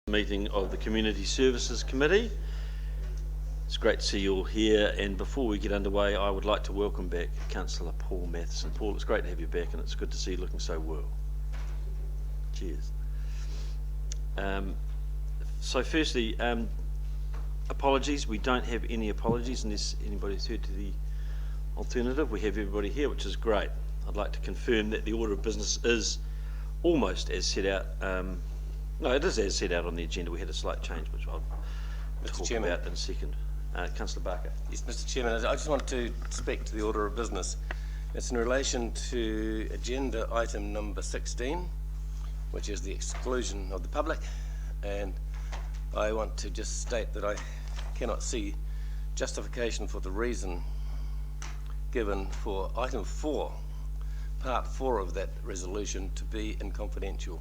Meeting of the Community Services Committee. It's great to see you all here, and before we get underway I would like to welcome back Councillor Paul Matheson. Paul, it's great to have you back and it's good to see you looking so well. Cheers. So firstly, apologies. We don't have any apologies unless anybody's heard to the alternative. We have everybody here, which is great. I'd like to confirm that the order of business is almost as set out. No, it is as set out on the agenda. We had a slight change, which I'll talk about in a second. Councillor Barker. Yes, Mr. Chairman, I just want to speak to the order of business. It's in relation to agenda item number 16, which is the exclusion of the public, and I want to just state that I cannot see justification for the reason given for item 4, part 4 of that resolution to be in confidential.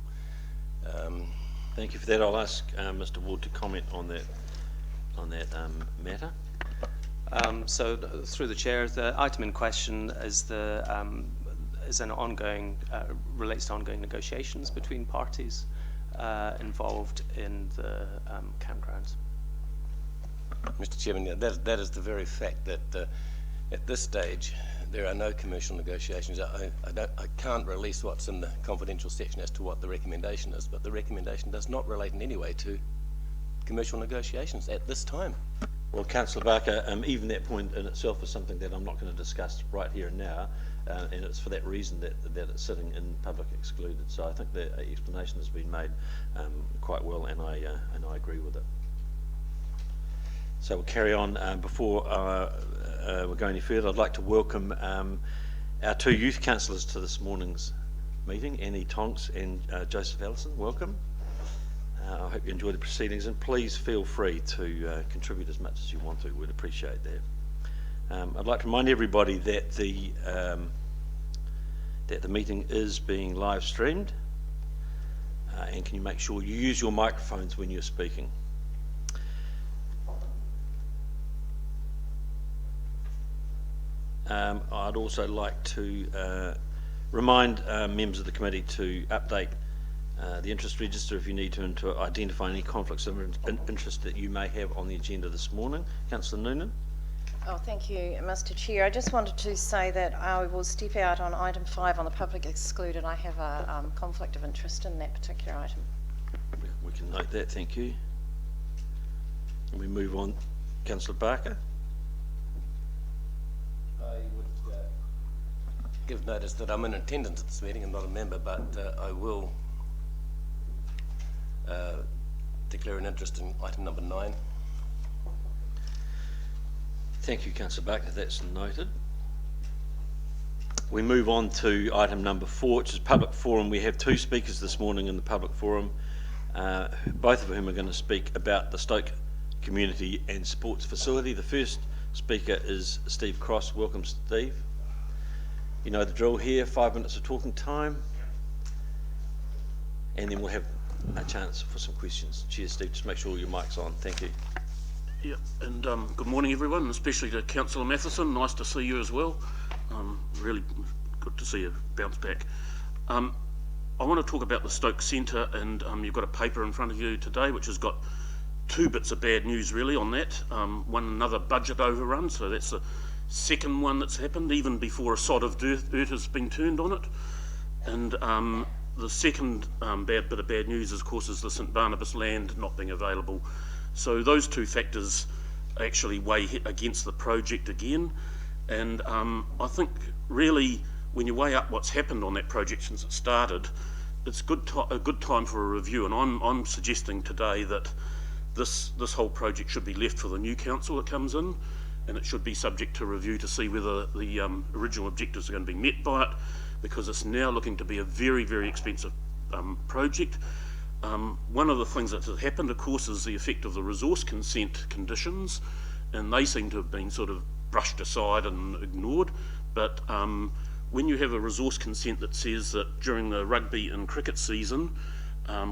Thank you for that. I'll ask Mr. Ward to comment on that matter. So through the chair, the item in question is an ongoing relates to ongoing negotiations between parties involved in the campgrounds. Mr. Chairman, that is the very fact that at this stage there are no commercial negotiations. I can't release what's in the confidential section as to what the recommendation is, but the recommendation does not relate in any way to commercial negotiations at this time. Well, Councillor Barker, even that point in itself is something that I'm not going to discuss right here and now, and it's for that reason that it's sitting in public excluded. So I think the explanation has been made quite well, and I agree with it. So we'll carry on. Before we go any further, I'd like to welcome our two youth councillors to this morning's meeting, Annie Tonks and Joseph Allison. Welcome. I hope you enjoy the proceedings, and please feel free to contribute as much as you want to. We'd appreciate that. I'd like to remind everybody that the meeting is being live streamed, and can you make sure you use your microphones when you're speaking. I'd also like to remind members of the committee to update the interest register if you need to identify any conflicts of interest that you may have on the agenda this morning. Councillor Noonan. Oh, thank you, Mr. Chair. I just wanted to say that I will step out on item 5 on the public excluded. I have a conflict of interest in that particular item. We can note that, thank you. And we move on. Councillor Barker. I would give notice that I'm in attendance at this meeting. I'm not a member, but I will declare an interest in item number 9. Thank you, Councillor Barker. That's noted. We move on to item number 4, which is public forum. We have two speakers this morning in the public forum, both of whom are going to speak about the Stoke Community and Sports Facility. The first speaker is Steve Cross. Welcome, Steve. You know the drill here, 5 minutes of talking time, and then we'll have a chance for some questions. Cheers, Steve. Just make sure your mic's on. Thank you. Yeah, and good morning everyone, especially to Councillor Matheson. Nice to see you as well. Really good to see you bounce back. I want to talk about the Stoke Centre, and you've got a paper in front of you today which has got two bits of bad news really on that. One, another budget overrun, so that's the second one that's happened even before a sod of dirt has been turned on it. And the second bit of bad news, of course, is the St Barnabas land not being available. So those two factors actually weigh against the project again. And I think really when you weigh up what's happened on that project since it started, it's a good time for a review. And I'm suggesting today that this whole project should be left for the new council that comes in, and it should be subject to review to see whether the original objectives are going to be met by it, because it's now looking to be a very, very expensive project. One of the things that has happened, of course, is the effect of the resource consent conditions, and they seem to have been sort of brushed aside and ignored. But when you have a resource consent that says that during the rugby and cricket season,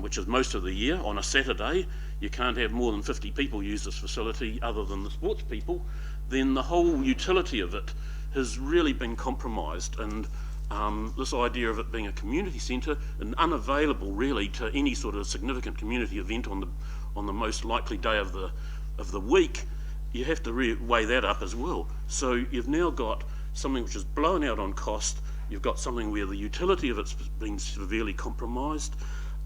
which is most of the year, on a Saturday, you can't have more than 50 people use this facility other than the sports people, then the whole utility of it has really been compromised. And this idea of it being a community centre and unavailable really to any sort of significant community event on the most likely day of the week, you have to weigh that up as well. So you've now got something which is blown out on cost. You've got something where the utility of it's been severely compromised,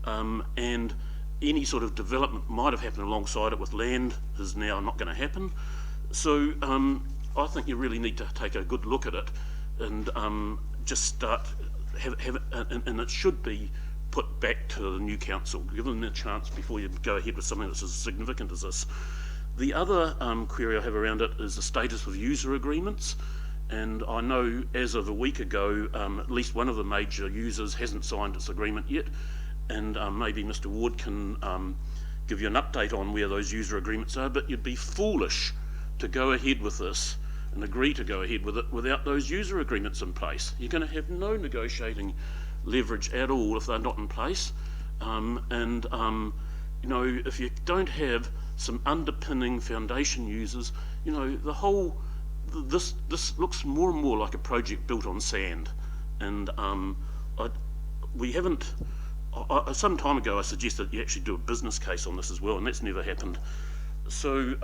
and any sort of development might have happened alongside it with land is now not going to happen. So I think you really need to take a good look at it and just start, and it should be put back to the new council, give them a chance before you go ahead with something that's as significant as this. The other query I have around it is the status of user agreements. And I know as of a week ago, at least one of the major users hasn't signed its agreement yet. And maybe Mr. Ward can give you an update on where those user agreements are, but you'd be foolish to go ahead with this and agree to go ahead with it without those user agreements in place. You're going to have no negotiating leverage at all if they're not in place. You know, if you don't have some underpinning foundation users, you know, the whole, this looks more and more like a project built on sand. And we haven't, some time ago I suggested you actually do a business case on this as well, and that's never happened. So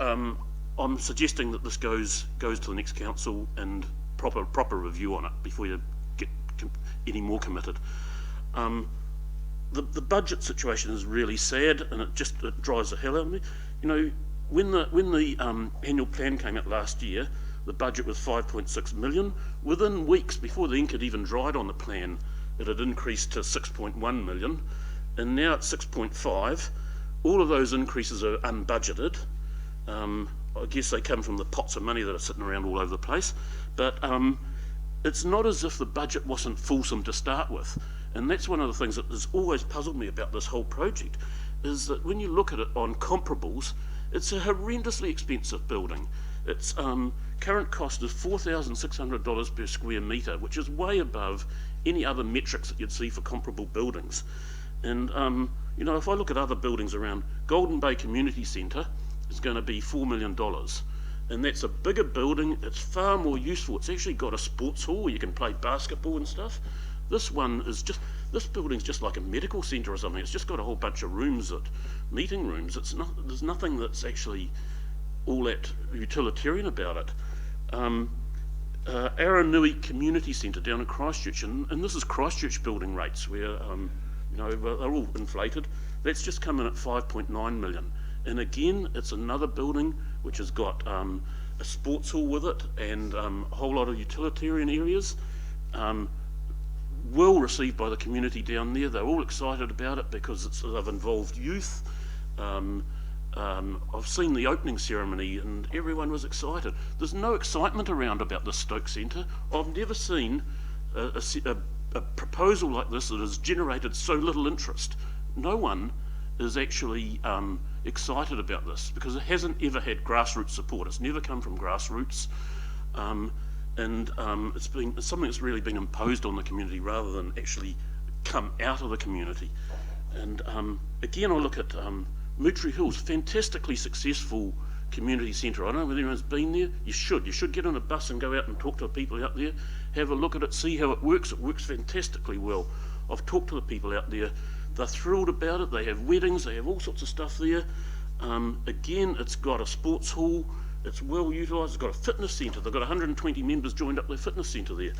I'm suggesting that this goes to the next council and proper review on it before you get any more committed. The budget situation is really sad, and it drives the hell out of me. You know, when the annual plan came out last year, the budget was 5.6 million. Within weeks, before the ink had even dried on the plan, it had increased to 6.1 million, and now it's 6.5. All of those increases are unbudgeted. I guess they come from the pots of money that are sitting around all over the place, but it's not as if the budget wasn't fulsome to start with. And that's one of the things that has always puzzled me about this whole project, is that when you look at it on comparables, it's a horrendously expensive building. Its current cost is $4,600 per square metre, which is way above any other metrics that you'd see for comparable buildings. And you know, if I look at other buildings around, Golden Bay Community Centre is going to be $4 million. And that's a bigger building, it's far more useful. It's actually got a sports hall where you can play basketball and stuff. This building's just like a medical centre or something. It's just got a whole bunch of rooms, meeting rooms. There's nothing that's actually all that utilitarian about it. Aranui Community Centre down in Christchurch, and this is Christchurch building rates where, you know, they're all inflated. That's just come in at 5.9 million. And again, it's another building which has got a sports hall with it and a whole lot of utilitarian areas. Well received by the community down there. They're all excited about it because they've involved youth. I've seen the opening ceremony and everyone was excited. There's no excitement around about the Stoke Centre. I've never seen a proposal like this that has generated so little interest. No one is actually excited about this because it hasn't ever had grassroots support. It's never come from grassroots. It's something that's really been imposed on the community rather than actually come out of the community. And again, I look at Mootry Hills, fantastically successful community centre. I don't know whether anyone's been there. You should get on a bus and go out and talk to the people out there, have a look at it, see how it works. It works fantastically well. I've talked to the people out there. They're thrilled about it. They have weddings, they have all sorts of stuff there. Again, it's got a sports hall. It's well utilised. It's got a fitness centre. They've got 120 members joined up their fitness centre there.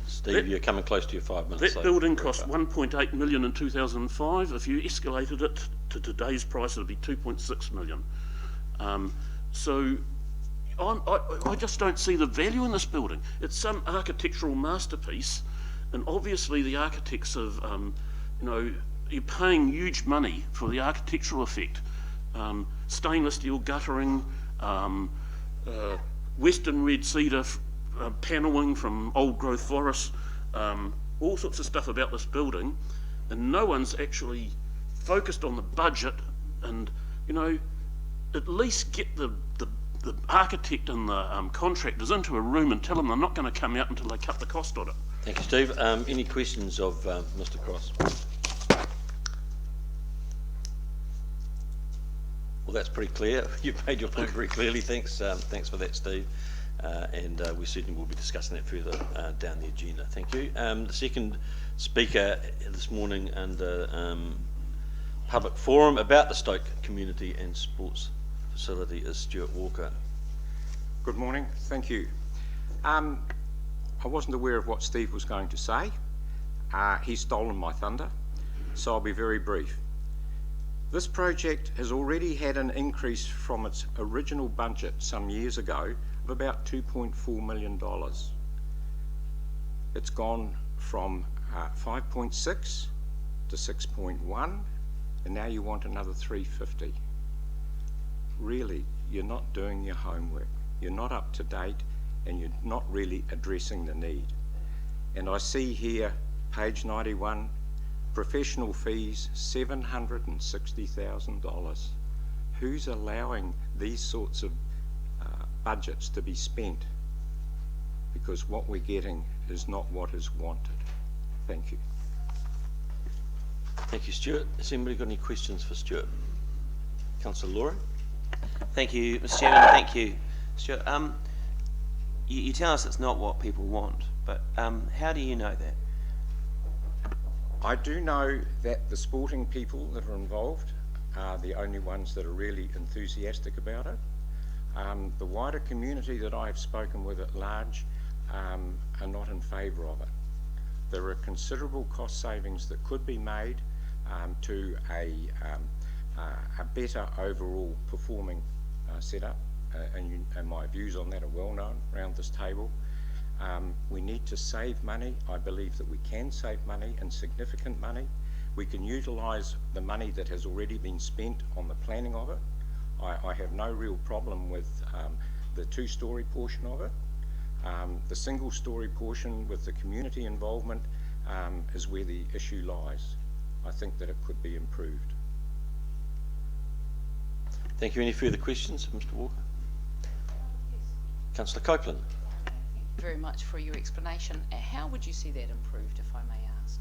Steve, you're coming close to your 5 minutes. That building cost 1.8 million in 2005. If you escalated it to today's price, it would be 2.6 million. So I just don't see the value in this building. It's some architectural masterpiece, and obviously the architects have, you know, you're paying huge money for the architectural effect. Stainless steel guttering, western red cedar panelling from old growth forests, all sorts of stuff about this building, and no one's actually focused on the budget. And you know, at least get the architect and the contractors into a room and tell them they're not going to come out until they cut the cost on it. Thank you, Steve. Any questions of Mr. Cross? Well, that's pretty clear. You've made your point very clearly. Thanks for that, Steve. and we certainly will be discussing that further down the agenda. Thank you. The second speaker this morning under public forum about the Stoke Community and Sports Facility is Stuart Walker. Good morning, thank you. I wasn't aware of what Steve was going to say. He's stolen my thunder, so I'll be very brief. This project has already had an increase from its original budget some years ago of about $2.4 million. It's gone from 5.6 to 6.1, and now you want another 350. Really, you're not doing your homework. You're not up to date, and you're not really addressing the need. And I see here, page 91, professional fees, $760,000. Who's allowing these sorts of budgets to be spent? Because what we're getting is not what is wanted. Thank you. Thank you, Stuart. Has anybody got any questions for Stuart? Councillor Laura? Thank you, Mr. Chairman. Thank you, Stuart. You tell us it's not what people want, but how do you know that? I do know that the sporting people that are involved are the only ones that are really enthusiastic about it. The wider community that I have spoken with at large are not in favour of it. There are considerable cost savings that could be made to a better overall performing setup, and my views on that are well known around this table. We need to save money. I believe that we can save money, and significant money. We can utilise the money that has already been spent on the planning of it. I have no real problem with the two-storey portion of it. The single-storey portion with the community involvement is where the issue lies. I think that it could be improved. Thank you. Any further questions, Mr. Walker? Councillor Copeland. Very much for your explanation. How would you see that improved, if I may ask?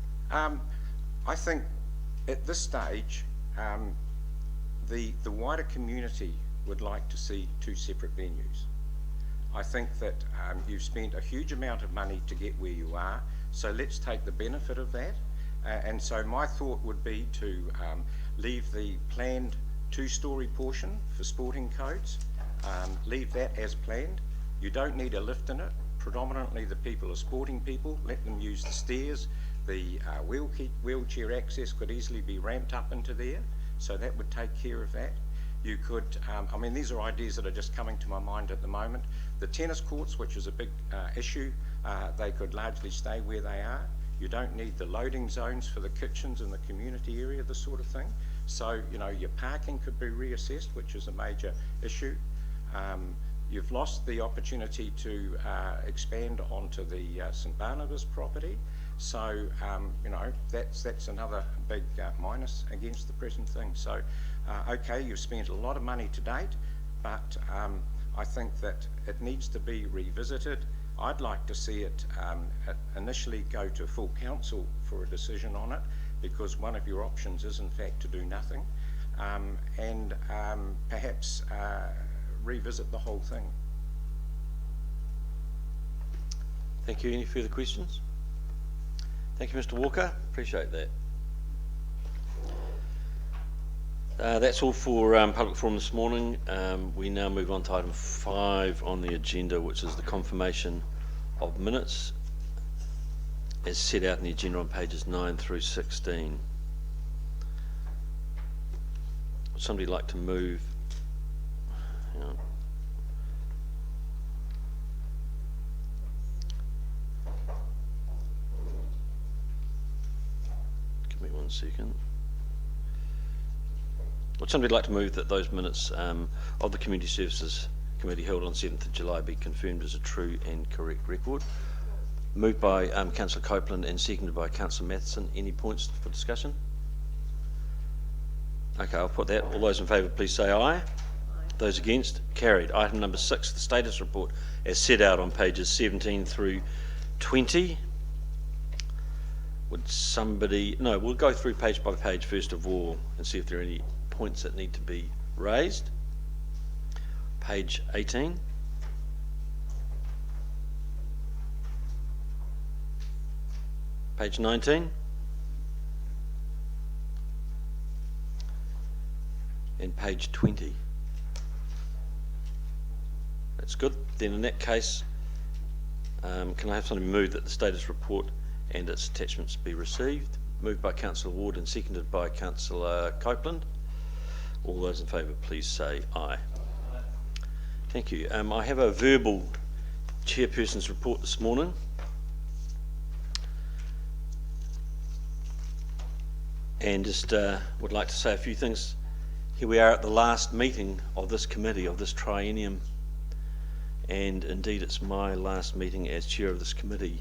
I think at this stage, the wider community would like to see two separate venues. I think that you've spent a huge amount of money to get where you are, so let's take the benefit of that. And so my thought would be to leave the planned two-storey portion for sporting codes, leave that as planned. You don't need a lift in it. Predominantly the people are sporting people. Let them use the stairs. The wheelchair access could easily be ramped up into there, so that would take care of that. You could, I mean, these are ideas that are just coming to my mind at the moment. The tennis courts, which is a big issue, they could largely stay where they are. You don't need the loading zones for the kitchens in the community area, this sort of thing. So, you know, your parking could be reassessed, which is a major issue. You've lost the opportunity to expand onto the St Barnabas property. So, you know, that's another big minus against the present thing. So, okay, you've spent a lot of money to date, but I think that it needs to be revisited. I'd like to see it initially go to full council for a decision on it, because one of your options is in fact to do nothing, and perhaps revisit the whole thing. Thank you. Any further questions? Thank you, Mr. Walker. Appreciate that. That's all for public forum this morning. We now move on to item 5 on the agenda, which is the confirmation of minutes as set out in the agenda on pages 9 through 16. Would somebody like to move? Hang on. Give me 1 second. Would somebody like to move that those minutes of the Community Services Committee held on 7th of July be confirmed as a true and correct record? Moved by Councillor Copeland and seconded by Councillor Matheson. Any points for discussion? Okay, I'll put that. All those in favour, please say aye. Aye. Those against? Carried. Item number 6, the status report as set out on pages 17 through 20. Would somebody... No, we'll go through page by page first of all and see if there are any points that need to be raised. Page 18. Page 19. And page 20. That's good. Then in that case, can I have somebody move that the status report and its attachments be received? Moved by Councillor Ward and seconded by Councillor Copeland. All those in favour, please say aye. Thank you. I have a verbal chairperson's report this morning. And just would like to say a few things. Here we are at the last meeting of this committee, of this triennium. And indeed it's my last meeting as chair of this committee,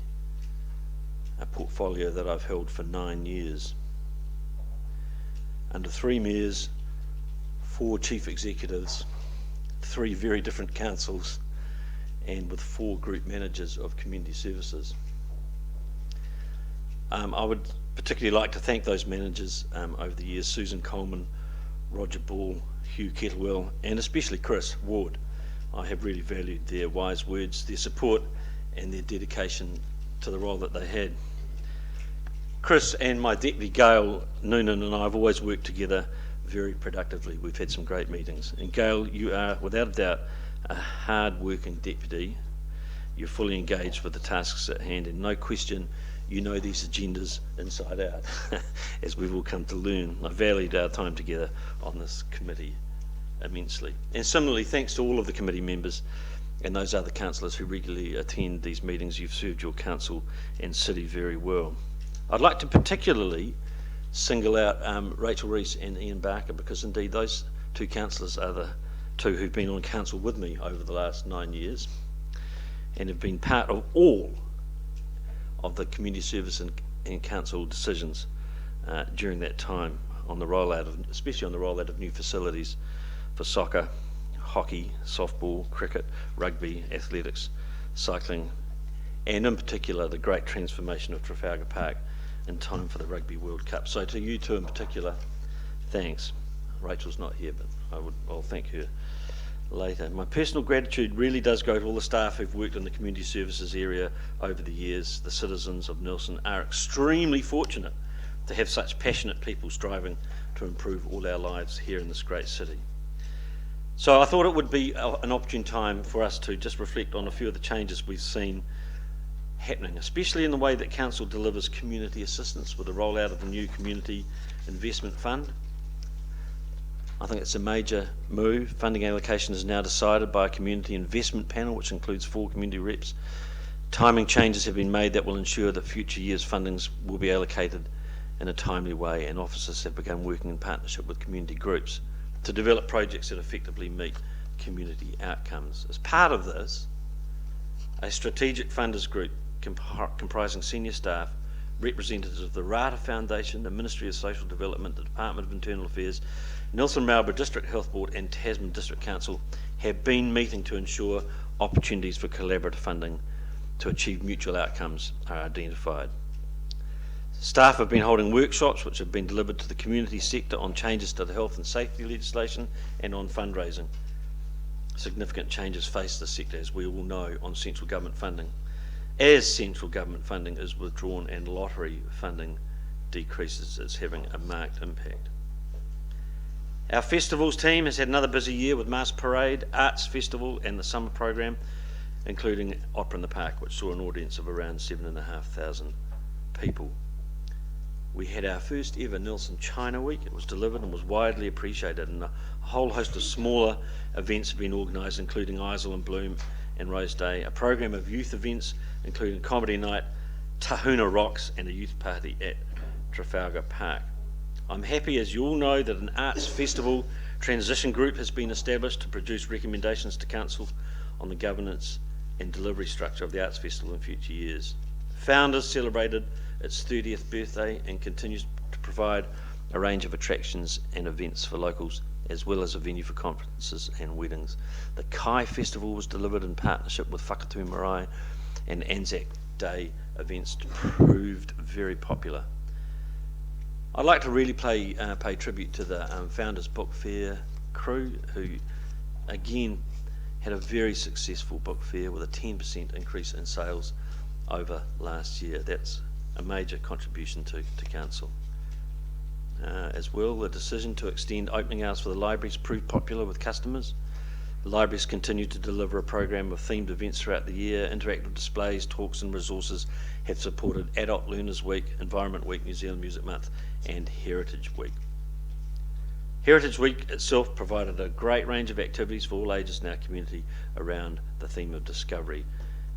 a portfolio that I've held for 9 years. Under 3 mayors, 4 chief executives, 3 very different councils, and with 4 group managers of community services. I would particularly like to thank those managers over the years, Susan Coleman, Roger Ball, Hugh Kettlewell, and especially Chris Ward. I have really valued their wise words, their support, and their dedication to the role that they had. Chris and my deputy Gail Noonan and I have always worked together very productively. We've had some great meetings. And Gail, you are without a doubt a hard-working deputy. You're fully engaged with the tasks at hand, and no question you know these agendas inside out, as we've all come to learn. I valued our time together on this committee immensely. And similarly, thanks to all of the committee members and those other councillors who regularly attend these meetings. You've served your council and city very well. I'd like to particularly single out Rachel Rees and Ian Barker, because indeed those 2 councillors are the 2 who've been on council with me over the last 9 years and have been part of all of the community service and council decisions during that time, on the rollout of, especially on the rollout of new facilities for soccer, hockey, softball, cricket, rugby, athletics, cycling, and in particular the great transformation of Trafalgar Park in time for the Rugby World Cup. So to you 2 in particular, thanks. Rachel's not here, but I'll thank her later. My personal gratitude really does go to all the staff who've worked in the community services area over the years. The citizens of Nelson are extremely fortunate to have such passionate people striving to improve all our lives here in this great city. So I thought it would be an opportune time for us to just reflect on a few of the changes we've seen happening, especially in the way that Council delivers community assistance with the rollout of the new Community Investment Fund. I think it's a major move. Funding allocation is now decided by a community investment panel, which includes 4 community reps. Timing changes have been made that will ensure that future years' fundings will be allocated in a timely way, and officers have begun working in partnership with community groups to develop projects that effectively meet community outcomes. As part of this, a strategic funders group comprising senior staff, representatives of the Rata Foundation, the Ministry of Social Development, the Department of Internal Affairs, Nelson Marlborough District Health Board and Tasman District Council have been meeting to ensure opportunities for collaborative funding to achieve mutual outcomes are identified. Staff have been holding workshops which have been delivered to the community sector on changes to the health and safety legislation and on fundraising. Significant changes face the sector, as we all know, on central government funding. As central government funding is withdrawn and lottery funding decreases, it's having a marked impact. Our festivals team has had another busy year with Mass Parade, Arts Festival and the summer program, including Opera in the Park, which saw an audience of around 7,500 people. We had our first ever Nelson China Week. It was delivered and was widely appreciated, and a whole host of smaller events have been organised, including Isle and Bloom and Rose Day, a program of youth events including Comedy Night, Tahuna Rocks and a youth party at Trafalgar Park. I'm happy, as you all know, that an Arts Festival transition group has been established to produce recommendations to Council on the governance and delivery structure of the Arts Festival in future years. Founders celebrated its 30th birthday and continues to provide a range of attractions and events for locals, as well as a venue for conferences and weddings. The Kai Festival was delivered in partnership with Whakatū Marae, and Anzac Day events proved very popular. I'd like to really pay tribute to the Founders Book Fair crew, who again had a very successful book fair with a 10% increase in sales over last year. That's a major contribution to council. As well, the decision to extend opening hours for the libraries proved popular with customers. The libraries continue to deliver a program of themed events throughout the year. Interactive displays, talks and resources have supported Adult Learners Week, Environment Week, New Zealand Music Month and Heritage Week. Heritage Week itself provided a great range of activities for all ages in our community around the theme of discovery,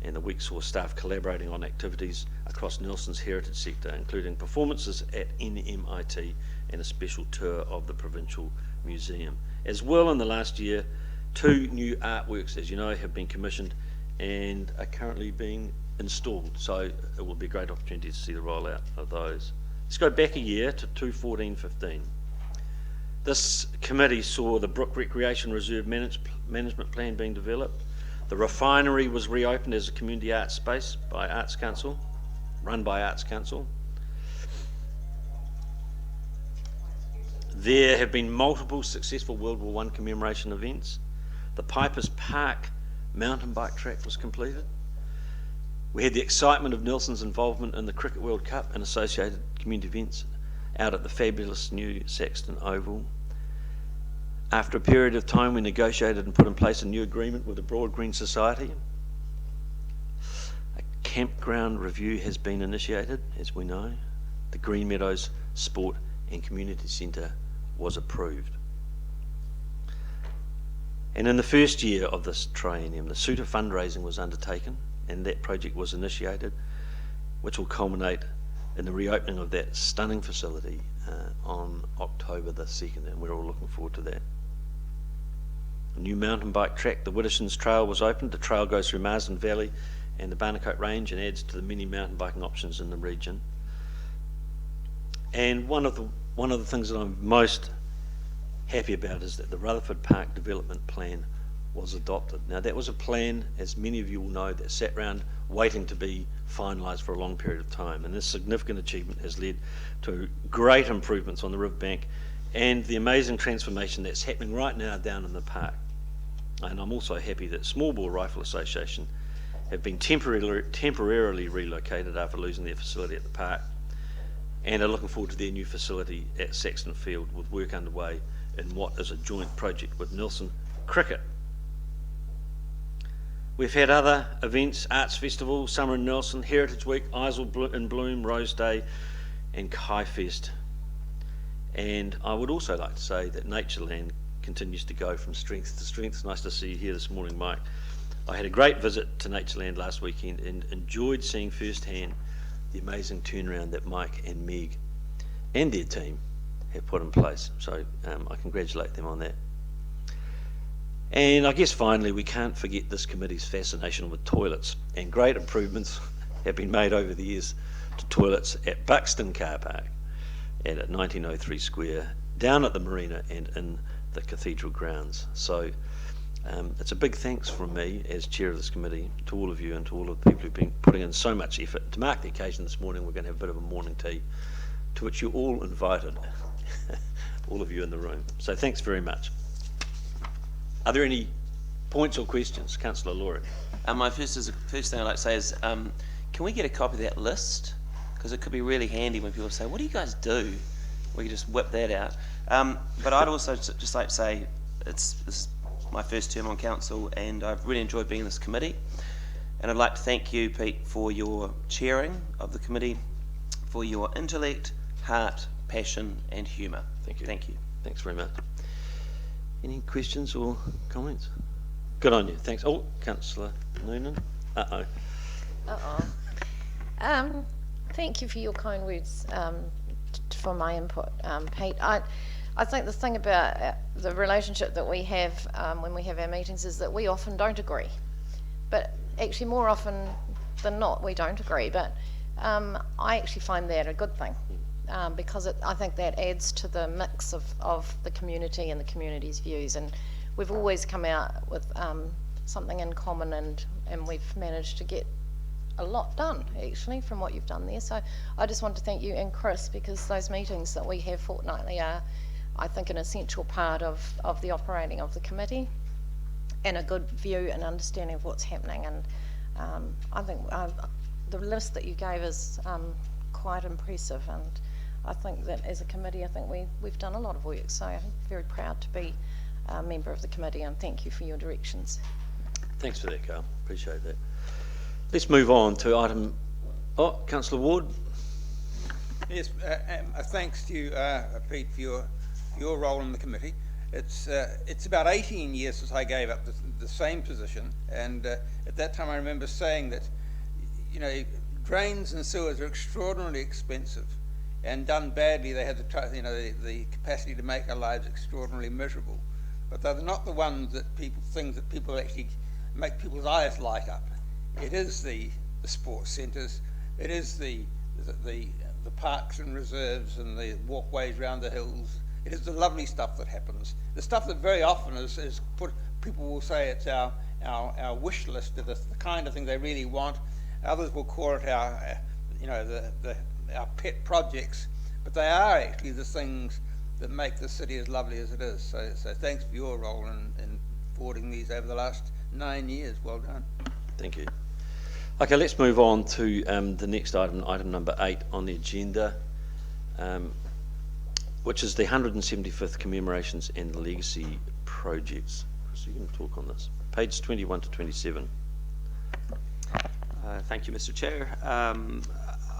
and the week saw staff collaborating on activities across Nelson's heritage sector, including performances at NMIT and a special tour of the Provincial Museum. As well, in the last year, 2 new artworks, as you know, have been commissioned and are currently being installed, so it will be a great opportunity to see the rollout of those. Let's go back a year to 2014-15. This committee saw the Brook Recreation Reserve management plan being developed. The refinery was reopened as a community arts space by Arts Council, run by Arts Council. There have been multiple successful World War I commemoration events. The Pipers Park mountain bike track was completed. We had the excitement of Nelson's involvement in the Cricket World Cup and associated community events out at the fabulous new Saxton Oval. After a period of time, we negotiated and put in place a new agreement with the Broad Green Society. A campground review has been initiated, as we know. The Green Meadows Sport and Community Centre was approved. And in the first year of this triennium, the suite of fundraising was undertaken, and that project was initiated, which will culminate in the reopening of that stunning facility on October the 2nd, and we're all looking forward to that. A new mountain bike track, the Widdershins Trail, was opened. The trail goes through Marsden Valley and the Barnacote Range and adds to the many mountain biking options in the region. And one of the things that I'm most happy about is that the Rutherford Park Development Plan was adopted. Now, that was a plan, as many of you will know, that sat around waiting to be finalised for a long period of time, and this significant achievement has led to great improvements on the riverbank and the amazing transformation that's happening right now down in the park. And I'm also happy that Small Bore Rifle Association have been temporarily relocated after losing their facility at the park, and are looking forward to their new facility at Saxton Field, with work underway in what is a joint project with Nelson Cricket. We've had other events: Arts Festival, Summer in Nelson, Heritage Week, Isle in Bloom, Rose Day and Kai Fest. And I would also like to say that Natureland continues to go from strength to strength. It's nice to see you here this morning, Mike. I had a great visit to Natureland last weekend and enjoyed seeing firsthand the amazing turnaround that Mike and Meg and their team have put in place. So I congratulate them on that. And I guess finally, we can't forget this committee's fascination with toilets, and great improvements have been made over the years to toilets at Buxton Car Park and at 1903 Square, down at the marina and in the cathedral grounds. So it's a big thanks from me as chair of this committee to all of you and to all of the people who've been putting in so much effort. To mark the occasion this morning, we're going to have a bit of a morning tea, to which you're all invited, all of you in the room. So thanks very much. Are there any points or questions? Councillor Laurie. My first thing I'd like to say is, can we get a copy of that list? Because it could be really handy when people say, what do you guys do? We could just whip that out. But I'd also just like to say, this is my first term on council, and I've really enjoyed being in this committee. And I'd like to thank you, Pete, for your chairing of the committee, for your intellect, heart, passion and humour. Thank you. Thank you. Thanks very much. Any questions or comments? Good on you. Thanks. Oh, Councillor Noonan. Uh-oh. Thank you for your kind words for my input, Pete. I think the thing about the relationship that we have when we have our meetings is that we often don't agree. But actually more often than not, we don't agree. But I actually find that a good thing because I think that adds to the mix of the community and the community's views. And we've always come out with something in common, and we've managed to get a lot done actually from what you've done there. So I just want to thank you and Chris, because those meetings that we have fortnightly are, I think, an essential part of the operating of the committee and a good view and understanding of what's happening. And I think the list that you gave is quite impressive, and I think that as a committee, I think we've done a lot of work, so I'm very proud to be a member of the committee, and thank you for your directions. Thanks for that, Carl. Appreciate that. Let's move on to item. Oh, Councillor Ward. Yes, thanks to you, Pete, for your role in the committee. It's about 18 years since I gave up the same position, and at that time I remember saying that, you know, drains and sewers are extraordinarily expensive, and done badly they have the capacity to make our lives extraordinarily miserable. But they're not the ones that things that people actually make people's eyes light up. It is the sports centres, it is the parks and reserves and the walkways around the hills. It is the lovely stuff that happens. The stuff that very often is put, people will say it's our wish list, the kind of thing they really want. Others will call it our pet projects, but they are actually the things that make the city as lovely as it is. So thanks for your role in forwarding these over the last 9 years. Well done. Thank you. Okay, let's move on to the next item, item number 8 on the agenda, which is the 175th commemorations and legacy projects. So you can talk on this. Page 21 to 27. Thank you, Mr. Chair.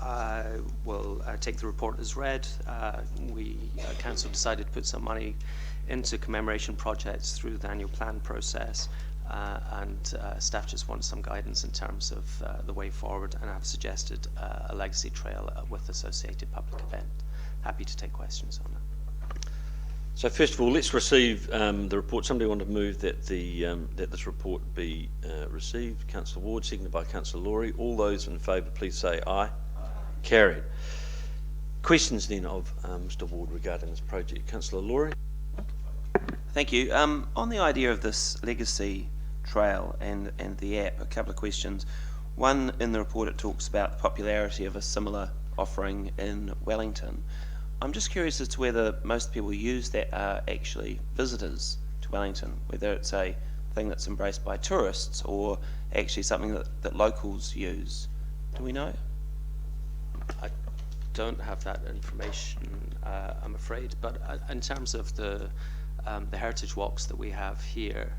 I will take the report as read. Council decided to put some money into commemoration projects through the annual plan process, and staff just wanted some guidance in terms of the way forward, and I've suggested a legacy trail with associated public event. Happy to take questions on it. So first of all, let's receive the report. Somebody want to move that that this report be received? Councillor Ward, seconded by Councillor Laurie. All those in favour, please say aye. Aye. Carried. Questions then of Mr. Ward regarding this project. Councillor Laurie. Thank you. On the idea of this legacy trail and the app, a couple of questions. One, in the report it talks about the popularity of a similar offering in Wellington. I'm just curious as to whether most people who use that are actually visitors to Wellington, whether it's a thing that's embraced by tourists or actually something that locals use. Do we know? I don't have that information, I'm afraid, but in terms of the heritage walks that we have here,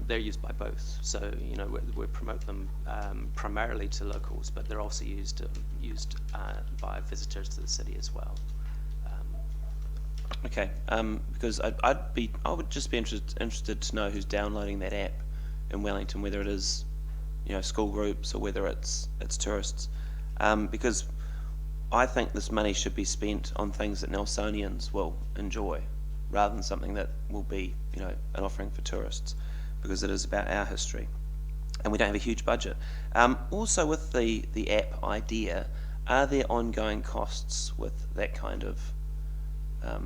they're used by both. So, you know, we promote them primarily to locals, but they're also used by visitors to the city as well. Okay, because I would just be interested to know who's downloading that app in Wellington, whether it is, you know, school groups or whether it's tourists, because I think this money should be spent on things that Nelsonians will enjoy, rather than something that will be, you know, an offering for tourists, because it is about our history, and we don't have a huge budget. Also, with the app idea, are there ongoing costs with that kind of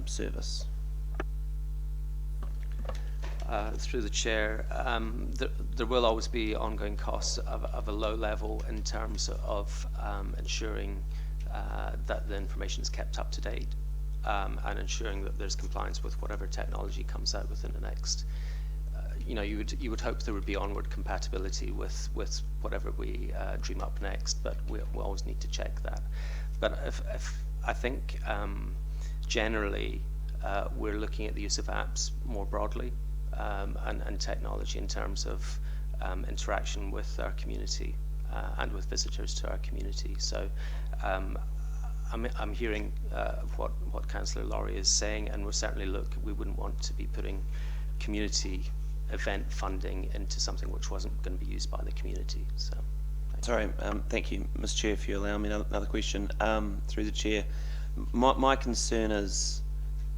service? Through the chair, there will always be ongoing costs of a low level in terms of ensuring that the information is kept up to date, and ensuring that there's compliance with whatever technology comes out within the next. You know, you would hope there would be onward compatibility with whatever we dream up next, but we always need to check that. But if I think generally we're looking at the use of apps more broadly, and technology in terms of interaction with our community and with visitors to our community. So I'm hearing what Councillor Laurie is saying, and we wouldn't want to be putting community event funding into something which wasn't going to be used by the community. So, sorry, thank you, Mr. Chair, if you allow me another question through the chair. My concern is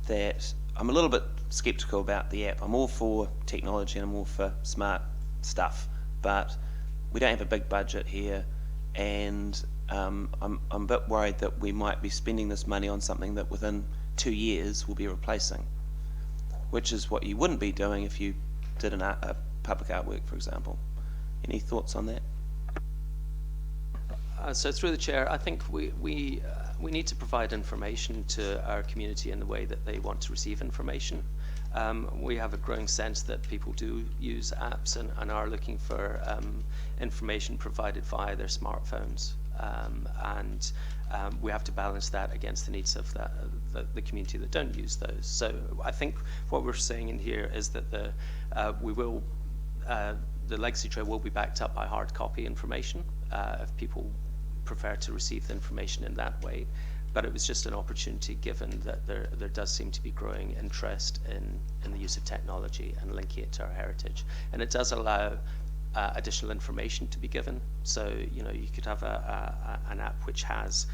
that I'm a little bit sceptical about the app. I'm all for technology and I'm all for smart stuff, but we don't have a big budget here, and I'm a bit worried that we might be spending this money on something that within 2 years will be replacing, which is what you wouldn't be doing if you did a public artwork, for example. Any thoughts on that? So through the chair, I think we need to provide information to our community in the way that they want to receive information. We have a growing sense that people do use apps and are looking for information provided via their smartphones. and we have to balance that against the needs of the community that don't use those. So I think what we're saying in here is that the legacy trail will be backed up by hard copy information if people prefer to receive the information in that way. But it was just an opportunity, given that there does seem to be growing interest in the use of technology and linking it to our heritage. And it does allow additional information to be given. So, you know, you could have an app which has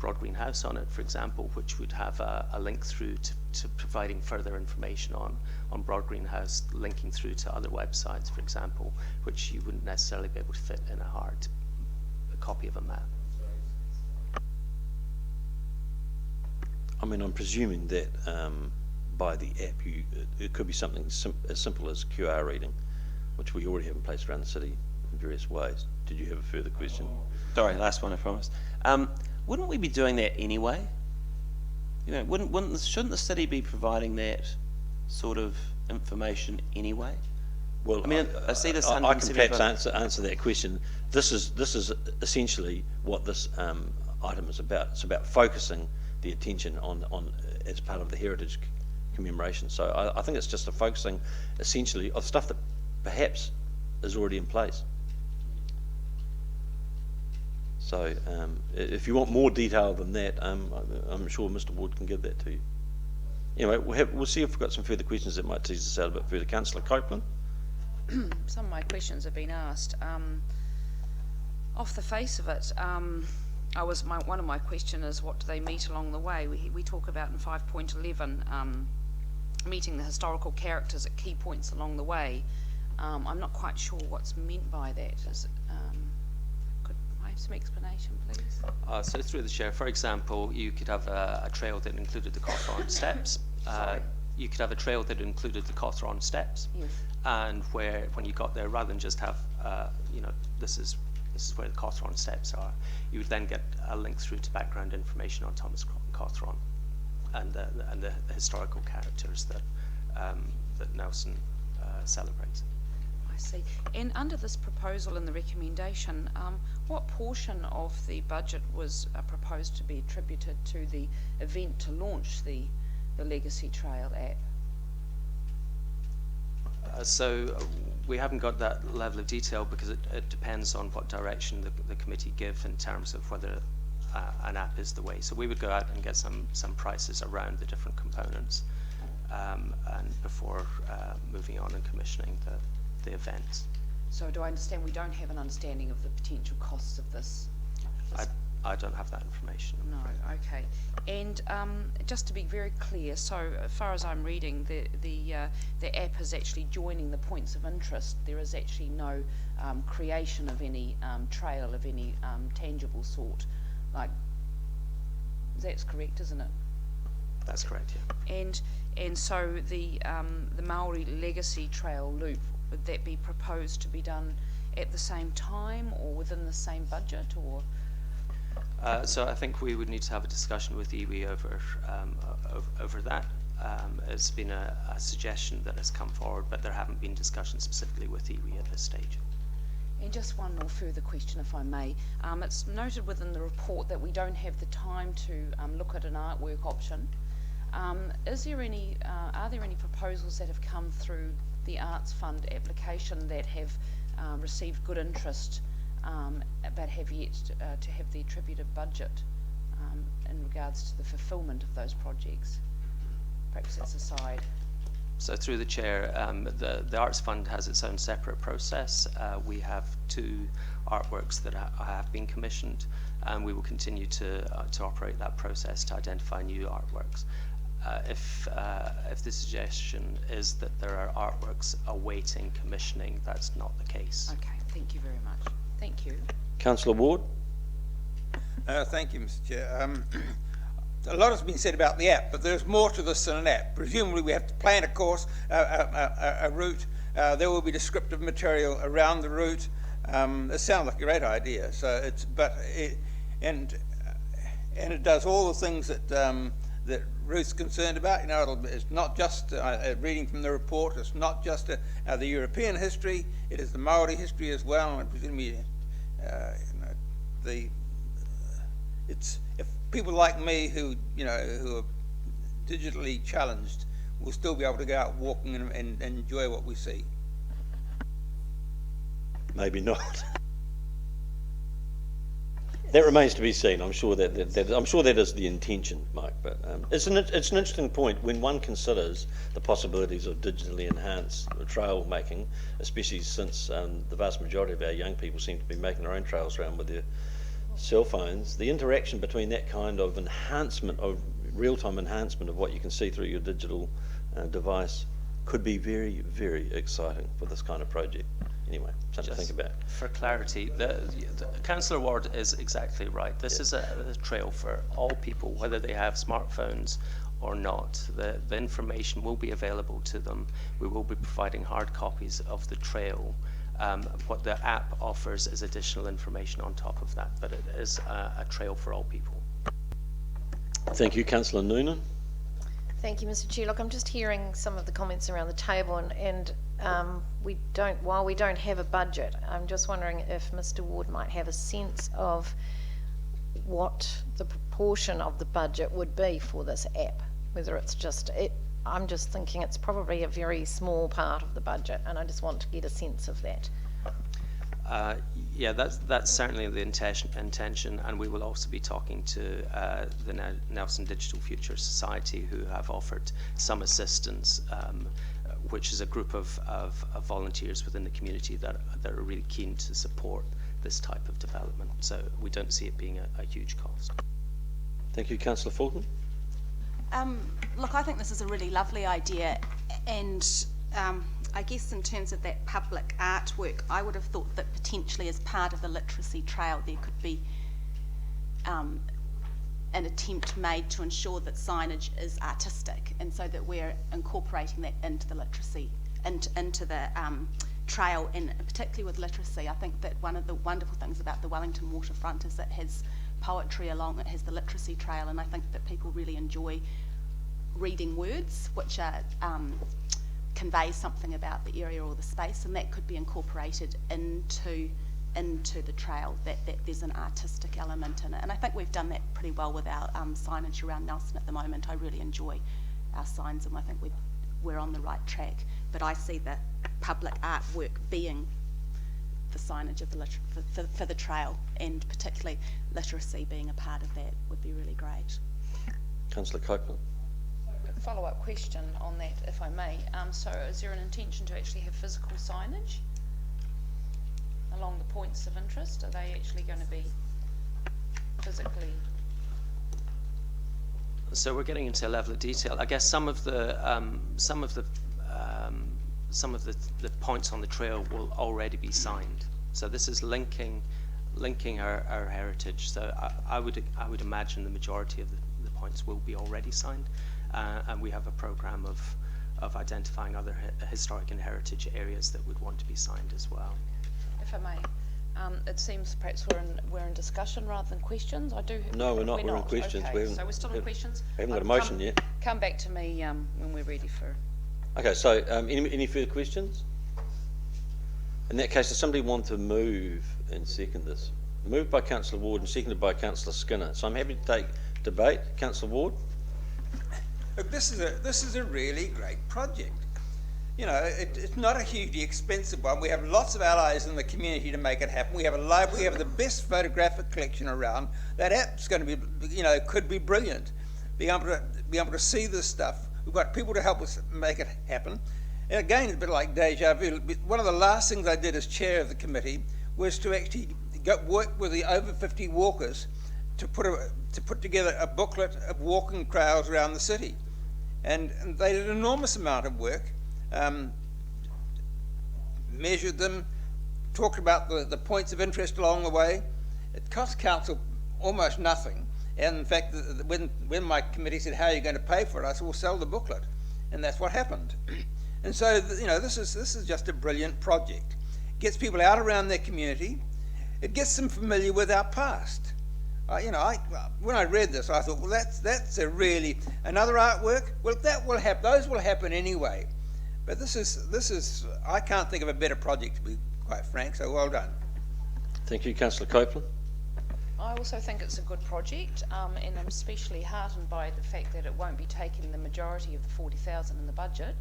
Broad Green House on it, for example, which would have a link through to providing further information on Broad Green House, linking through to other websites, for example, which you wouldn't necessarily be able to fit in a hard copy of a map. I mean, I'm presuming that by the app, it could be something as simple as QR reading, which we already have in place around the city in various ways. Did you have a further question? Sorry, last one, I promised. Wouldn't we be doing that anyway? You know, shouldn't the city be providing that sort of information anyway? Well, I mean, I see this. I can perhaps answer that question. This is essentially what this item is about. It's about focusing the attention on as part of the heritage commemoration. So I think it's just a focusing, essentially, of stuff that perhaps is already in place. So if you want more detail than that, I'm sure Mr. Ward can give that to you. Anyway, we'll see if we've got some further questions that might tease us out a bit further. Councillor Copeland. Some of my questions have been asked. Off the face of it, one of my questions is, what do they meet along the way? We talk about in 5.11 meeting the historical characters at key points along the way. I'm not quite sure what's meant by that. Could I have some explanation, please? So through the chair, for example, you could have a trail that included the Cawthron Steps. You could have a trail that included the Cawthron Steps, Yes. and when you got there, rather than just have, you know, this is where the Cawthron Steps are, you would then get a link through to background information on Thomas Cawthron and the historical characters that Nelson celebrates. I see. And under this proposal and the recommendation, what portion of the budget was proposed to be attributed to the event to launch the Legacy Trail app? So we haven't got that level of detail because it depends on what direction the committee give in terms of whether an app is the way. So we would go out and get some prices around the different components and before moving on and commissioning the event. So do I understand we don't have an understanding of the potential costs of this? I don't have that information. No, okay. And just to be very clear, so as far as I'm reading, the app is actually joining the points of interest. There is actually no creation of any trail of any tangible sort. Like, that's correct, isn't it? That's correct, yeah. And so the Maori Legacy Trail loop, would that be proposed to be done at the same time or within the same budget, or? So I think we would need to have a discussion with iwi over that. It's been a suggestion that has come forward, but there haven't been discussions specifically with iwi at this stage. And just one more further question, if I may. It's noted within the report that we don't have the time to look at an artwork option. Are there any proposals that have come through the Arts Fund application that have received good interest but have yet to have the attributed budget in regards to the fulfilment of those projects? Perhaps that's aside. So through the chair, the Arts Fund has its own separate process. We have 2 artworks that have been commissioned, and we will continue to operate that process to identify new artworks. If the suggestion is that there are artworks awaiting commissioning, that's not the case. Okay, thank you very much. Thank you. Councillor Ward. Thank you, Mr. Chair. A lot has been said about the app, but there's more to this than an app. Presumably we have to plan a course, a route. There will be descriptive material around the route. It sounds like a great idea. So and it does all the things that Ruth's concerned about. You know, it's not just reading from the report. It's not just the European history. It is the Maori history as well, and presumably it's, if people like me who, who are digitally challenged will still be able to go out walking and enjoy what we see. Maybe not. That remains to be seen. I'm sure that is the intention, Mike. But it's an interesting point when one considers the possibilities of digitally enhanced trail making, especially since the vast majority of our young people seem to be making their own trails around with their cell phones. The interaction between that kind of enhancement, of real-time enhancement of what you can see through your digital device, could be very, very exciting for this kind of project. Anyway, something to think about. For clarity, Councillor Ward is exactly right. This is a trail for all people, whether they have smartphones or not. The information will be available to them. We will be providing hard copies of the trail. What the app offers is additional information on top of that, but it is a trail for all people. Thank you, Councillor Noonan. Thank you, Mr. Chair. Look, I'm just hearing some of the comments around the table, and while we don't have a budget, I'm just wondering if Mr. Ward might have a sense of what the proportion of the budget would be for this app, whether it's just it. I'm just thinking it's probably a very small part of the budget, and I just want to get a sense of that. Yeah, that's certainly the intention, and we will also be talking to the Nelson Digital Future Society, who have offered some assistance, which is a group of volunteers within the community that are really keen to support this type of development. So we don't see it being a huge cost. Thank you, Councillor Fulton. Look, I think this is a really lovely idea, and I guess in terms of that public artwork, I would have thought that potentially as part of the literacy trail there could be an attempt made to ensure that signage is artistic, and so that we're incorporating that into the literacy, into the trail, and particularly with literacy. I think that one of the wonderful things about the Wellington waterfront is it has poetry along, it has the literacy trail, and I think that people really enjoy reading words which are convey something about the area or the space, and that could be incorporated into the trail, that there's an artistic element in it. And I think we've done that pretty well with our signage around Nelson at the moment. I really enjoy our signs, and I think we're on the right track. But I see the public artwork being the signage of the for the trail, and particularly literacy being a part of that would be really great. Councillor Copeland. Follow-up question on that, if I may. So is there an intention to actually have physical signage along the points of interest? Are they actually going to be physically? So we're getting into a level of detail. I guess some of the points on the trail will already be signed. So this is linking our heritage. So I would imagine the majority of the points will be already signed. And we have a program of identifying other historic and heritage areas that would want to be signed as well. If I may, it seems perhaps we're in discussion rather than questions. No, we're not. We're in questions. Okay, so we're still in questions. We haven't got a motion yet. Come back to me when we're ready for. Okay. So any further questions? In that case, does somebody want to move and second this? Moved by Councillor Ward and seconded by Councillor Skinner. So I'm happy to take debate. Councillor Ward. Look, this is a really great project. It's not a hugely expensive one. We have lots of allies in the community to make it happen. We have a library, we have the best photographic collection around. That app's going to be, could be brilliant. Being able to see this stuff. We've got people to help us make it happen. And again, it's a bit like deja vu. One of the last things I did as chair of the committee was to actually work with the over 50 walkers to put together a booklet of walking trails around the city. And they did an enormous amount of work, measured them, talked about the points of interest along the way. It cost council almost nothing. And in fact, when my committee said, how are you going to pay for it? I said, we'll sell the booklet. And that's what happened. And so, this is just a brilliant project. It gets people out around their community. It gets them familiar with our past. When I read this, I thought, well, that's a really another artwork. Well, that will happen. Those will happen anyway. But this is. I can't think of a better project, to be quite frank. So well done. Thank you, Councillor Copeland. I also think it's a good project, and I'm especially heartened by the fact that it won't be taking the majority of the 40,000 in the budget.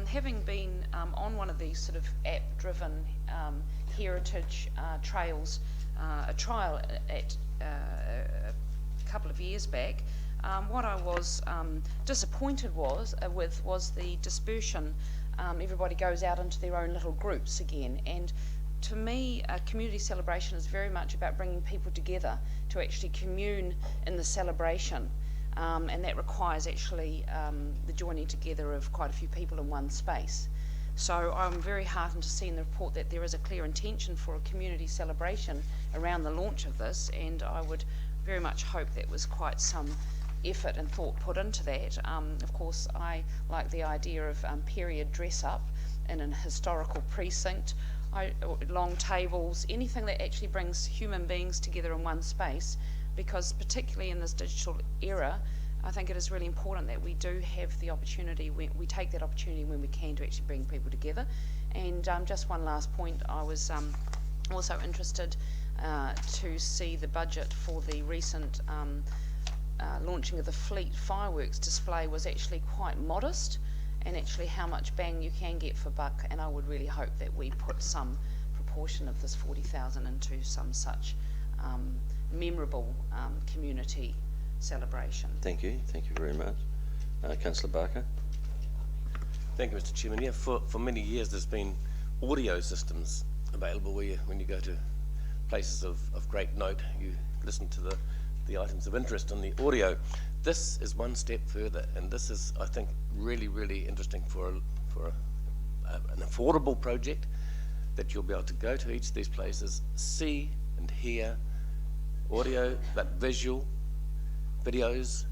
Having been on one of these sort of app-driven heritage trails, a trial at a couple of years back, what I was disappointed with was the dispersion. Everybody goes out into their own little groups again, and to me, a community celebration is very much about bringing people together to actually commune in the celebration, and that requires actually the joining together of quite a few people in one space. So I'm very heartened to see in the report that there is a clear intention for a community celebration around the launch of this, and I would very much hope that was quite some effort and thought put into that. Of course, I like the idea of period dress up in an historical precinct, long tables, anything that actually brings human beings together in one space, because particularly in this digital era, I think it is really important that we do have the opportunity, we take that opportunity when we can to actually bring people together. And just one last point, I was also interested to see the budget for the recent launching of the Fleet fireworks display was actually quite modest, and actually how much bang you can get for buck, and I would really hope that we put some proportion of this 40,000 into some such memorable community celebration. Thank you very much. Councillor Barker. Thank you, Mr. Chairman. Yeah, for many years there's been audio systems available where when you go to places of great note, you listen to the items of interest on the audio. This is one step further, and this is, I think, really, really interesting for an affordable project, that you'll be able to go to each of these places, see and hear audio, but visual, videos,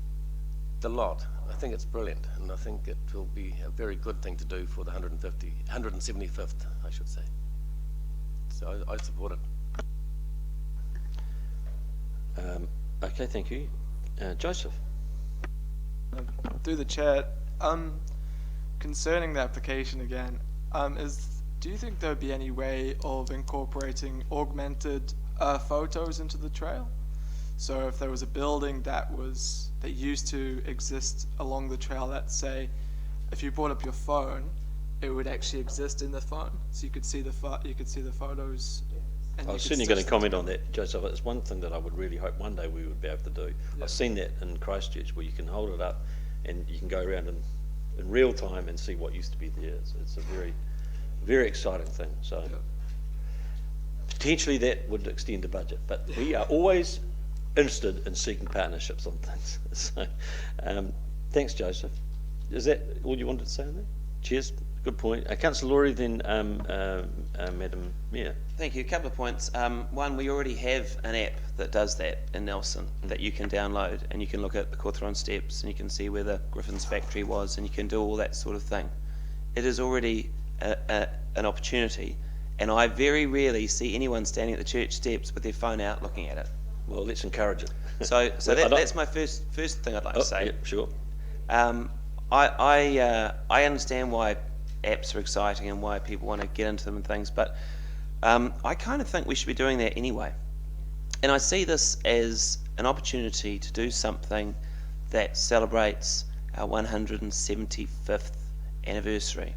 the lot. I think it's brilliant, and I think it will be a very good thing to do for the 175th, I should say. So I support it. Okay, thank you. Joseph. Through the chair, concerning the application again, do you think there would be any way of incorporating augmented photos into the trail? So if there was a building that used to exist along the trail, let's say, if you brought up your phone, it would actually exist in the phone, so you could see the photos. And I was certainly going to comment on that, Joseph. It's one thing that I would really hope one day we would be able to do. Yep. I've seen that in Christchurch, where you can hold it up and you can go around in real time and see what used to be there. It's a very, very exciting thing. So yep. Potentially that would extend the budget, but we are always interested in seeking partnerships on things. So thanks, Joseph. Is that all you wanted to say on that? Cheers. Good point. Councillor Laurie, then Madam Mayor. Thank you. A couple of points. One, we already have an app that does that in Nelson that you can download, and you can look at the Cawthron steps, and you can see where the Griffin's factory was, and you can do all that sort of thing. It is already an opportunity, and I very rarely see anyone standing at the church steps with their phone out looking at it. Well, let's encourage it. So that's my first thing I'd like to say. Yeah, sure. I understand why apps are exciting and why people want to get into them and things, but I kind of think we should be doing that anyway. And I see this as an opportunity to do something that celebrates our 175th anniversary.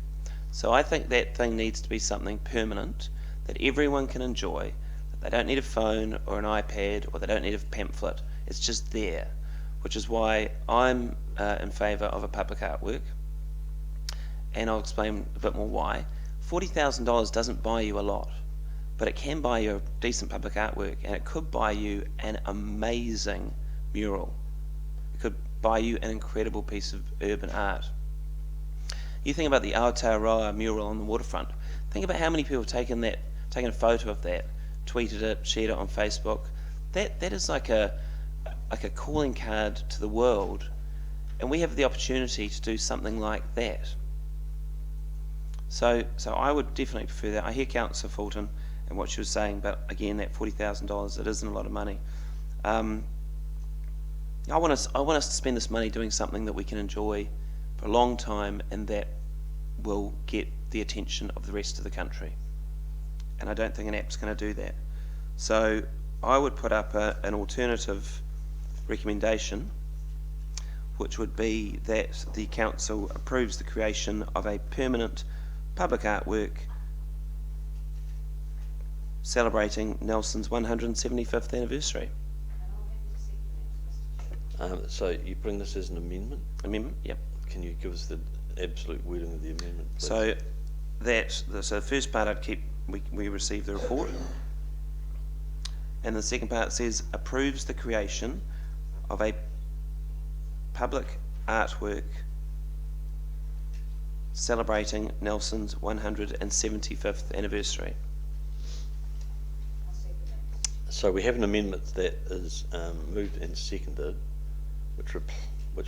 So I think that thing needs to be something permanent that everyone can enjoy. They don't need a phone or an iPad, or they don't need a pamphlet. It's just there, which is why I'm in favour of a public artwork. And I'll explain a bit more why. $40,000 doesn't buy you a lot, but it can buy you a decent public artwork, and it could buy you an amazing mural. It could buy you an incredible piece of urban art. You think about the Aotearoa mural on the waterfront. Think about how many people have taken a photo of that, tweeted it, shared it on Facebook. That is like a calling card to the world, and we have the opportunity to do something like that. So I would definitely prefer that. I hear Councillor Fulton and what she was saying, but again, that $40,000, it isn't a lot of money. I want us to spend this money doing something that we can enjoy for a long time, and that will get the attention of the rest of the country. And I don't think an app's going to do that. So I would put up an alternative recommendation, which would be that the council approves the creation of a permanent public artwork celebrating Nelson's 175th anniversary. So you bring this as an amendment? Amendment? Yep. Can you give us the absolute wording of the amendment, please? So the first part I'd keep, we received the report, and the second part says approves the creation of a public artwork celebrating Nelson's 175th anniversary. So we have an amendment that is moved and seconded, which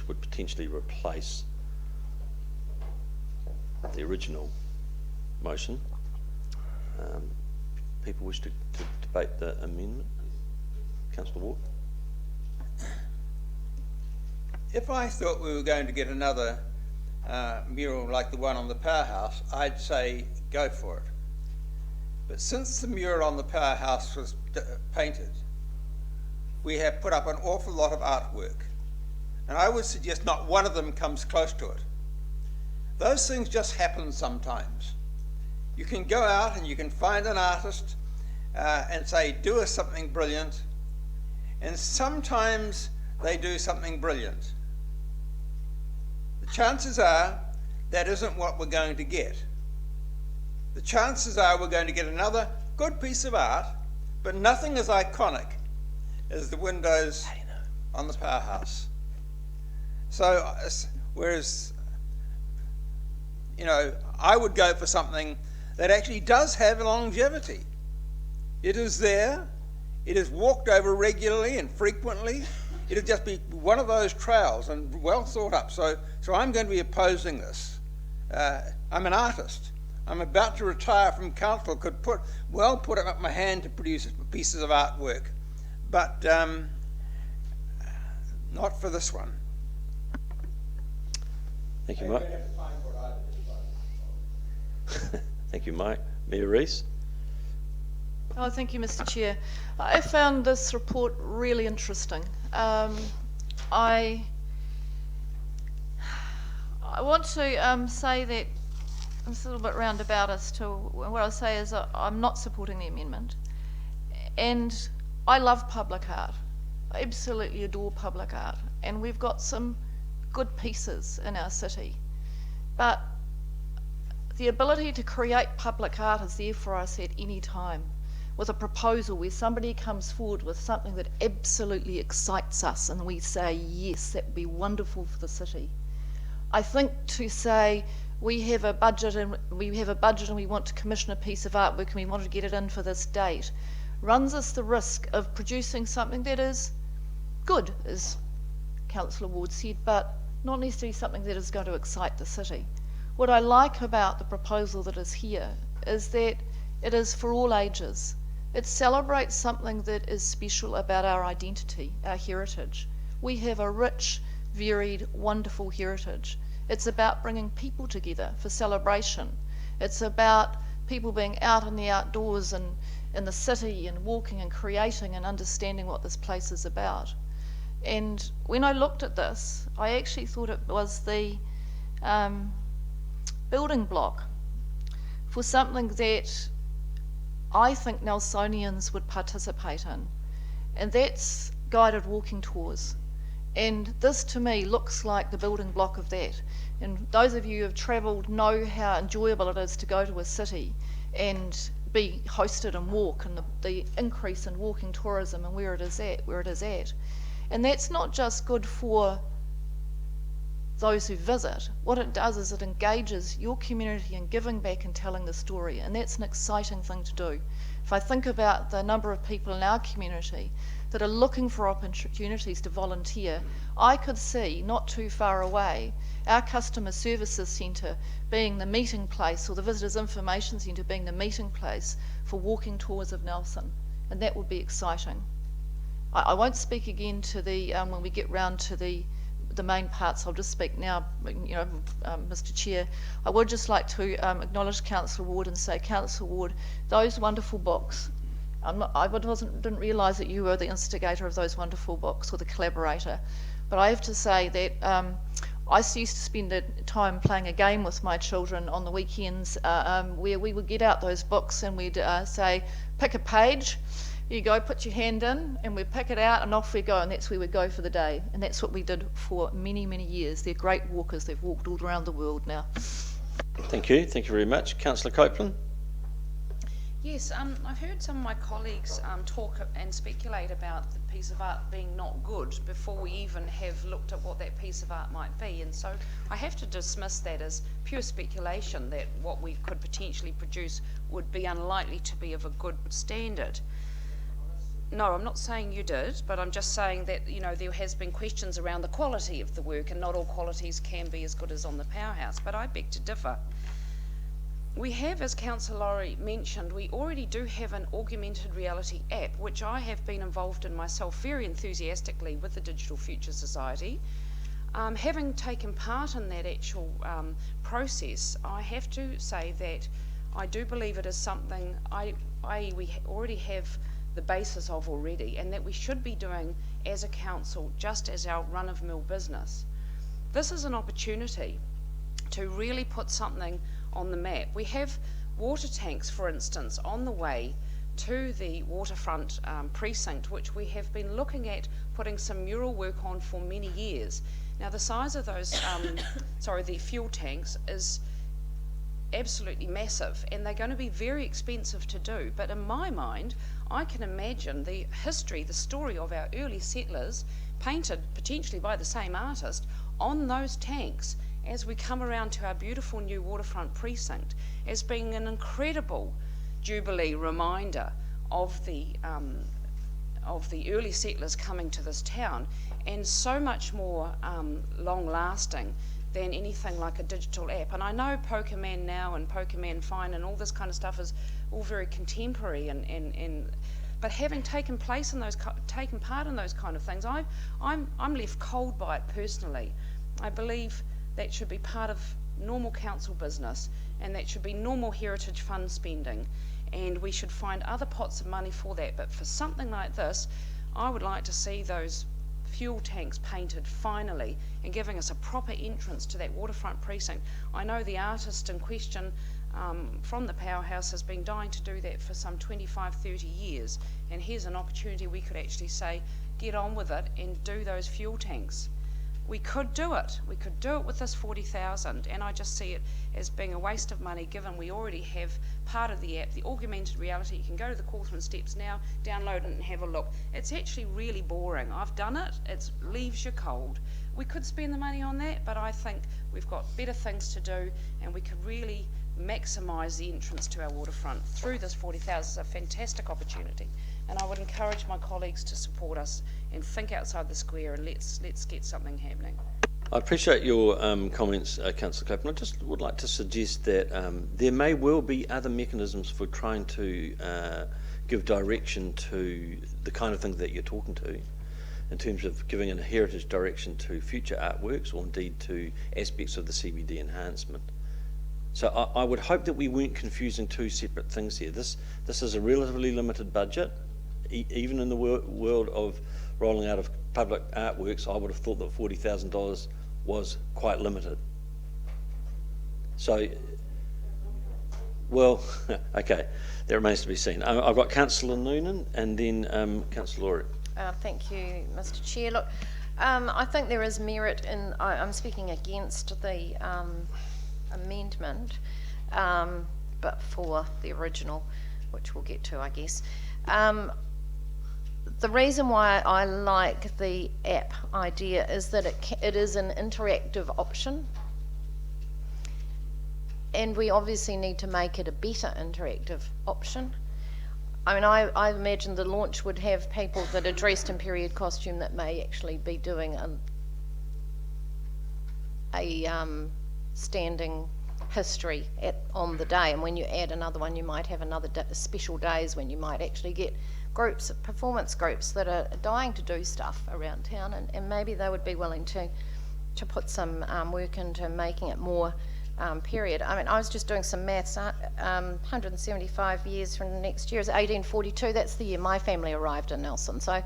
would potentially replace the original motion. People wish to debate the amendment? Councillor Ward? If I thought we were going to get another mural like the one on the powerhouse, I'd say go for it. But since the mural on the powerhouse was painted, we have put up an awful lot of artwork. And I would suggest not one of them comes close to it. Those things just happen sometimes. You can go out and you can find an artist and say, do us something brilliant. And sometimes they do something brilliant. The chances are that isn't what we're going to get. The chances are we're going to get another good piece of art, but nothing as iconic as the windows on the powerhouse. So, whereas, you know, I would go for something that actually does have longevity. It is there, it is walked over regularly and frequently. It'll just be one of those trails and well thought up. So I'm going to be opposing this. I'm an artist. I'm about to retire from council, could put up my hand to produce pieces of artwork, but not for this one. Thank you, Mike. Thank you, Mike. Mayor Rees? Oh, thank you, Mr. Chair. I found this report really interesting. I want to say that I'm a little bit roundabout as to what I'll say is I'm not supporting the amendment. And I love public art. I absolutely adore public art. And we've got some good pieces in our city. But the ability to create public art is there for us at any time. With a proposal where somebody comes forward with something that absolutely excites us and we say, yes, that would be wonderful for the city. I think to say we have a budget and we want to commission a piece of artwork and we want to get it in for this date runs us the risk of producing something that is good, as Councillor Ward said, but not necessarily something that is going to excite the city. What I like about the proposal that is here is that it is for all ages. It celebrates something that is special about our identity, our heritage. We have a rich, varied, wonderful heritage. It's about bringing people together for celebration. It's about people being out in the outdoors and in the city and walking and creating and understanding what this place is about. And when I looked at this, I actually thought it was the building block for something that I think Nelsonians would participate in, and that's guided walking tours. And this to me looks like the building block of that. And those of you who have travelled know how enjoyable it is to go to a city and be hosted and walk, and the increase in walking tourism and where it is at. And that's not just good for those who visit. What it does is it engages your community in giving back and telling the story, and that's an exciting thing to do. If I think about the number of people in our community that are looking for opportunities to volunteer, I could see, not too far away, our customer services centre being the meeting place, or the visitors information centre being the meeting place for walking tours of Nelson, and that would be exciting. I won't speak again to the when we get round to the main parts. I'll just speak now, Mr. Chair. I would just like to acknowledge Councillor Ward and say, Councillor Ward, those wonderful books didn't realise that you were the instigator of those wonderful books, or the collaborator. But I have to say that I used to spend time playing a game with my children on the weekends, where we would get out those books and we'd say, pick a page, you go, put your hand in, and we'd pick it out and off we go, and that's where we go for the day. And that's what we did for many, many years. They're great walkers. They've walked all around the world now. Thank you very much. Councillor Copeland? Yes, I've heard some of my colleagues talk and speculate about the piece of art being not good before we even have looked at what that piece of art might be, and so I have to dismiss that as pure speculation, that what we could potentially produce would be unlikely to be of a good standard. No, I'm not saying you did, but I'm just saying that, you know, there has been questions around the quality of the work, and not all qualities can be as good as on the Powerhouse, but I beg to differ. We have, as Councillor Laurie mentioned, we already do have an augmented reality app, which I have been involved in myself very enthusiastically with the Digital Future Society. Having taken part in that actual process, I have to say that I do believe it is something we already have the basis of already, and that we should be doing as a council just as our run-of-mill business. This is an opportunity to really put something on the map. We have water tanks, for instance, on the way to the waterfront precinct, which we have been looking at putting some mural work on for many years. Now, the size of those, the fuel tanks is absolutely massive, and they're going to be very expensive to do. But in my mind, I can imagine the history, the story of our early settlers, painted potentially by the same artist, on those tanks as we come around to our beautiful new waterfront precinct, as being an incredible jubilee reminder of the early settlers coming to this town, and so much more long-lasting than anything like a digital app. And I know Pokemon Now and Pokemon Fine and all this kind of stuff is all very contemporary, but having taken part in those kind of things, I'm left cold by it personally. I believe that should be part of normal council business, and that should be normal heritage fund spending, and we should find other pots of money for that. But for something like this, I would like to see those fuel tanks painted finally, and giving us a proper entrance to that waterfront precinct. I know the artist in question from the Powerhouse has been dying to do that for some 25, 30 years, and here's an opportunity we could actually say, get on with it and do those fuel tanks. We could do it. We could do it with this 40,000, and I just see it as being a waste of money, given we already have part of the app, the augmented reality. You can go to the Cawthron Steps now, download it and have a look. It's actually really boring. I've done it. It leaves you cold. We could spend the money on that, but I think we've got better things to do, and we could really maximise the entrance to our waterfront through this 40,000. It's a fantastic opportunity, and I would encourage my colleagues to support us and think outside the square, and let's get something happening. I appreciate your comments, Councillor Copeland. I just would like to suggest that there may well be other mechanisms for trying to give direction to the kind of thing that you're talking to, in terms of giving a heritage direction to future artworks, or indeed to aspects of the CBD enhancement. So I would hope that we weren't confusing two separate things here. This is a relatively limited budget. Even in the world of rolling out of public artworks, I would have thought that $40,000 was quite limited. So, well, okay, that remains to be seen. I've got Councillor Noonan and then Councillor Laurie. Thank you, Mr. Chair. Look, I think there is merit in, I'm speaking against the amendment, but for the original, which we'll get to, I guess. The reason why I like the app idea is that it is an interactive option, and we obviously need to make it a better interactive option. I mean, I imagine the launch would have people that are dressed in period costume that may actually be doing a standing history on the day, and when you add another one, you might have another special days when you might actually get groups, performance groups that are dying to do stuff around town, and maybe they would be willing to put some work into making it more period. I mean, I was just doing some maths. 175 years from next year is 1842. That's the year my family arrived in Nelson. So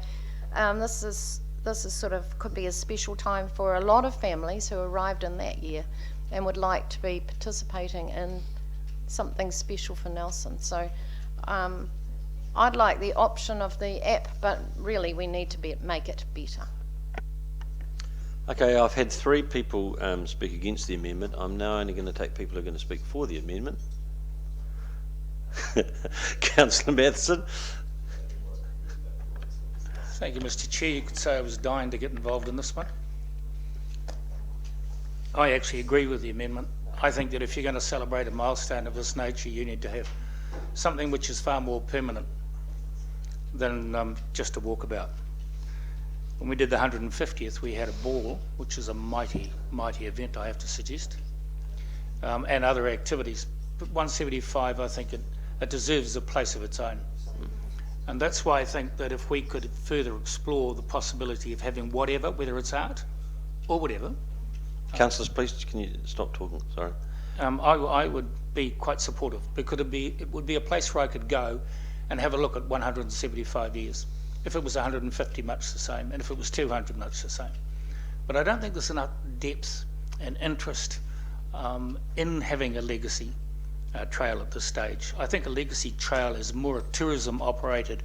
this is sort of could be a special time for a lot of families who arrived in that year and would like to be participating in something special for Nelson. So I'd like the option of the app, but really we need to make it better. Okay, I've had 3 people speak against the amendment. I'm now only going to take people who are going to speak for the amendment. Councillor Matheson. Thank you, Mr. Chair. You could say I was dying to get involved in this one. I actually agree with the amendment. I think that if you're going to celebrate a milestone of this nature, you need to have something which is far more permanent than just a walkabout. When we did the 150th, we had a ball, which is a mighty, mighty event, I have to suggest, and other activities. But 175, I think it deserves a place of its own. And that's why I think that if we could further explore the possibility of having whatever, whether it's art or whatever. Councillors, please, can you stop talking? Sorry. I would be quite supportive, because it would be a place where I could go and have a look at 175 years. If it was 150, much the same, and if it was 200, much the same. But I don't think there's enough depth and interest in having a legacy trail at this stage. I think a legacy trail is more a tourism operated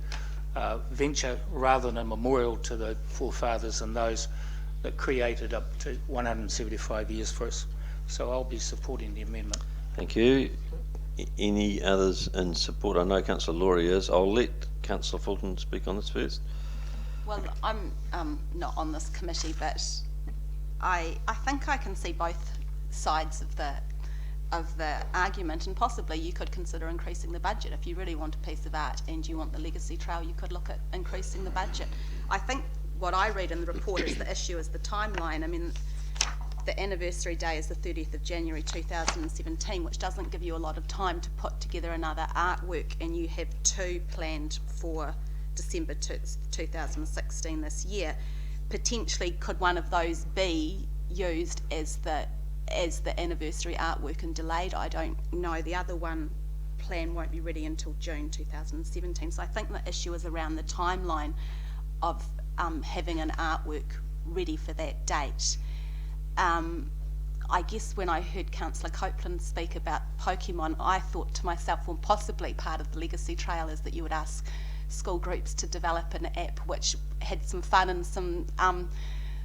venture rather than a memorial to the forefathers and those that created up to 175 years for us. So I'll be supporting the amendment. Thank you. Any others in support? I know Councillor Laurie is. I'll let Councillor Fulton speak on this first. Well, I'm not on this committee, but I think I can see both sides of the argument, and possibly you could consider increasing the budget. If you really want a piece of art and you want the legacy trail, you could look at increasing the budget. I think what I read in the report is the issue is the timeline. I mean, the anniversary day is the 30th of January 2017, which doesn't give you a lot of time to put together another artwork, and you have 2 planned for December 2016 this year. Potentially, could one of those be used as the anniversary artwork and delayed? I don't know. The other one plan won't be ready until June 2017. So I think the issue is around the timeline of having an artwork ready for that date. I guess when I heard Councillor Copeland speak about Pokemon, I thought to myself, well, possibly part of the legacy trail is that you would ask school groups to develop an app which had some fun and some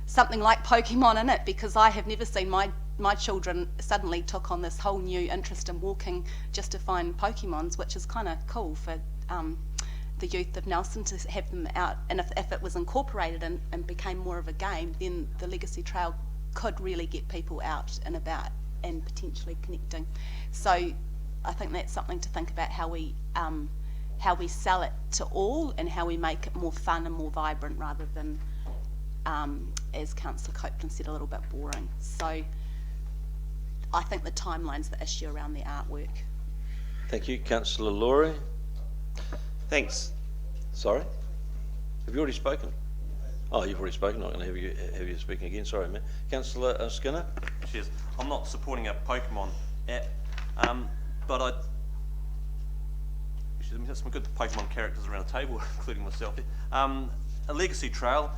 something like Pokemon in it, because I have never seen my children suddenly took on this whole new interest in walking just to find Pokemons, which is kind of cool for the youth of Nelson to have them out. And if it was incorporated and became more of a game, then the legacy trail could really get people out and about and potentially connecting. So I think that's something to think about, how we sell it to all and how we make it more fun and more vibrant rather than, as Councillor Copeland said, a little bit boring. So I think the timeline's the issue around the artwork. Thank you. Councillor Laurie. Thanks. Sorry? Have you already spoken? Oh, you've already spoken. I'm not going to have you speaking again. Sorry, man. Councillor Skinner. Cheers. I'm not supporting a Pokemon app, but there's some good Pokemon characters around the table, including myself. A legacy trail.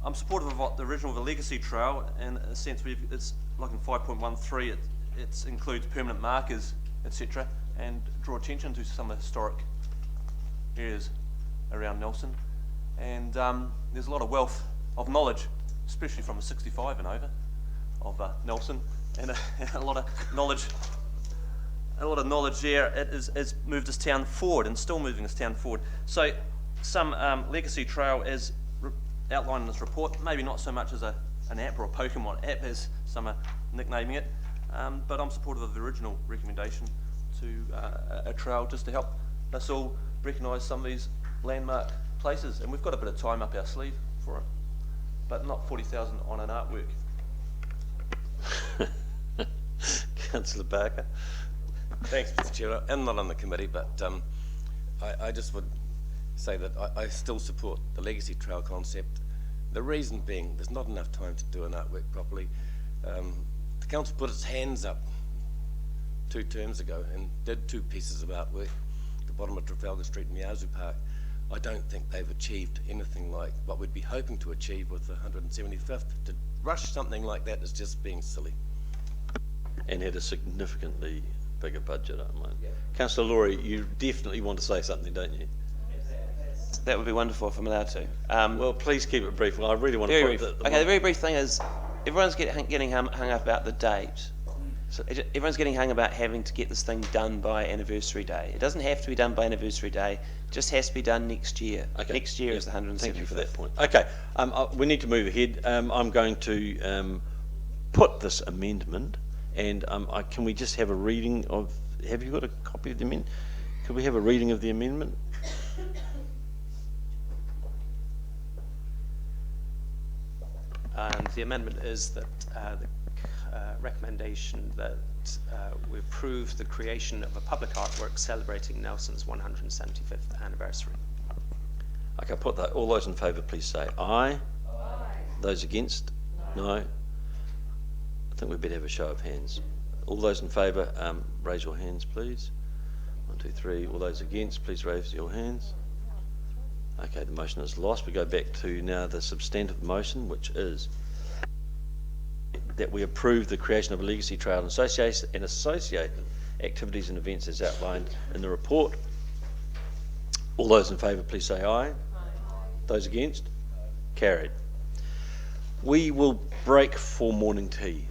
I'm supportive of what the original of the legacy trail, and in a sense, it's like in 5.13. It includes permanent markers, etc., and draw attention to some of the historic areas around Nelson. And there's a lot of wealth of knowledge, especially from a 65 and over, of Nelson, and a lot of knowledge. A lot of knowledge there. It has moved this town forward and still moving this town forward. So some legacy trail as outlined in this report, maybe not so much as an app or a Pokemon app as some are nicknaming it, but I'm supportive of the original recommendation to a trail just to help us all recognise some of these landmark places, and we've got a bit of time up our sleeve for it, but not 40,000 on an artwork. Councillor Barker. Thanks, Mr. Chair. I'm not on the committee, but I just would say that I still support the legacy trail concept. The reason being, there's not enough time to do an artwork properly. The council put its hands up 2 terms ago and did 2 pieces of artwork, the bottom of Trafalgar Street and Miazu Park. I don't think they've achieved anything like what we'd be hoping to achieve with the 175th. To rush something like that is just being silly. And had a significantly bigger budget, I might. Councillor Laurie, you definitely want to say something, don't you? That would be wonderful if I'm allowed to. Well, please keep it brief. I really want to Very put brief. Okay, the very brief thing is, everyone's getting hung up about the date. So everyone's getting hung about having to get this thing done by anniversary day. It doesn't have to be done by anniversary day. It just has to be done next year. Okay. Next year Yeah, is the 175th. Thank you for that point. Okay, we need to move ahead. I'm going to put this amendment, and can we just have a reading of? Have you got a copy of the amendment? Could we have a reading of the amendment? And the amendment is that the recommendation that we approve the creation of a public artwork celebrating Nelson's 175th anniversary. Okay, I'll put that. All those in favour, please say aye. Aye. Those against? No. I think we better have a show of hands. All those in favour, raise your hands, please. 1, 2, 3. All those against, please raise your hands. Okay, the motion is lost. We go back to now the substantive motion, which is that we approve the creation of a legacy trail and associated activities and events as outlined in the report. All those in favour, please say aye. Aye. Those against? Carried. We will break for morning tea.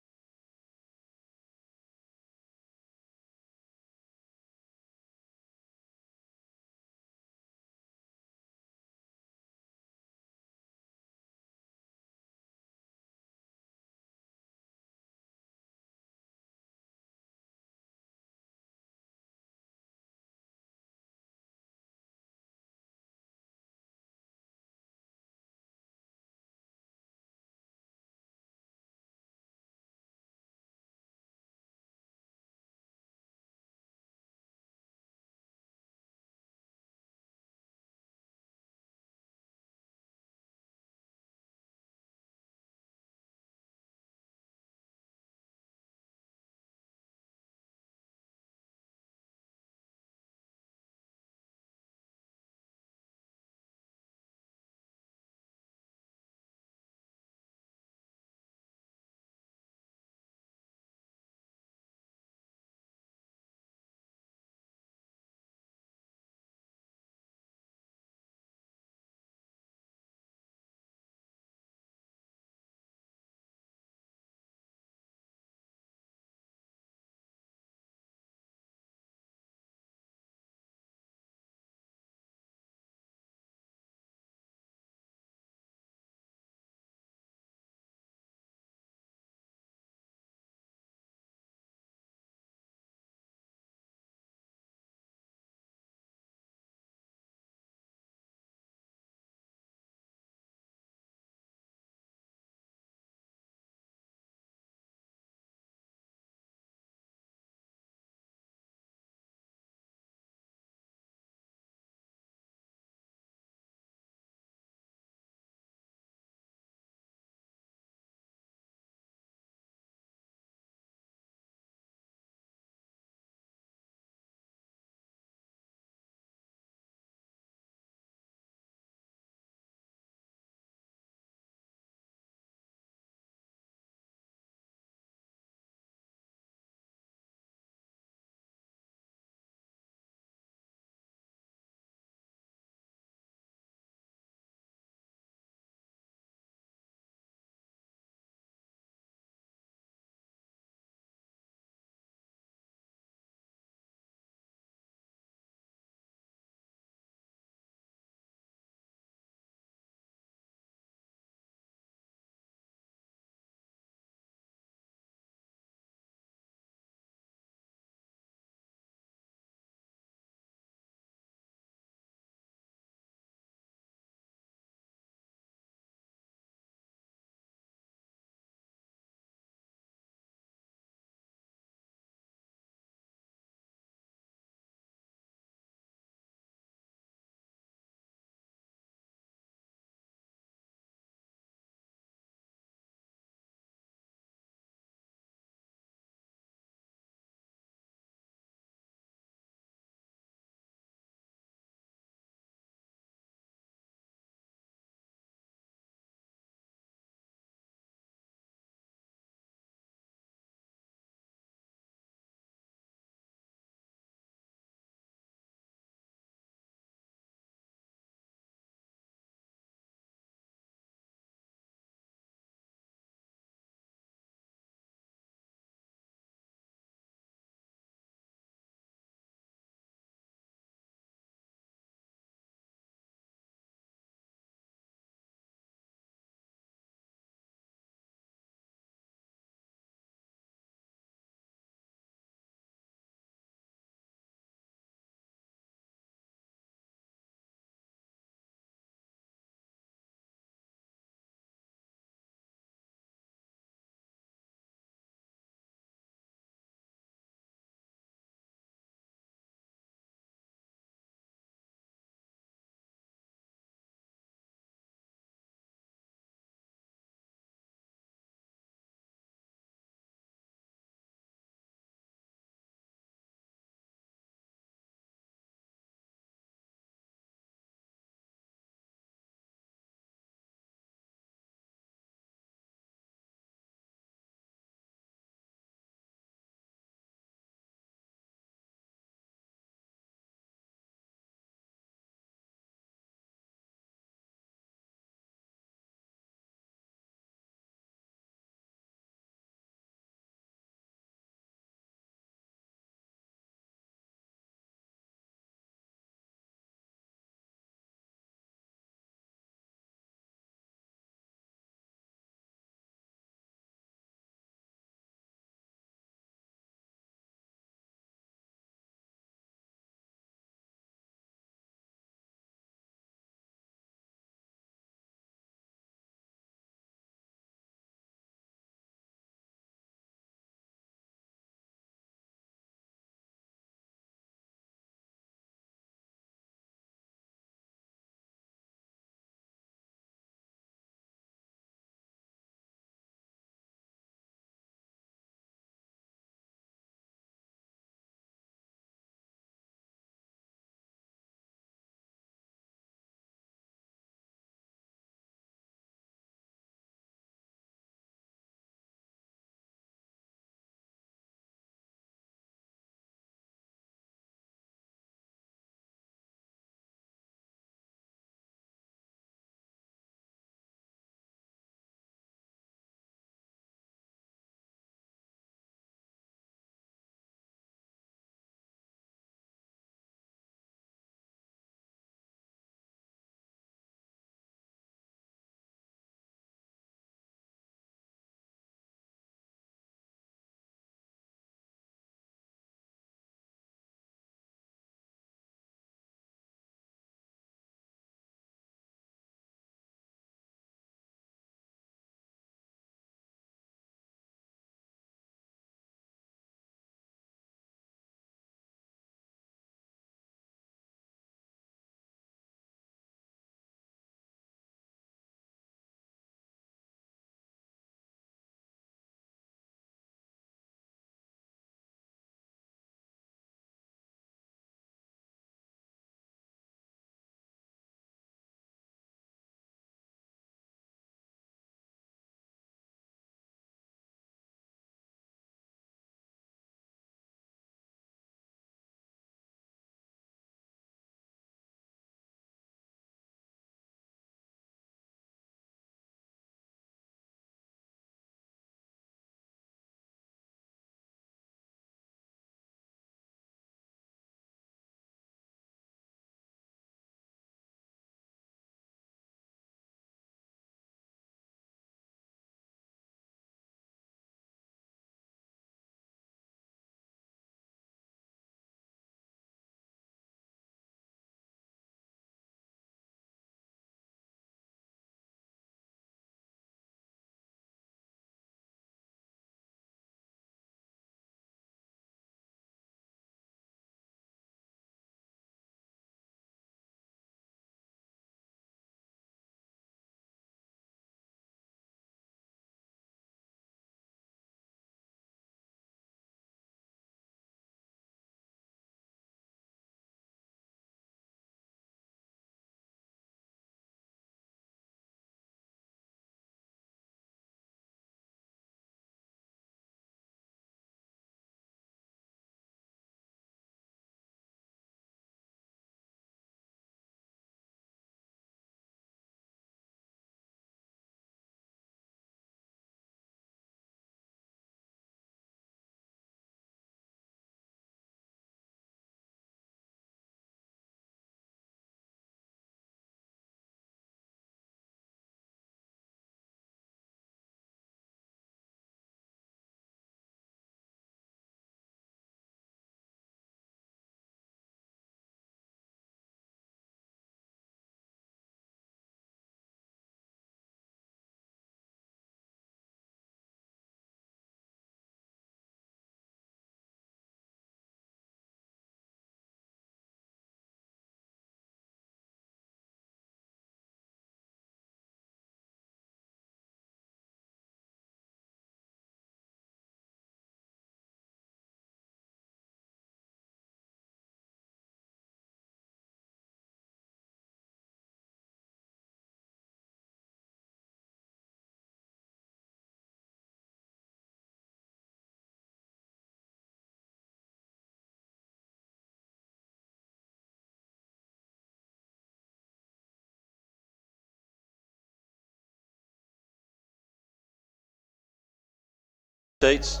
Seats.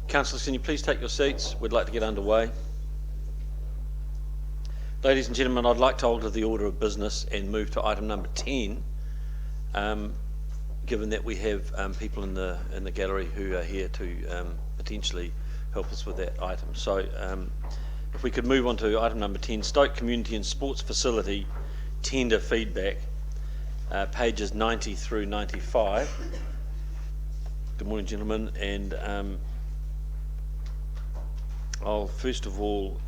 Councillors, can you please take your seats? We'd like to get underway. Ladies and gentlemen, I'd like to alter the order of business and move to item number 10, given that we have people in the gallery who are here to potentially help us with that item. So if we could move on to item number 10, Stoke Community and Sports Facility Tender Feedback, pages 90 through 95. Good morning, gentlemen, and I'll first of all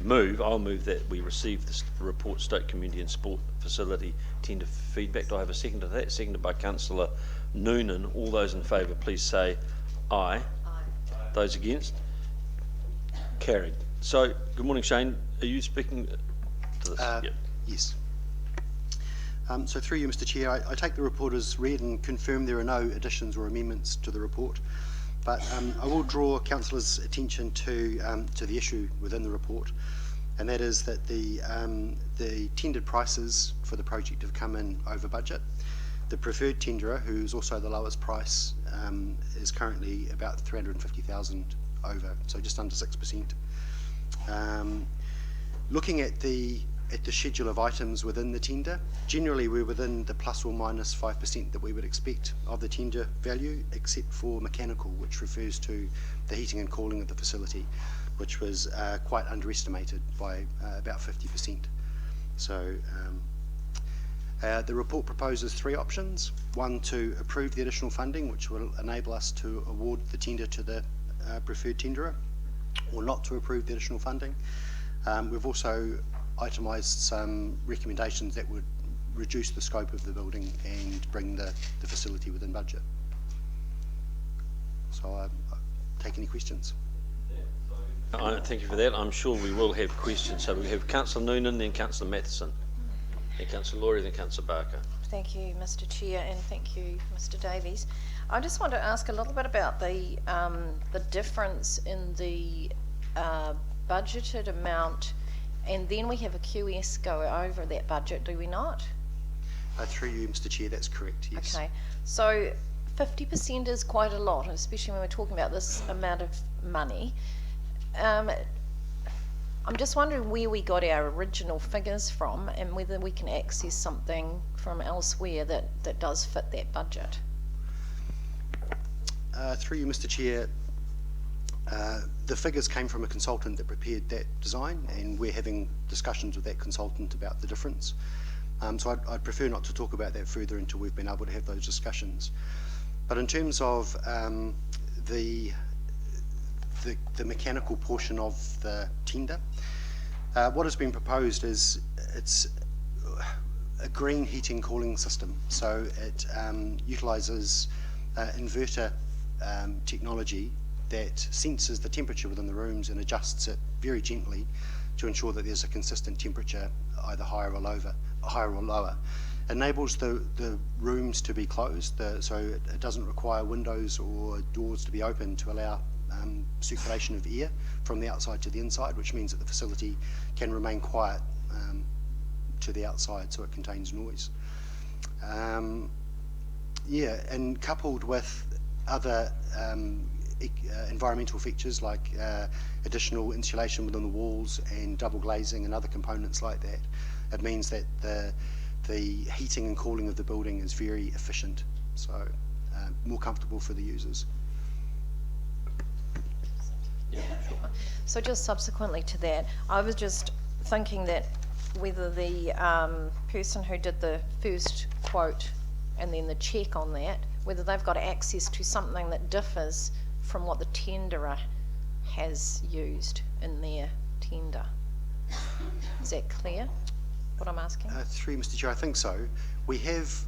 move that we receive this report, Stoke Community and Sport Facility Tender Feedback. Do I have a second to that? Seconded by Councillor Noonan. All those in favour, please say aye. Aye. Those against? Carried. So, good morning, Shane. Are you speaking to this? Yep. Yes. So through you, Mr. Chair, I take the report as read and confirm there are no additions or amendments to the report. But I will draw councillors' attention to the issue within the report, and that is that the tendered prices for the project have come in over budget. The preferred tenderer, who's also the lowest price, is currently about 350,000 over, so just under 6%. Looking at the schedule of items within the tender, generally we're within the plus or minus 5% that we would expect of the tender value, except for mechanical, which refers to the heating and cooling of the facility, which was quite underestimated by about 50%. So the report proposes three options. One, to approve the additional funding, which will enable us to award the tender to the preferred tenderer, or not to approve the additional funding. We've also itemised some recommendations that would reduce the scope of the building and bring the facility within budget. So I'll take any questions. Thank you for that. I'm sure we will have questions. So we have Councillor Noonan, then Councillor Matheson, then Councillor Laurie, then Councillor Barker. Thank you, Mr. Chair, and thank you, Mr. Davies. I just want to ask a little bit about the difference in the budgeted amount, and then we have a QS go over that budget, do we not? Through you, Mr. Chair, that's correct, yes. Okay, so 50% is quite a lot, especially when we're talking about this amount of money. I'm just wondering where we got our original figures from and whether we can access something from elsewhere that does fit that budget. Through you, Mr. Chair, the figures came from a consultant that prepared that design, and we're having discussions with that consultant about the difference. So I'd prefer not to talk about that further until we've been able to have those discussions. But in terms of the mechanical portion of the tender, what has been proposed is it's a green heating cooling system. So it utilises inverter technology that senses the temperature within the rooms and adjusts it very gently to ensure that there's a consistent temperature, either higher or lower. Enables the rooms to be closed, so it doesn't require windows or doors to be open to allow circulation of air from the outside to the inside, which means that the facility can remain quiet to the outside, so it contains noise. Yeah, and coupled with other environmental features like additional insulation within the walls and double glazing and other components like that, it means that the heating and cooling of the building is very efficient, so more comfortable for the users. Yeah, sure. So just subsequently to that, I was just thinking that whether the person who did the first quote and then the check on that, whether they've got access to something that differs from what the tenderer has used in their tender. Is that clear, what I'm asking? Through Mr. Chair, I think so. We have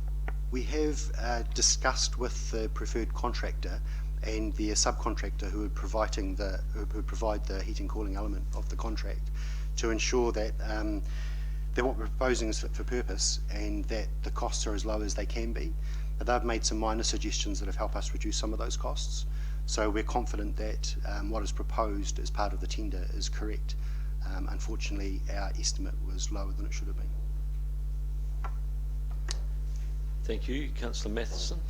discussed with the preferred contractor and the subcontractor who would provide the heating cooling element of the contract to ensure that that what we're proposing is fit for purpose and that the costs are as low as they can be. But they've made some minor suggestions that have helped us reduce some of those costs. So we're confident that what is proposed as part of the tender is correct. Unfortunately, our estimate was lower than it should have been. Thank you. Councillor Matheson.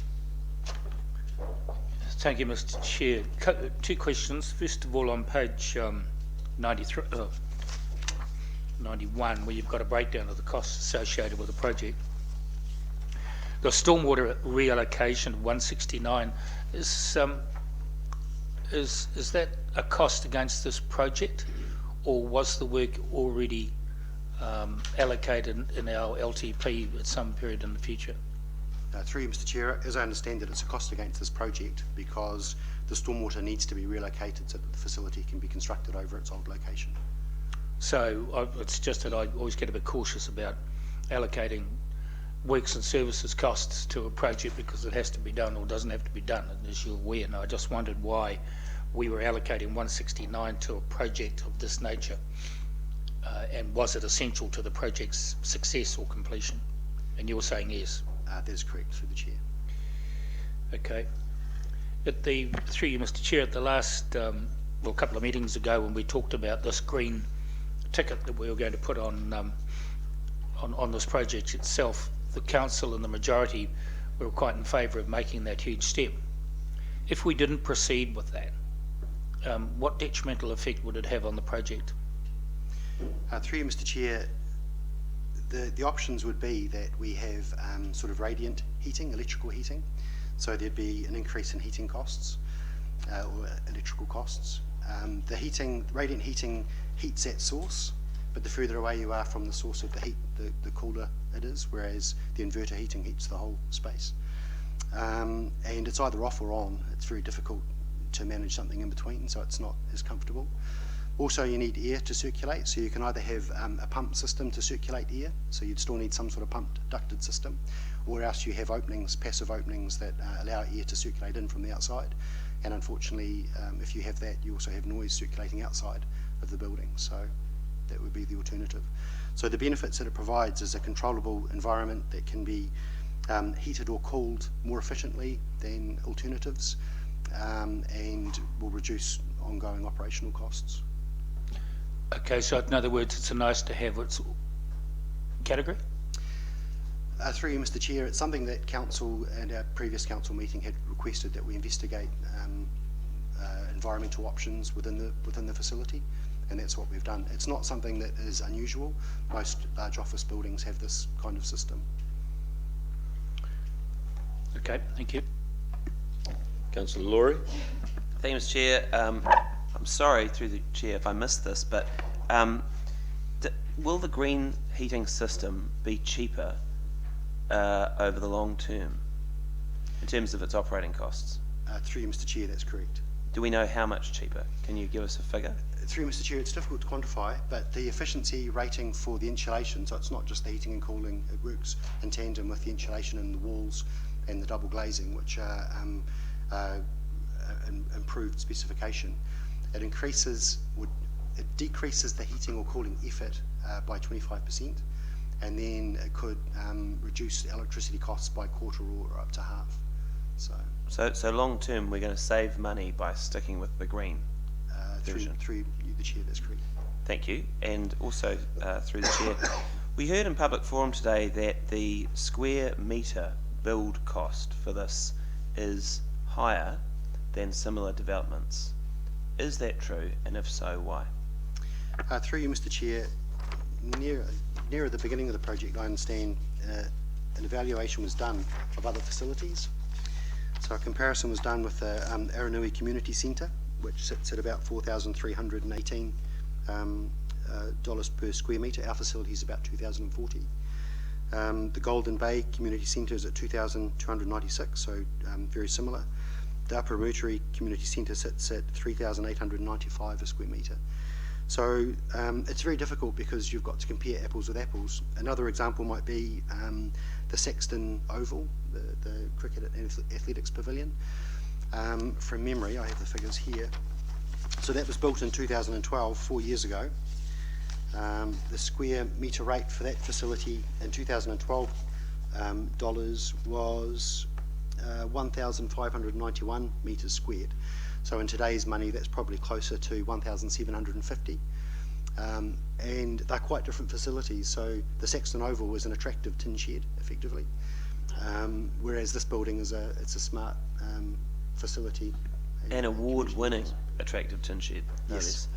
Thank you, Mr. Chair. Two questions. First of all, on page 91, where you've got a breakdown of the costs associated with the project, the stormwater reallocation of 169 is that a cost against this project, or was the work already allocated in our LTP at some period in the future? Through you, Mr. Chair, as I understand it, it's a cost against this project because the stormwater needs to be relocated so that the facility can be constructed over its old location. So it's just that I always get a bit cautious about allocating works and services costs to a project because it has to be done or doesn't have to be done, and as you're aware. And I just wondered why we were allocating 169 to a project of this nature, and was it essential to the project's success or completion? And you're saying yes. That is correct, through the Chair. Okay. Through you, Mr. Chair, at the last, a couple of meetings ago, when we talked about this green ticket that we were going to put on this project itself, the council and the majority were quite in favour of making that huge step. If we didn't proceed with that, what detrimental effect would it have on the project? Through you, Mr. Chair, the options would be that we have sort of radiant heating, electrical heating, so there'd be an increase in heating costs or electrical costs. The radiant heating heats at source, but the further away you are from the source of the heat, the cooler it is, whereas the inverter heating heats the whole space. And it's either off or on. It's very difficult to manage something in between, so it's not as comfortable. Also, you need air to circulate, so you can either have a pump system to circulate air, so you'd still need some sort of pumped ducted system, or else you have openings, passive openings that allow air to circulate in from the outside. And unfortunately, if you have that, you also have noise circulating outside of the building, so that would be the alternative. So the benefits that it provides is a controllable environment that can be heated or cooled more efficiently than alternatives, and will reduce ongoing operational costs. Okay, so in other words, it's a nice to have its category? Through you, Mr. Chair, it's something that Council and our previous Council meeting had requested that we investigate environmental options within the facility, and that's what we've done. It's not something that is unusual. Most large office buildings have this kind of system. Okay, thank you. Councillor Laurie. Thank you, Mr. Chair. I'm sorry, through the Chair, if I missed this, but will the green heating system be cheaper over the long term in terms of its operating costs? Through you, Mr. Chair, that's correct. Do we know how much cheaper? Can you give us a figure? Through you, Mr. Chair, it's difficult to quantify, but the efficiency rating for the insulation, so it's not just the heating and cooling, it works in tandem with the insulation in the walls and the double glazing, which are improved specification. It decreases the heating or cooling effort by 25%, and then it could reduce electricity costs by a quarter or up to half. So long term, we're going to save money by sticking with the green version. Through you, the Chair, that's correct. Thank you. And also through the Chair, we heard in public forum today that the square metre build cost for this is higher than similar developments. Is that true, and if so, why? Through you, Mr. Chair, near the beginning of the project, I understand an evaluation was done of other facilities. So a comparison was done with the Aranui Community Centre, which sits at about $4,318 per square metre. Our facility is about $2,040. The Golden Bay Community Centre is at $2,296, so very similar. The Upper Mercury Community Centre sits at $3,895 a square metre. So it's very difficult because you've got to compare apples with apples. Another example might be the Saxton Oval, the cricket and athletics pavilion. From memory, I have the figures here. So that was built in 2012, 4 years ago. The square metre rate for that facility in 2012 dollars was 1,591 metres squared. So in today's money, that's probably closer to 1,750. And they're quite different facilities. So the Saxton Oval was an attractive tin shed, effectively, whereas this building is it's a smart facility. An award-winning attractive tin shed. No Yes.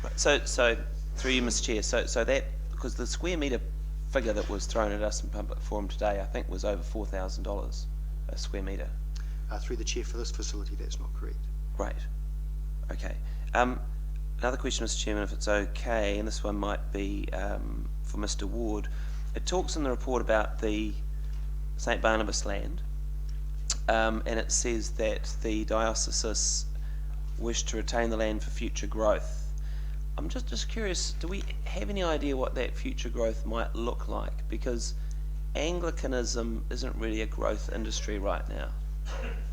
less. So through you, Mr. Chair. So that, because the square metre figure that was thrown at us in public forum today, I think was over $4,000 a square metre. Through the chair, for this facility, that's not correct. Right. Okay. Another question, Mr. Chairman, if it's okay, and this one might be for Mr. Ward. It talks in the report about the St Barnabas land, and it says that the diocese wish to retain the land for future growth. I'm just curious, do we have any idea what that future growth might look like? Because Anglicanism isn't really a growth industry right now.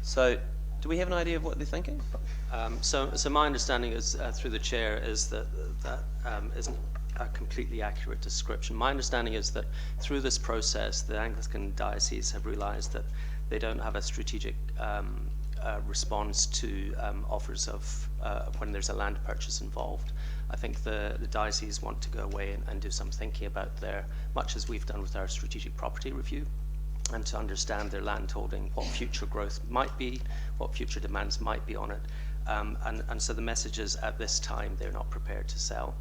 So do we have an idea of what they're thinking? So my understanding is, through the chair, is that isn't a completely accurate description. My understanding is that through this process, the Anglican diocese have realised that they don't have a strategic response to offers of when there's a land purchase involved. I think the diocese want to go away and do some thinking about their, much as we've done with our strategic property review, and to understand their land holding, what future growth might be, what future demands might be on it. And so the message is, at this time, they're not prepared to sell.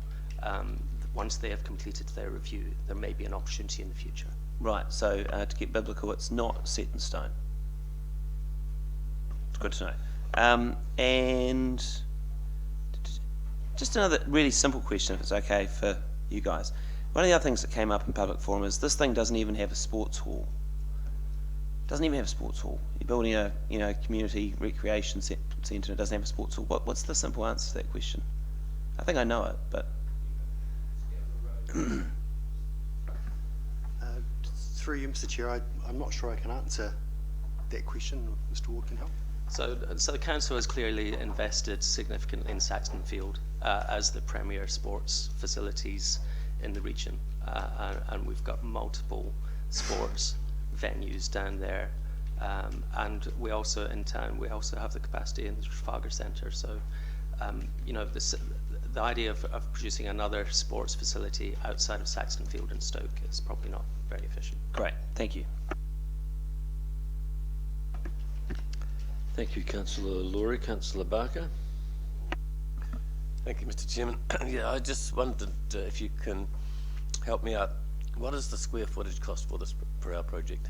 Once they have completed their review, there may be an opportunity in the future. Right, so to get biblical, it's not set in stone. It's good to know. And just another really simple question, if it's okay for you guys. One of the other things that came up in public forum is this thing doesn't even have a sports hall. Doesn't even have a sports hall. You're building a community recreation centre. It doesn't have a sports hall. What's the simple answer to that question? I think I know it, but Through you, Mr. Chair, I'm not sure I can answer that question. Mr. Ward can help. So the council has clearly invested significantly in Saxton Field as the premier sports facilities in the region, and we've got multiple sports venues down there, and we also in town have the capacity in the Trafalgar Centre. So the idea of producing another sports facility outside of Saxton Field and Stoke is probably not very efficient. great, thank you. Thank you, Councillor Laurie. Councillor Barker. Thank you, Mr. Chairman. Yeah, I just wondered if you can help me out. What is the square footage cost for our project?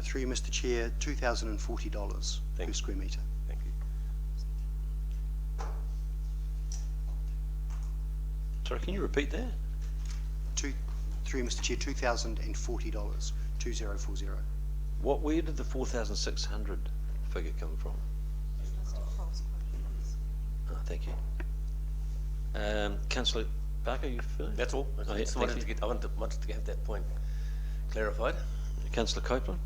Through you, Mr. Chair, $2,040 per square metre. Thank you. Sorry, can you repeat that? Through you, Mr. Chair, $2,040, 2040. Where did the 4,600 figure come from? Oh, thank you. Councillor Barker, you finished? That's all. I just wanted to have that point clarified. Councillor Copeland.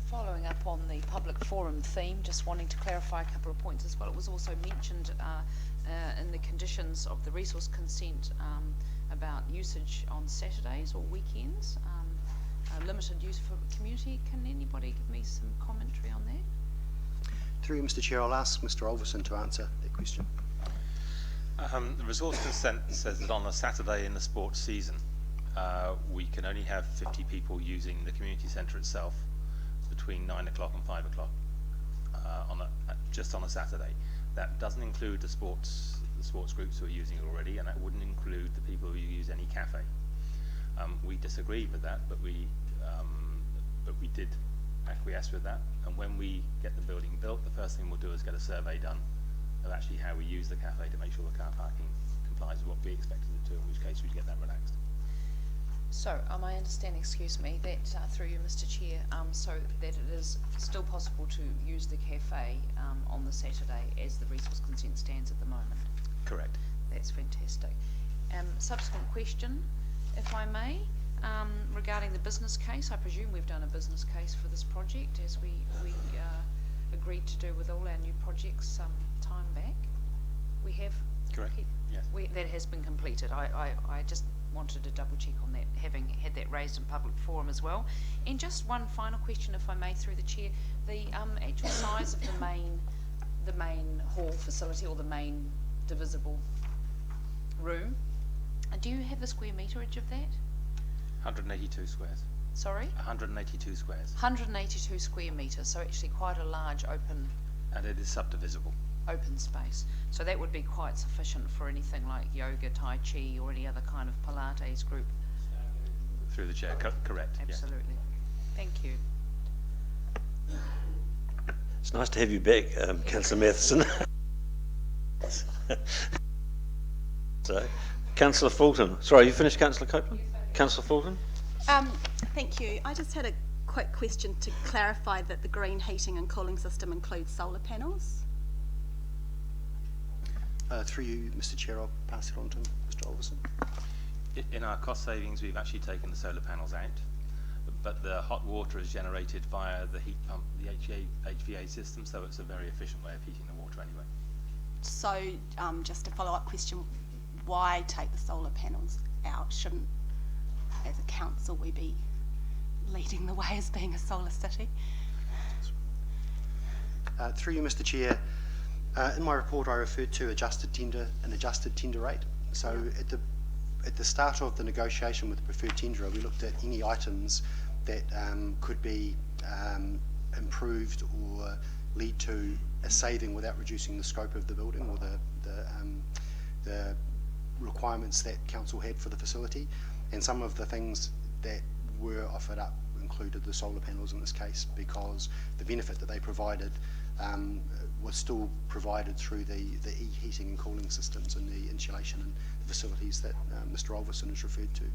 Following up on the public forum theme, just wanting to clarify a couple of points as well. It was also mentioned in the conditions of the resource consent about usage on Saturdays or weekends, limited use for community. Can anybody give me some commentary on that? Through you, Mr. Chair, I'll ask Mr. Olverson to answer that question. The resource consent says that on a Saturday in the sports season, we can only have 50 people using the community centre itself between 9 o'clock and 5 o'clock just on a Saturday. That doesn't include the sports groups who are using it already, and that wouldn't include the people who use any cafe. We disagreed with that, but we did acquiesce with that. And when we get the building built, the first thing we'll do is get a survey done of actually how we use the cafe to make sure the car parking complies with what we expected it to, in which case we'd get that relaxed. So, I understand, excuse me, that through you, Mr. Chair, so that it is still possible to use the cafe on the Saturday as the resource consent stands at the moment. Correct. that's fantastic. Subsequent question, if I may, regarding the business case. I presume we've done a business case for this project, as we agreed to do with all our new projects some time back. We have? Correct, yes. That has been completed. I just wanted to double check on that, having had that raised in public forum as well. And just one final question, if I may, through the chair. The actual size of the main hall facility, or the main divisible room, do you have the square meterage of that? 182 squares. Sorry? 182 squares. 182 square metres, so actually quite a large open And it is subdivisible. open space. So that would be quite sufficient for anything like yoga, tai chi, or any other kind of Pilates group. Through the chair, correct. Absolutely. Thank you. It's nice to have you back, Councillor Matheson. So, Councillor Fulton. Sorry, you finished, Councillor Copeland? Councillor Fulton? Thank you. I just had a quick question to clarify that the green heating and cooling system includes solar panels. Through you, Mr. Chair, I'll pass it on to Mr. Olverson. In our cost savings, we've actually taken the solar panels out, but the hot water is generated via the heat pump, the HVA system, so it's a very efficient way of heating the water anyway. So just a follow-up question, why take the solar panels out? Shouldn't, as a council, we be leading the way as being a solar city? Through you, Mr. Chair, in my report I referred to an adjusted tender rate. So at the start of the negotiation with the preferred tenderer, we looked at any items that could be improved or lead to a saving without reducing the scope of the building or the requirements that council had for the facility. And some of the things that were offered up included the solar panels in this case, because the benefit that they provided was still provided through the e-heating and cooling systems and the insulation and the facilities that Mr. Olverson has referred to.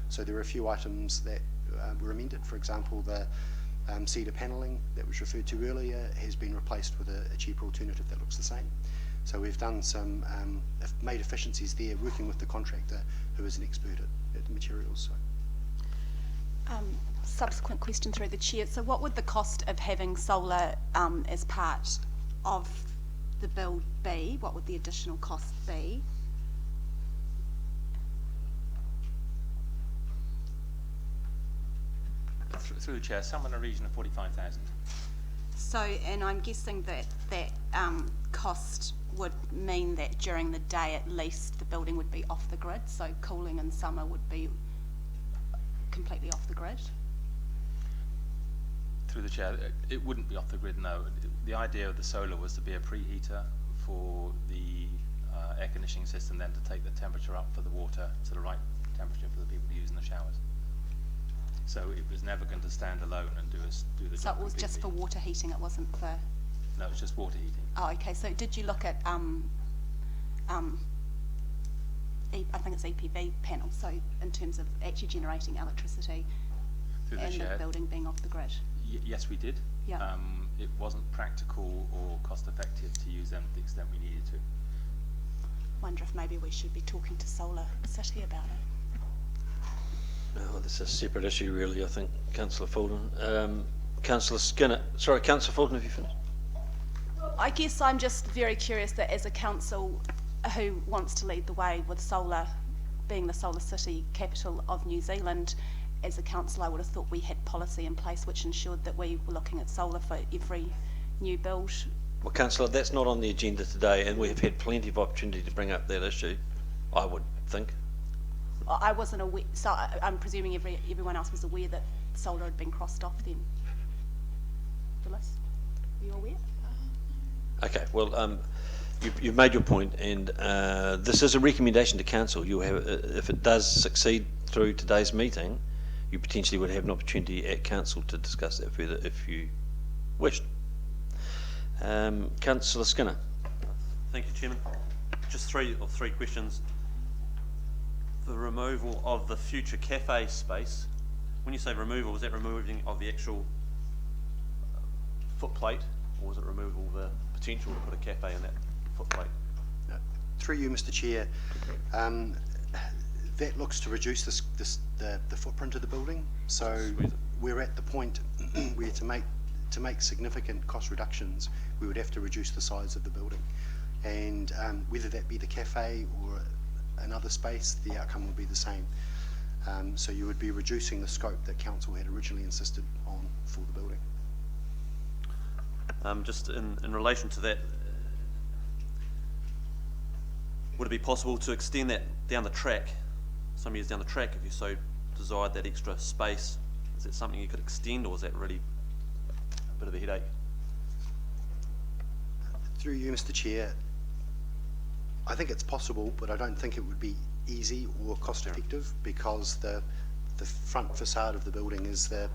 So there are a few items that were amended. For example, the cedar panelling that was referred to earlier has been replaced with a cheaper alternative that looks the same. So we've done some, made efficiencies there, working with the contractor who is an expert at the materials. So. Subsequent question through the chair. So what would the cost of having solar as part of the build be? What would the additional cost be? Through the chair, somewhere in the region of 45,000. So, and I'm guessing that that cost would mean that during the day at least the building would be off the grid, so cooling in summer would be completely off the grid? Through the chair, it wouldn't be off the grid, no. The idea of the solar was to be a preheater for the air conditioning system, then to take the temperature up for the water to the right temperature for the people to use in the showers. So it was never going to stand alone and do the job. So it was just for water heating, it wasn't for... No, it was just water heating. Oh, okay. So did you look at, I think it's EPV panels, so in terms of actually generating electricity and the building being off the grid? Yes, we did. Yeah. It wasn't practical or cost effective to use them to the extent we needed to. Wonder if maybe we should be talking to Solar City about it. Oh, this is a separate issue really, I think, Councillor Fulton. Councillor Skinner, sorry, Councillor Fulton, have you finished? I guess I'm just very curious that as a council who wants to lead the way with solar, being the solar city capital of New Zealand, as a council I would have thought we had policy in place which ensured that we were looking at solar for every new build. Well, Councillor, that's not on the agenda today, and we have had plenty of opportunity to bring up that issue, I would think. I wasn't aware, so I'm presuming everyone else was aware that solar had been crossed off then. Phyllis, were you aware? Okay, well, you've made your point, and this is a recommendation to council. You have, if it does succeed through today's meeting, you potentially would have an opportunity at council to discuss that further if you wished. Councillor Skinner. Thank you, Chairman. Just three questions. The removal of the future cafe space. When you say removal, is that removing of the actual footplate, or is it removal of the potential to put a cafe in that footplate? Through you, Mr. Chair, that looks to reduce the footprint of the building. So we're at the point where to make significant cost reductions, we would have to reduce the size of the building. And whether that be the cafe or another space, the outcome will be the same. So you would be reducing the scope that council had originally insisted on for the building. Just in relation to that, would it be possible to extend that down the track, some years down the track, if you so desired that extra space? Is that something you could extend, or is that really a bit of a headache? Through you, Mr. Chair, I think it's possible, but I don't think it would be easy or cost effective, because the front facade of the building is the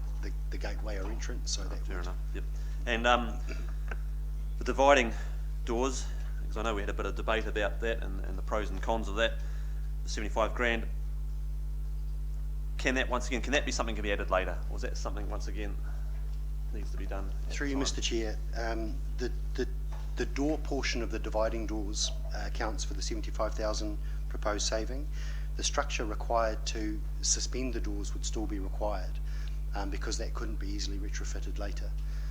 gateway or entrance. So that fair enough. Yep. And the dividing doors, because I know we had a bit of debate about that and the pros and cons of that. The 75 grand. Can that be something that can be added later, or is that something once again needs to be done? Through you, Mr. Chair, the door portion of the dividing doors accounts for the 75,000 proposed saving. The structure required to suspend the doors would still be required, because that couldn't be easily retrofitted later.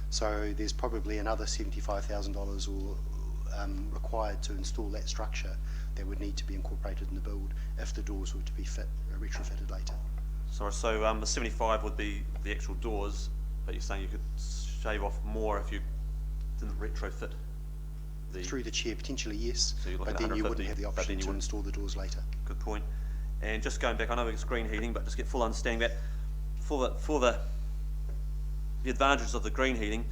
So there's probably another $75,000 or required to install that structure that would need to be incorporated in the build if the doors were to be retrofitted later. Sorry, so the 75 would be the actual doors, but you're saying you could shave off more if you didn't retrofit the... Through the chair, potentially yes, So but then you wouldn't have the option to install the doors later. Good point. And just going back, I know it's green heating, but just get full understanding that for the advantages of the green heating,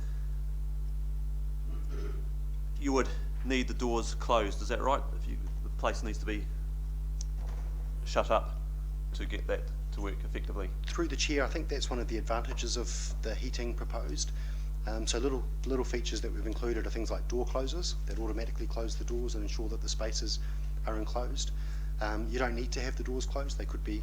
you would need the doors closed. Is that right? The place needs to be shut up to get that to work effectively. Through the chair, I think that's one of the advantages of the heating proposed. So little features that we've included are things like door closers that automatically close the doors and ensure that the spaces are enclosed. You don't need to have the doors closed; they could be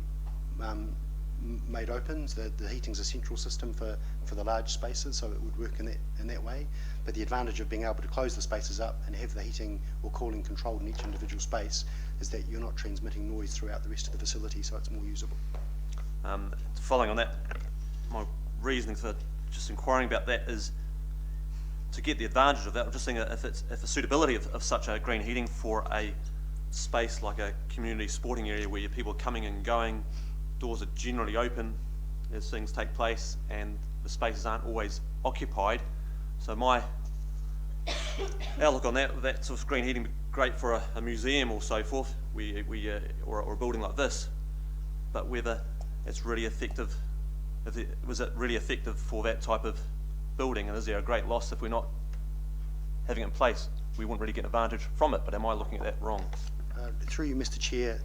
made open. The heating's a central system for the large spaces, so it would work in that way. But the advantage of being able to close the spaces up and have the heating or cooling controlled in each individual space is that you're not transmitting noise throughout the rest of the facility, so it's more usable. Following on that, my reasoning for just inquiring about that is to get the advantage of that. I'm just saying if the suitability of such a green heating for a space like a community sporting area where people are coming and going, doors are generally open as things take place, and the spaces aren't always occupied. So my outlook on that sort of green heating would be great for a museum or so forth, or a building like this. But whether it's really effective, was it really effective for that type of building, and is there a great loss if we're not having it in place? We wouldn't really get advantage from it, but am I looking at that wrong? Through you, Mr. Chair,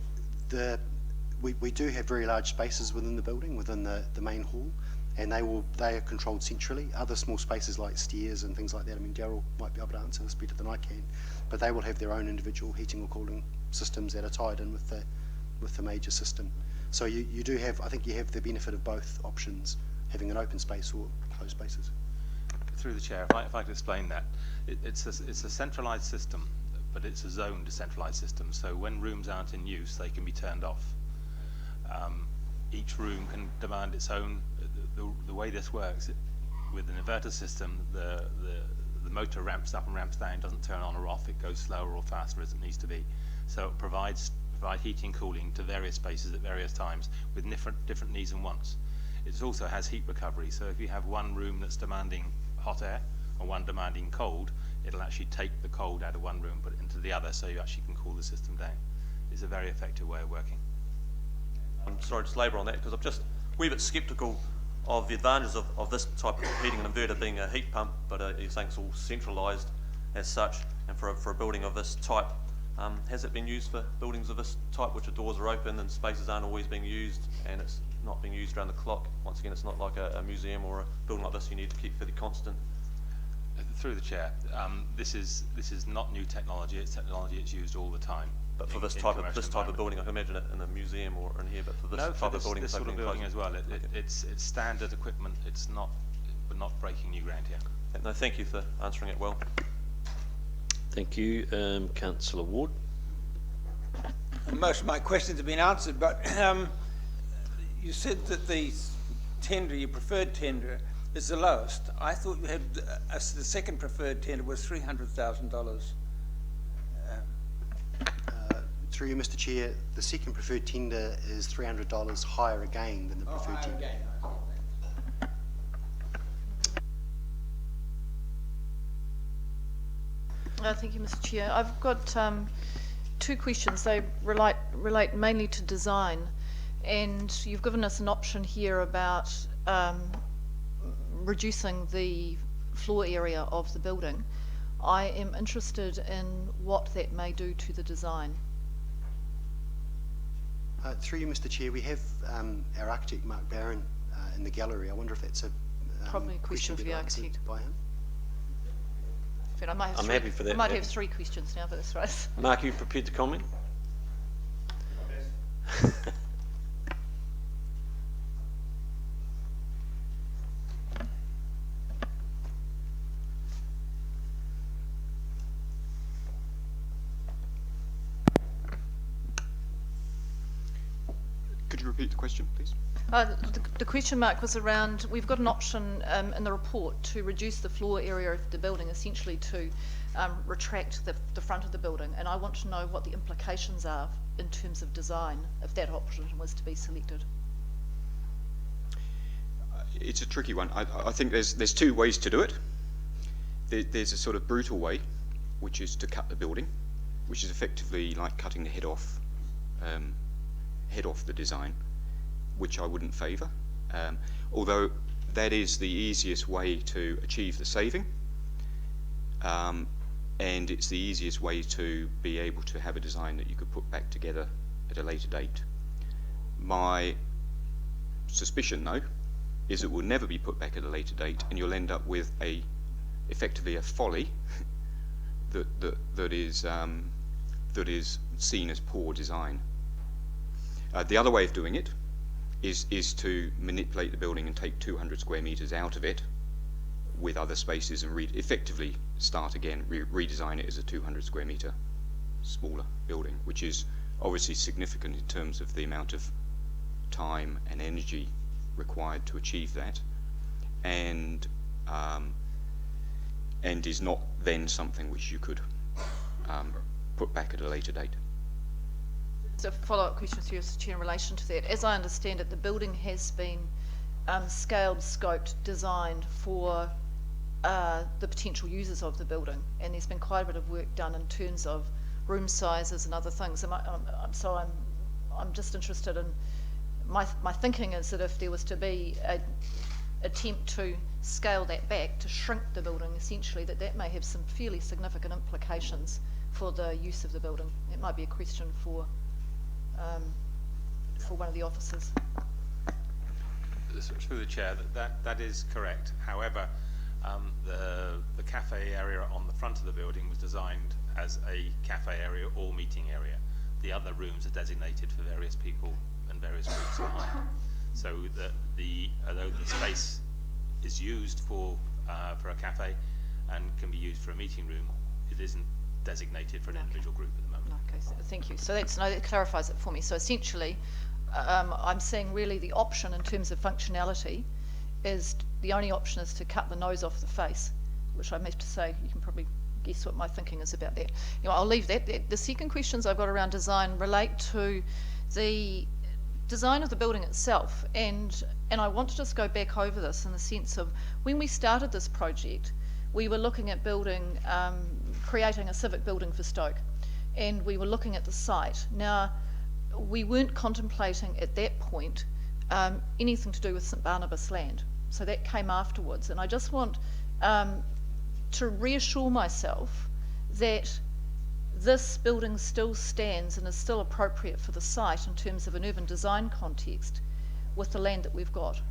we do have very large spaces within the building, within the main hall, and they are controlled centrally. Other small spaces like stairs and things like that, I mean, Darryl might be able to answer this better than I can, but they will have their own individual heating or cooling systems that are tied in with the major system. So you do have, I think you have the benefit of both options, having an open space or closed spaces. Through the chair, if I could explain that. It's a centralised system, but it's a zone decentralised system. So when rooms aren't in use, they can be turned off. Each room can demand its own. The way this works, with an inverter system, the motor ramps up and ramps down, doesn't turn on or off. It goes slower or faster as it needs to be. So it provide heating and cooling to various spaces at various times with different needs and wants. It also has heat recovery. So if you have one room that's demanding hot air and one demanding cold, it'll actually take the cold out of one room, put it into the other, so you actually can cool the system down. It's a very effective way of working. I'm sorry to labour on that, because I'm just a wee bit sceptical of the advantages of this type of heating and inverter being a heat pump, but you're saying it's all centralised as such, and for a building of this type. Has it been used for buildings of this type, which the doors are open and spaces aren't always being used, and it's not being used around the clock? Once again, it's not like a museum or a building like this you need to keep fairly constant. Through the chair, this is not new technology. It's technology that's used all the time. But for this type of building, I can imagine it in a museum or in here. But for this type of building, this sort of building as well, it's standard equipment. We're not breaking new ground here. No, thank you for answering it well. Thank you, Councillor Ward. most of my questions have been answered, but you said that the tender, your preferred tender, is the lowest. I thought you had the second preferred tender was $300,000. Through you, Mr. Chair, the second preferred tender is $300 higher again than the preferred tender. Again. Thank you, Mr. Chair. I've got two questions. They relate mainly to design, and you've given us an option here about reducing the floor area of the building. I am interested in what that may do to the design. Through you, Mr. Chair, we have our architect, Mark Barron, in the gallery. I wonder if that's a Probably a question for the better answered architect. by him. In fact, I might have I'm three, happy for that, I might yeah. have three questions now for this race. Mark, are you prepared to comment? Could you repeat the question, please? The question mark was around, we've got an option in the report to reduce the floor area of the building, essentially to retract the front of the building, and I want to know what the implications are in terms of design if that option was to be selected. It's a tricky one. I think there's two ways to do it. There's a sort of brutal way, which is to cut the building, which is effectively like cutting the head off the design, which I wouldn't favour. Although that is the easiest way to achieve the saving, and it's the easiest way to be able to have a design that you could put back together at a later date. My suspicion, though, is it will never be put back at a later date, and you'll end up with effectively a folly that is seen as poor design. The other way of doing it is to manipulate the building and take 200 square metres out of it with other spaces and effectively start again, redesign it as a 200 square metre smaller building, which is obviously significant in terms of the amount of time and energy required to achieve that, and is not then something which you could put back at a later date. So a follow-up question to you, Mr. Chair, in relation to that. As I understand it, the building has been scaled, scoped, designed for the potential users of the building, and there's been quite a bit of work done in terms of room sizes and other things. So I'm just interested in, my thinking is that if there was to be an attempt to scale that back, to shrink the building essentially, that may have some fairly significant implications for the use of the building. It might be a question for one of the officers. Through the chair, that is correct. However, the cafe area on the front of the building was designed as a cafe area or meeting area. The other rooms are designated for various people and various groups behind. So although the space is used for a cafe and can be used for a meeting room, it isn't designated for an individual group at the moment. Okay, so thank you. So that clarifies it for me. So essentially, I'm seeing really the option in terms of functionality is the only option is to cut the nose off the face, which I have to say, you can probably guess what my thinking is about that. I'll leave that. The second questions I've got around design relate to the design of the building itself, and I want to just go back over this in the sense of when we started this project, we were looking at building, creating a civic building for Stoke, and we were looking at the site. Now, we weren't contemplating at that point anything to do with St Barnabas land, so that came afterwards, and I just want to reassure myself that this building still stands and is still appropriate for the site in terms of an urban design context with the land that we've got.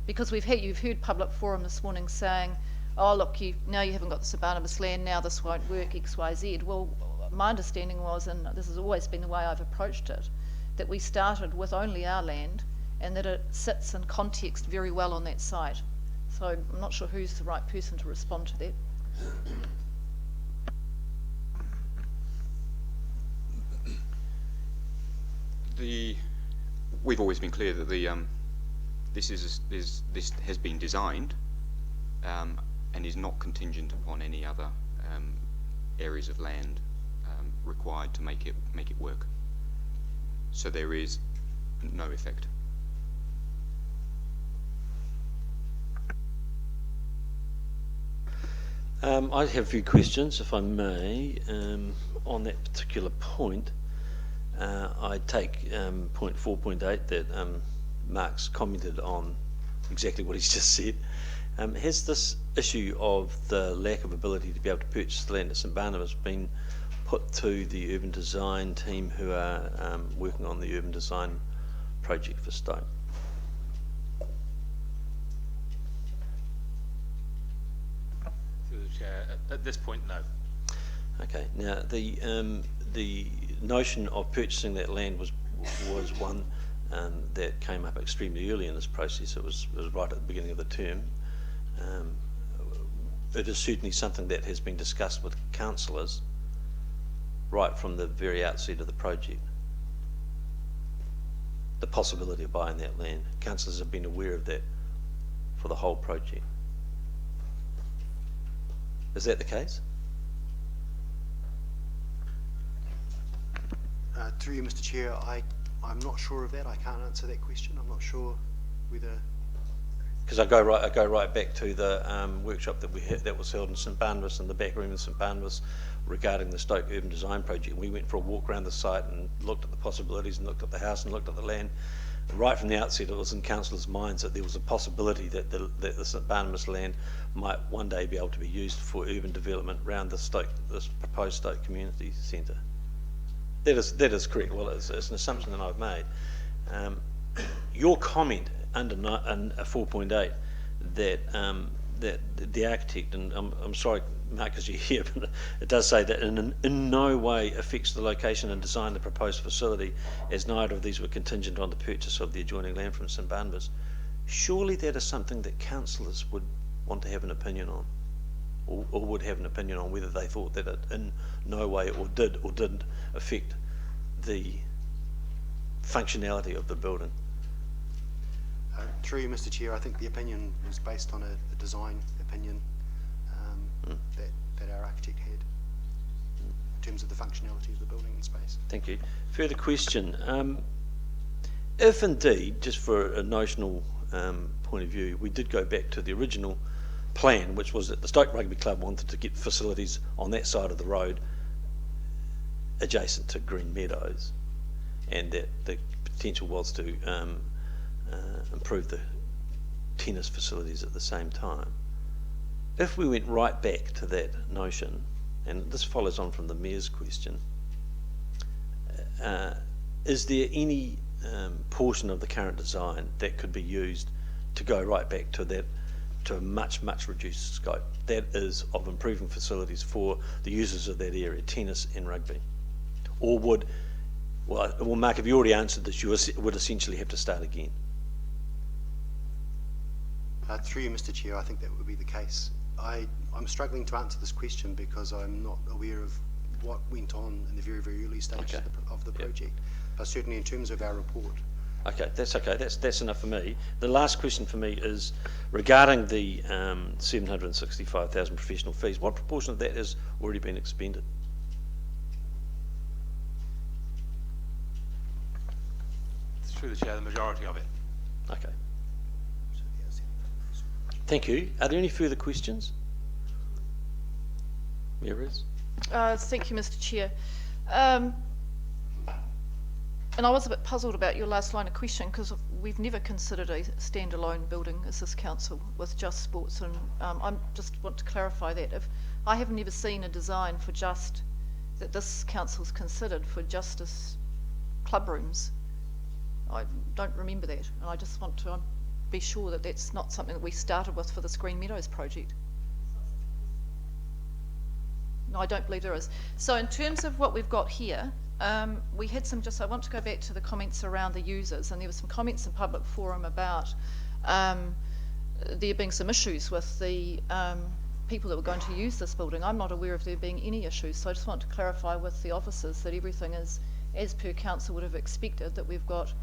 Because you've heard Public Forum this morning saying, oh look, now you haven't got the St Barnabas land, now this won't work, X, Y, Z. Well, my understanding was, and this has always been the way I've approached it, that we started with only our land and that it sits in context very well on that site. So I'm not sure who's the right person to respond to that. We've always been clear that this has been designed and is not contingent upon any other areas of land required to make it work. So there is no effect. I have a few questions, if I may, on that particular point. I take point 4.8 that Mark's commented on exactly what he's just said. Has this issue of the lack of ability to be able to purchase the land at St Barnabas been put to the urban design team who are working on the urban design project for Stoke? Through the chair, at this point, no. Okay. Now the notion of purchasing that land was one that came up extremely early in this process. It was right at the beginning of the term. It is certainly something that has been discussed with councillors right from the very outset of the project. The possibility of buying that land. Councillors have been aware of that for the whole project. Is that the case? Through you, Mr. Chair, I'm not sure of that. I can't answer that question. I'm not sure whether. Because I go right back to the workshop that we had that was held in St Barnabas, in the back room of St Barnabas, regarding the Stoke Urban Design Project. We went for a walk around the site and looked at the possibilities and looked at the house and looked at the land. And right from the outset, it was in councillors' minds that there was a possibility that the St Barnabas land might one day be able to be used for urban development around this proposed Stoke Community Centre. That is correct. Well, it's an assumption that I've made. Your comment under 4.8 that the architect, and I'm sorry, Mark, because you're here, but it does say that in no way affects the location and design of the proposed facility, as neither of these were contingent on the purchase of the adjoining land from St Barnabas. Surely that is something that councillors would want to have an opinion on, or would have an opinion on whether they thought that it in no way or did or didn't affect the functionality of the building. Through you, Mr. Chair, I think the opinion was based on a design opinion that our architect had in terms of the functionality of the building and space. Thank you. Further question. If indeed, just for a notional point of view, we did go back to the original plan, which was that the Stoke Rugby Club wanted to get facilities on that side of the road adjacent to Green Meadows, and that the potential was to improve the tennis facilities at the same time. If we went right back to that notion, and this follows on from the Mayor's question, is there any portion of the current design that could be used to go right back to that, to a much reduced scope, that is of improving facilities for the users of that area, tennis and rugby? Or would, well Mark, have you already answered this, you would essentially have to start again? Through you, Mr. Chair, I think that would be the case. I'm struggling to answer this question because I'm not aware of what went on in the very early stages of the project, but certainly in terms of our report. Okay, that's enough for me. The last question for me is regarding the 765,000 professional fees. What proportion of that has already been expended? Through the chair, the majority of it. Okay. Thank you. Are there any further questions? Mayoress? Thank you, Mr. Chair. And I was a bit puzzled about your last line of question, because we've never considered a standalone building as this council with just sports, and I just want to clarify that. If I have never seen a design for just, that this council's considered for justice club rooms. I don't remember that, and I just want to be sure that that's not something that we started with for this Green Meadows project. No, I don't believe there is. So in terms of what we've got here, we had some, I want to go back to the comments around the users, and there were some comments in public forum about there being some issues with the people that were going to use this building, I'm not aware of there being any issues. So I just want to clarify with the officers that everything is as per council would have expected, that we've got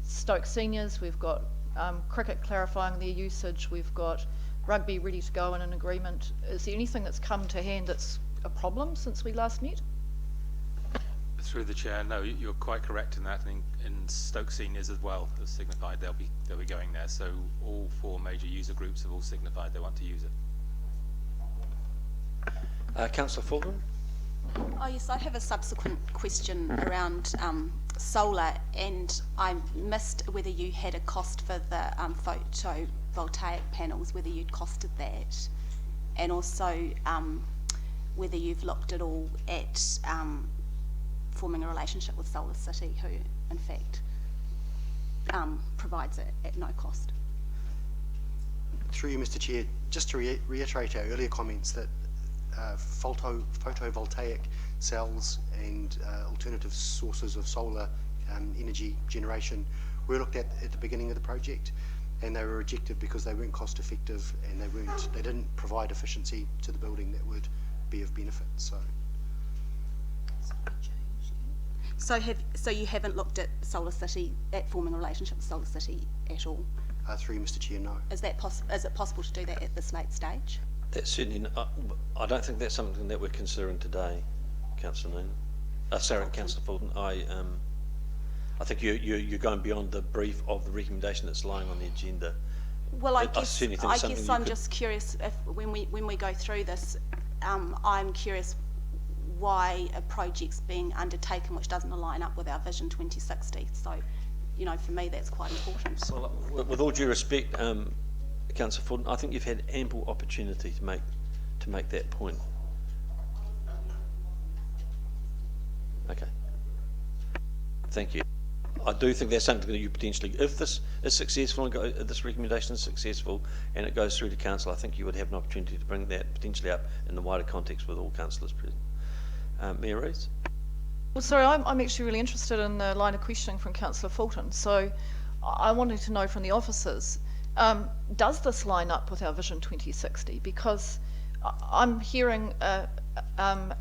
Stoke seniors, we've got cricket clarifying their usage, we've got rugby ready to go in an agreement. Is there anything that's come to hand that's a problem since we last met? Through the chair, no, you're quite correct in that. In Stoke seniors as well has signified they'll be going there. So all 4 major user groups have all signified they want to use it. Councillor Fulton? Oh yes, I have a subsequent question around solar, and I missed whether you had a cost for the photovoltaic panels, whether you'd costed that, and also whether you've looked at all at forming a relationship with Solar City, who in fact provides it at no cost. Through you, Mr. Chair, just to reiterate our earlier comments that photovoltaic cells and alternative sources of solar energy generation were looked at the beginning of the project, and they were rejected because they weren't cost effective and they didn't provide efficiency to the building that would be of benefit. So you haven't looked at Solar City, at forming a relationship with Solar City at all? Through you, Mr. Chair, no. Is it possible to do that at this late stage? That's certainly. I don't think that's something that we're considering today, Councillor Noonan. Sorry, Councillor Fulton. I think you're going beyond the brief of the recommendation that's lying on the agenda. Well, I guess I'm just curious if when we go through this, I'm curious why a project's being undertaken which doesn't align up with our Vision 2060. So, you know, for me that's quite important. Well, with all due respect, Councillor Fulton, I think you've had ample opportunity to make that point. Okay. Thank you. I do think that's something that you potentially, if this is successful and this recommendation is successful and it goes through to council, I think you would have an opportunity to bring that potentially up in the wider context with all councillors present. Mayor Rees? Well, sorry, I'm actually really interested in the line of questioning from Councillor Fulton. So I wanted to know from the officers, does this line up with our Vision 2060? Because I'm hearing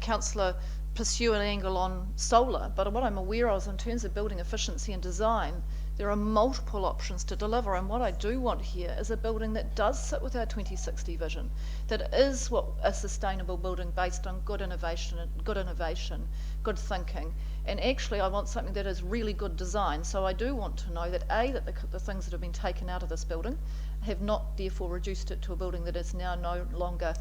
Councillor pursue an angle on solar, but what I'm aware of is in terms of building efficiency and design, there are multiple options to deliver, and what I do want here is a building that does sit with our 2060 vision, that is what a sustainable building based on good innovation, good thinking, and actually I want something that is really good design. So I do want to know that that the things that have been taken out of this building have not therefore reduced it to a building that is now no longer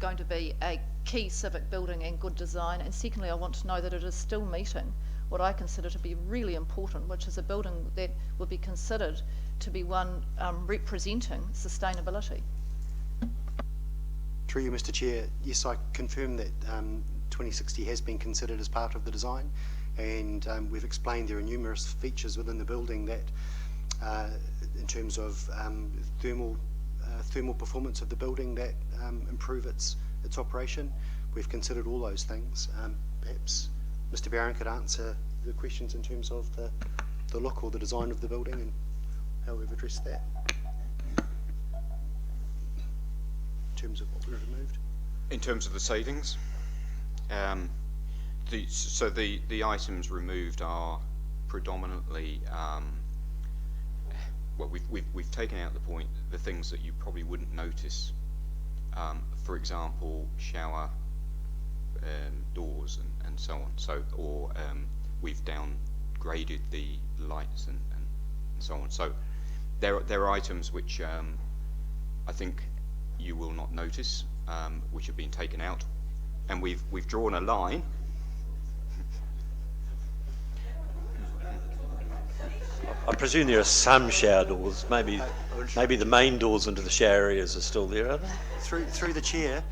going to be a key civic building and good design, and secondly I want to know that it is still meeting what I consider to be really important, which is a building that would be considered to be one representing sustainability. Through you, Mr. Chair, yes, I confirm that 2060 has been considered as part of the design, and we've explained there are numerous features within the building that, in terms of thermal performance of the building, that improve its operation. We've considered all those things. Perhaps Mr. Barron could answer the questions in terms of the look or the design of the building and how we've addressed that in terms of what we've removed. In terms of the savings, the items removed are predominantly well, we've taken out the things that you probably wouldn't notice. For example, shower doors and so on. Or we've downgraded the lights and so on. So there are items which I think you will not notice, which have been taken out, and we've drawn a line. I presume there are some shower doors. Maybe the main doors into the shower areas are still there, are they? Through the chair,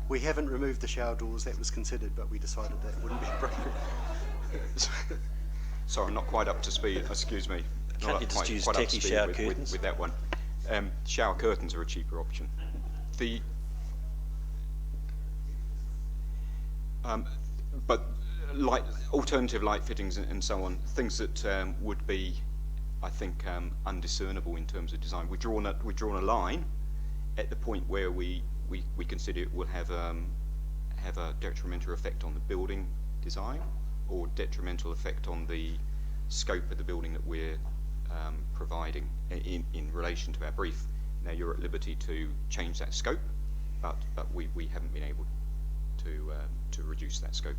we haven't removed the shower doors. That was considered, but we decided that wouldn't be appropriate. Sorry, I'm not quite up to speed. Excuse me. Can't you just use tacky shower curtains? With that one. Shower curtains are a cheaper option. But alternative light fittings and so on, things that would be, I think, undiscernible in terms of design. We've drawn a line, at the point where we consider it will have a detrimental effect on the building design or detrimental effect on the scope of the building that we're providing in relation to our brief. Now you're at liberty to change that scope, but we haven't been able to reduce that scope.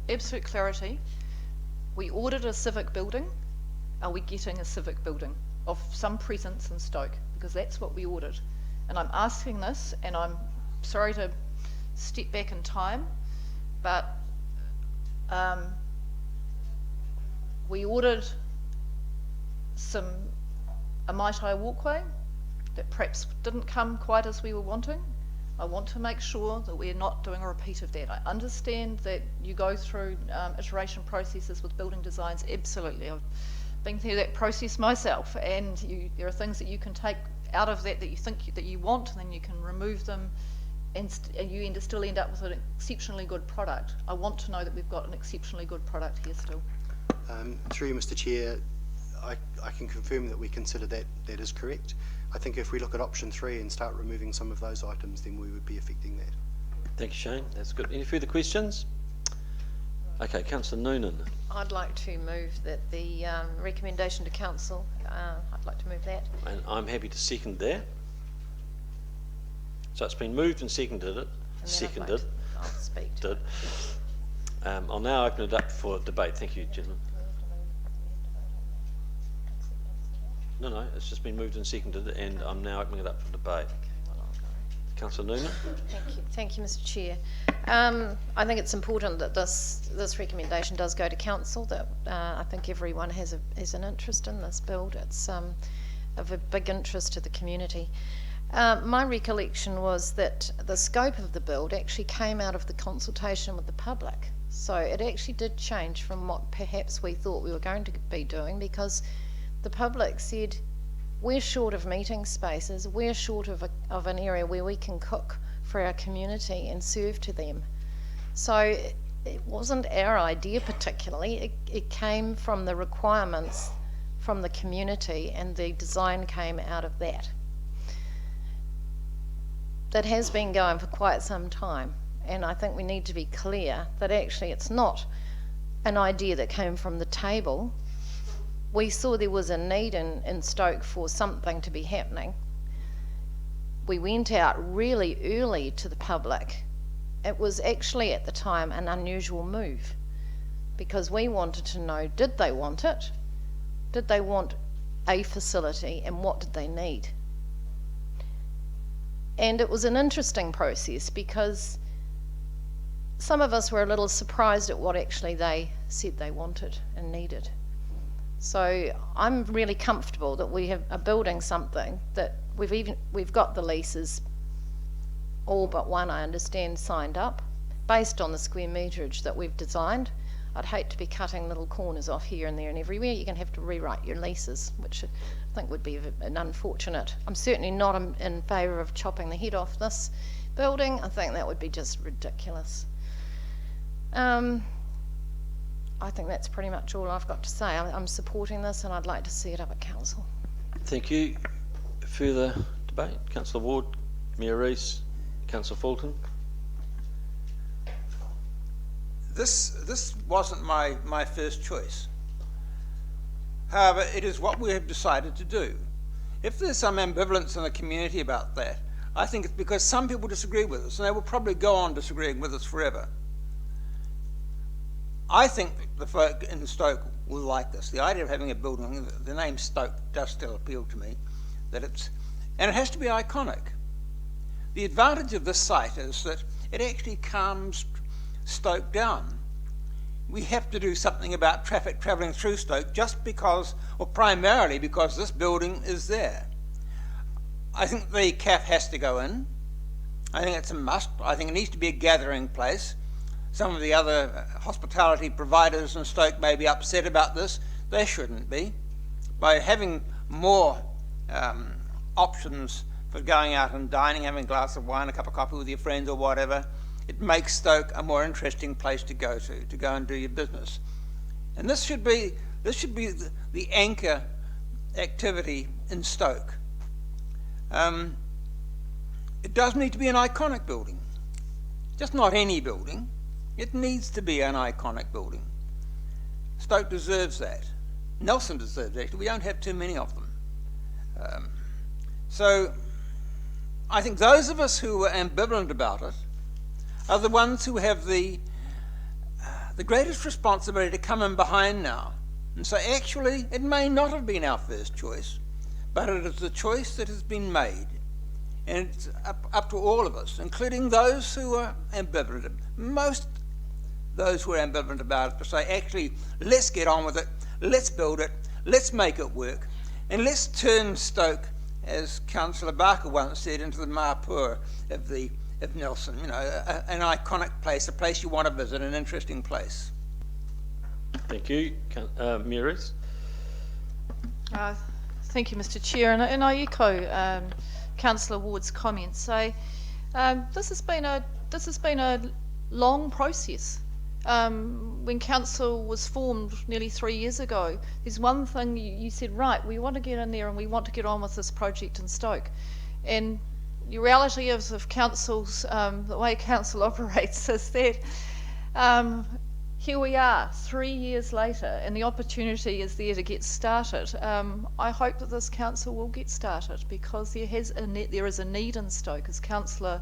Absolute clarity. We ordered a civic building. Are we getting a civic building of some presence in Stoke? Because that's what we ordered. And I'm asking this, and I'm sorry to step back in time, but we ordered a Mai Tai walkway that perhaps didn't come quite as we were wanting. I want to make sure that we're not doing a repeat of that. I understand that you go through iteration processes with building designs, absolutely. I've been through that process myself, and there are things that you can take out of that you think that you want, and then you can remove them, and you still end up with an exceptionally good product. I want to know that we've got an exceptionally good product here still. Through you, Mr. Chair, I can confirm that we consider that is correct. I think if we look at option 3 and start removing some of those items, then we would be affecting that. Thank you, Shane. That's good. Any further questions? Okay, Councillor Noonan. I'd like to move that the recommendation to council, I'd like to move that. And I'm happy to second that. So it's been moved and seconded. I'll speak to it. I'll now open it up for debate. Thank you, gentlemen. No, it's just been moved and seconded, and I'm now opening it up for debate. Councillor Noonan. Thank you, Mr. Chair. I think it's important that this recommendation does go to council. That I think everyone has an interest in this build. It's of a big interest to the community. My recollection was that the scope of the build actually came out of the consultation with the public. So it actually did change from what perhaps we thought we were going to be doing, because the public said, we're short of meeting spaces, we're short of an area where we can cook for our community and serve to them. So it wasn't our idea particularly, it came from the requirements from the community, and the design came out of that. That has been going for quite some time, and I think we need to be clear that actually it's not an idea that came from the table. We saw there was a need in Stoke for something to be happening. We went out really early to the public. It was actually at the time an unusual move, because we wanted to know, did they want it? Did they want a facility, and what did they need? And it was an interesting process, because some of us were a little surprised at what actually they said they wanted and needed. So I'm really comfortable that we are building something that we've got the leases, all but one I understand, signed up, based on the square meterage that we've designed. I'd hate to be cutting little corners off here and there and everywhere. You're going to have to rewrite your leases, which I think would be an unfortunate. I'm certainly not in favour of chopping the head off this building. I think that would be just ridiculous. I think that's pretty much all I've got to say. I'm supporting this, and I'd like to see it up at council. Thank you. Further debate? Councillor Ward, Mayor Rees, Councillor Fulton. This wasn't my first choice. However, it is what we have decided to do. If there's some ambivalence in the community about that, I think it's because some people disagree with us, and they will probably go on disagreeing with us forever. I think the folk in Stoke will like this. The idea of having a building, the name Stoke does still appeal to me, and it has to be iconic. The advantage of this site is that it actually calms Stoke down. We have to do something about traffic travelling through Stoke just because, or primarily because, this building is there. I think the CAF has to go in. I think it's a must. I think it needs to be a gathering place. Some of the other hospitality providers in Stoke may be upset about this. They shouldn't be. By having more options for going out and dining, having a glass of wine, a cup of coffee with your friends or whatever, it makes Stoke a more interesting place to go and do your business. And this should be the anchor activity in Stoke. it does need to be an iconic building. Just not any building. It needs to be an iconic building. Stoke deserves that. Nelson deserves that. We don't have too many of them. So I think those of us who are ambivalent about it are the ones who have the greatest responsibility to come in behind now and say, actually, it may not have been our first choice, but it is the choice that has been made. And it's up to all of us, including those who are ambivalent. Most those who are ambivalent about it to say, actually, let's get on with it, let's build it, let's make it work, and let's turn Stoke, as Councillor Barker once said, into the Marpur of Nelson, you know, an iconic place, a place you want to visit, an interesting place. Thank you. Mary. Thank you, Mr. Chair, and I echo Councillor Ward's comments. So, this has been a long process. When council was formed nearly 3 years ago, there's one thing you said, right, we want to get in there and we want to get on with this project in Stoke. And the reality of council's, the way council operates is that here we are 3 years later and the opportunity is there to get started. I hope that this council will get started because there is a need in Stoke, as Councillor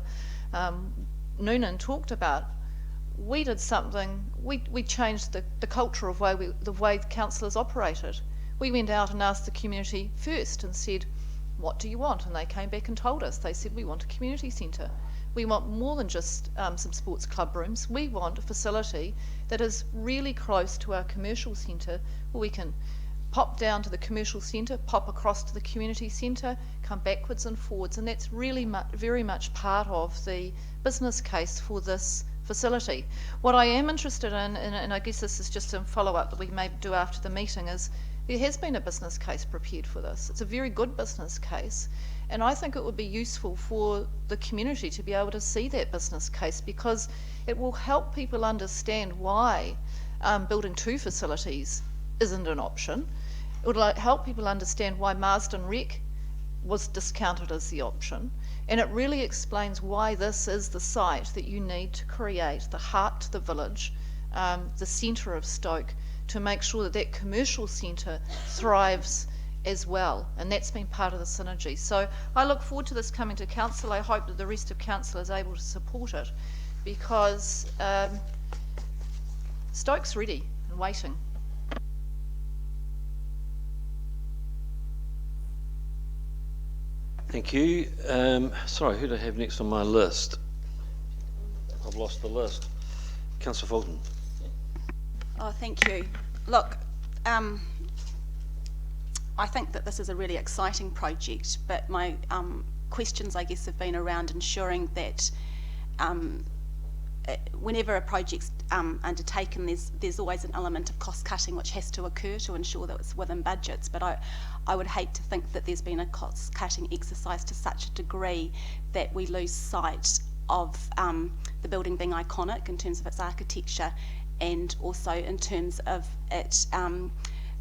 Noonan talked about. We did something, we changed the culture of the way the councillors operated. We went out and asked the community first and said, what do you want? And they came back and told us. They said, we want a community centre. We want more than just some sports club rooms. We want a facility that is really close to our commercial centre where we can pop down to the commercial centre, pop across to the community centre, come backwards and forwards. And that's really very much part of the business case for this facility. What I am interested in, and I guess this is just a follow-up that we may do after the meeting, is there has been a business case prepared for this. It's a very good business case, and I think it would be useful for the community to be able to see that business case because it will help people understand why building two facilities isn't an option. It would help people understand why Marsden Rec was discounted as the option. And it really explains why this is the site that you need to create, the heart to the village, the centre of Stoke, to make sure that that commercial centre thrives as well. And that's been part of the synergy. So I look forward to this coming to council. I hope that the rest of council is able to support it because Stoke's ready and waiting. Thank you. Sorry, who do I have next on my list? I've lost the list. Councillor Fulton. Oh, thank you. Look, I think that this is a really exciting project, but my questions, I guess, have been around ensuring that whenever a project's undertaken, there's always an element of cost cutting which has to occur to ensure that it's within budgets. But I would hate to think that there's been a cost cutting exercise to such a degree that we lose sight of the building being iconic in terms of its architecture and also in terms of it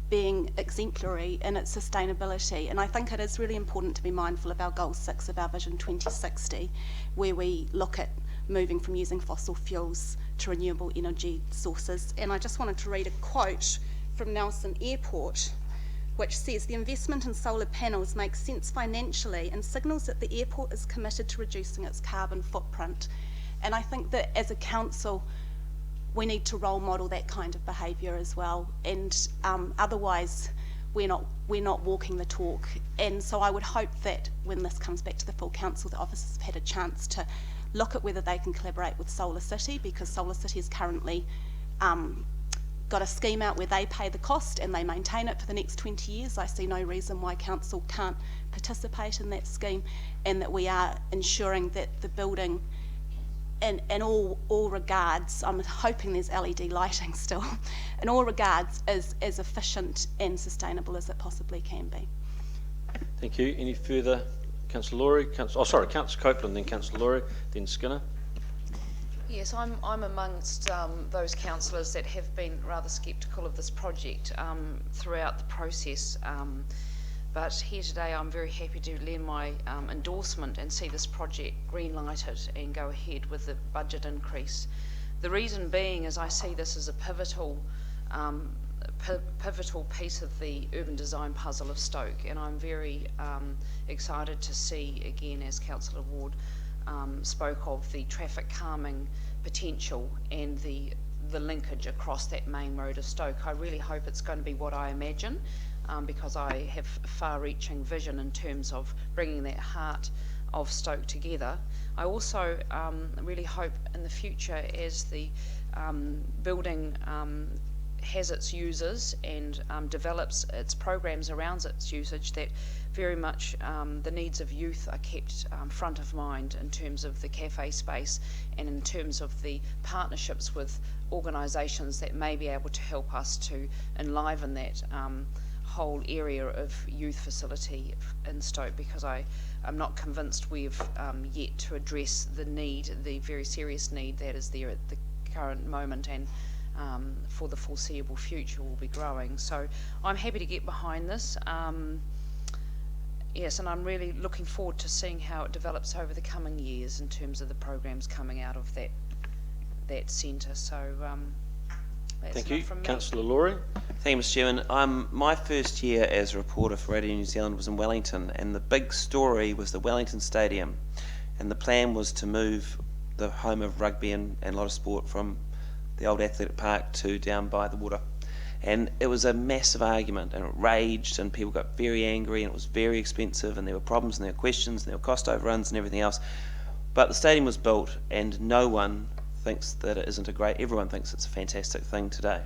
being exemplary in its sustainability. And I think it is really important to be mindful of our Goal 6 of our Vision 2060, where we look at moving from using fossil fuels to renewable energy sources. And I just wanted to read a quote from Nelson Airport, which says, the investment in solar panels makes sense financially and signals that the airport is committed to reducing its carbon footprint. And I think that as a council, we need to role model that kind of behaviour as well. And otherwise, we're not walking the talk. And so I would hope that when this comes back to the full council, the officers have had a chance to look at whether they can collaborate with Solar City, because Solar City has currently got a scheme out where they pay the cost and they maintain it for the next 20 years. I see no reason why council can't participate in that scheme, and that we are ensuring that the building, in all regards, I'm hoping there's LED lighting still, in all regards is as efficient and sustainable as it possibly can be. Thank you. Any further? Councillor Laurie, Councillor Copeland, then Councillor Laurie, then Skinner. Yes, I'm amongst those councillors that have been rather sceptical of this project throughout the process. But here today I'm very happy to lend my endorsement and see this project green-lighted and go ahead with the budget increase. The reason being is I see this as a pivotal piece of the urban design puzzle of Stoke, and I'm very excited to see, again, as Councillor Ward spoke of, the traffic calming potential and the linkage across that main road of Stoke. I really hope it's going to be what I imagine, because I have far-reaching vision in terms of bringing that heart of Stoke together. I also really hope in the future, as the building has its users and develops its programs around its usage, that very much the needs of youth are kept front of mind in terms of the cafe space and in terms of the partnerships with organisations that may be able to help us to enliven that whole area of youth facility in Stoke, because I am not convinced we've yet to address the need, the very serious need that is there at the current moment, and for the foreseeable future will be growing. So I'm happy to get behind this. Yes, and I'm really looking forward to seeing how it develops over the coming years in terms of the programs coming out of that centre. So that's Thank enough you. from me. Councillor Laurie. Thank you, Mr. Chairman. My first year as a reporter for Radio New Zealand was in Wellington, and the big story was the Wellington Stadium, and the plan was to move the home of rugby and a lot of sport from the old athletic park to down by the water. And it was a massive argument, and it raged, and people got very angry, and it was very expensive, and there were problems, and there were questions, and there were cost overruns and everything else. But the stadium was built, and no one thinks that it isn't everyone thinks it's a fantastic thing today.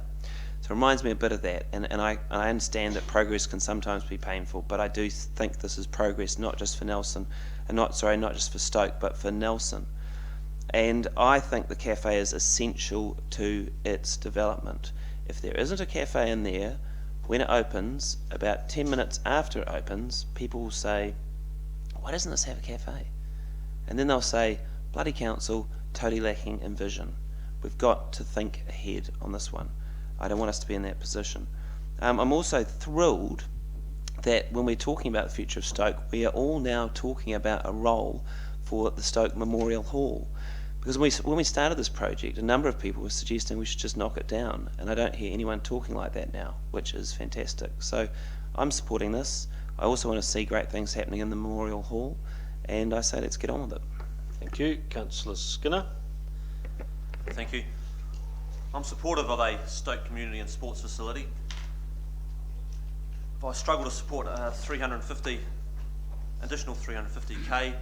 So it reminds me a bit of that, and I understand that progress can sometimes be painful, but I do think this is progress not just for Nelson, and not just for Stoke, but for Nelson. And I think the cafe is essential to its development. If there isn't a cafe in there, when it opens, about 10 minutes after it opens, people will say, why doesn't this have a cafe? And then they'll say, bloody council, totally lacking in vision. We've got to think ahead on this one. I don't want us to be in that position. I'm also thrilled that when we're talking about the future of Stoke, we are all now talking about a role for the Stoke Memorial Hall. Because when we started this project, a number of people were suggesting we should just knock it down, and I don't hear anyone talking like that now, which is fantastic. So I'm supporting this. I also want to see great things happening in the Memorial Hall, and I say let's get on with it. Thank you. Councillor Skinner. Thank you. I'm supportive of a Stoke community and sports facility. If I struggle to support additional 350k,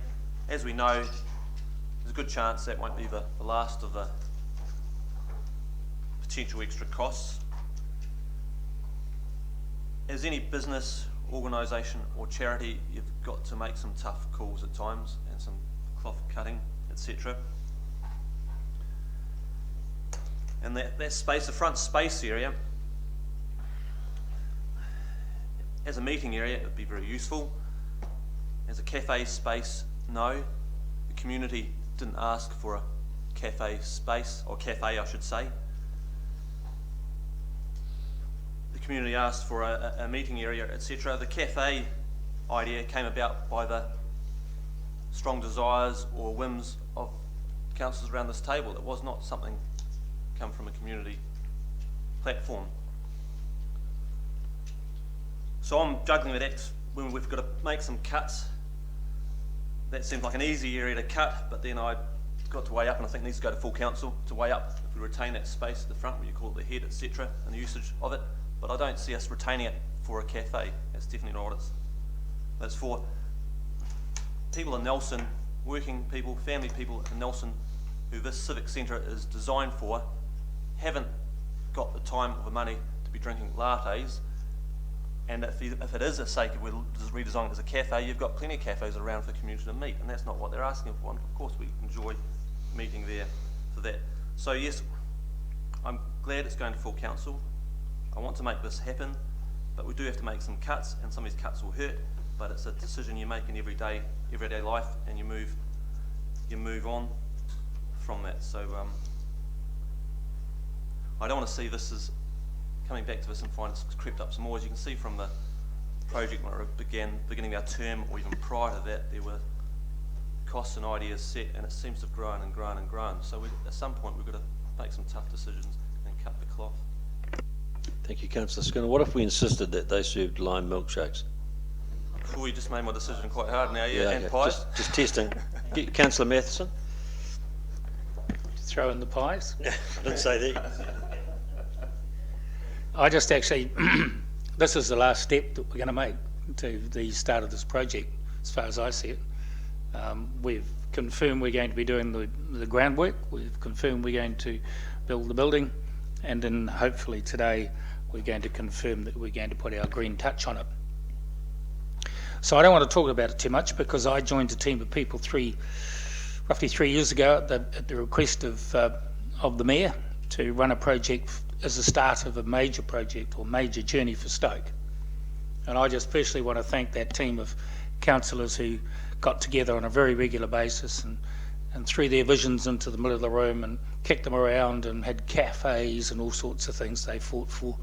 as we know, there's a good chance that won't be the last of the potential extra costs. As any business, organisation or charity, you've got to make some tough calls at times and some cloth cutting, etc. And that space, the front space area, as a meeting area, it would be very useful. As a cafe space, no. The community didn't ask for a cafe space, or cafe I should say. The community asked for a meeting area, etc. The cafe idea came about by the strong desires or whims of councillors around this table. It was not something come from a community platform. So I'm juggling with that when we've got to make some cuts. That seemed like an easy area to cut, but then I got to weigh up, and I think it needs to go to full council to weigh up if we retain that space at the front, where you call it the head, etc., and the usage of it. But I don't see us retaining it for a cafe. That's definitely not what it's for. People in Nelson, working people, family people in Nelson, who this civic centre is designed for, haven't got the time or the money to be drinking lattes. And if it is a sake of redesigning it as a cafe, you've got plenty of cafes around for the community to meet, and that's not what they're asking for. And of course, we enjoy meeting there for that. So yes, I'm glad it's going to full council. I want to make this happen, but we do have to make some cuts, and some of these cuts will hurt. But it's a decision you make in everyday life, and you move on from that. So I don't want to see this as coming back to this and find it's crept up some more. As you can see from the project when it beginning our term, or even prior to that, there were costs and ideas set, and it seems to have grown and grown and grown. So at some point we've got to make some tough decisions and cut the cloth. Thank you, Councillor Skinner. What if we insisted that they served lime milkshakes? Well, you just made my decision quite hard now, yeah, and okay. pies. Just testing. Councillor Matheson? Throw in the pies. I didn't say that. I just actually, this is the last step that we're going to make to the start of this project, as far as I see it. We've confirmed we're going to be doing the groundwork, we've confirmed we're going to build the building, and then hopefully today we're going to confirm that we're going to put our green touch on it. So I don't want to talk about it too much, because I joined a team of people roughly 3 years ago at the request of the Mayor to run a project as the start of a major project or major journey for Stoke. And I just personally want to thank that team of councillors who got together on a very regular basis and threw their visions into the middle of the room and kicked them around and had cafes and all sorts of things they fought for.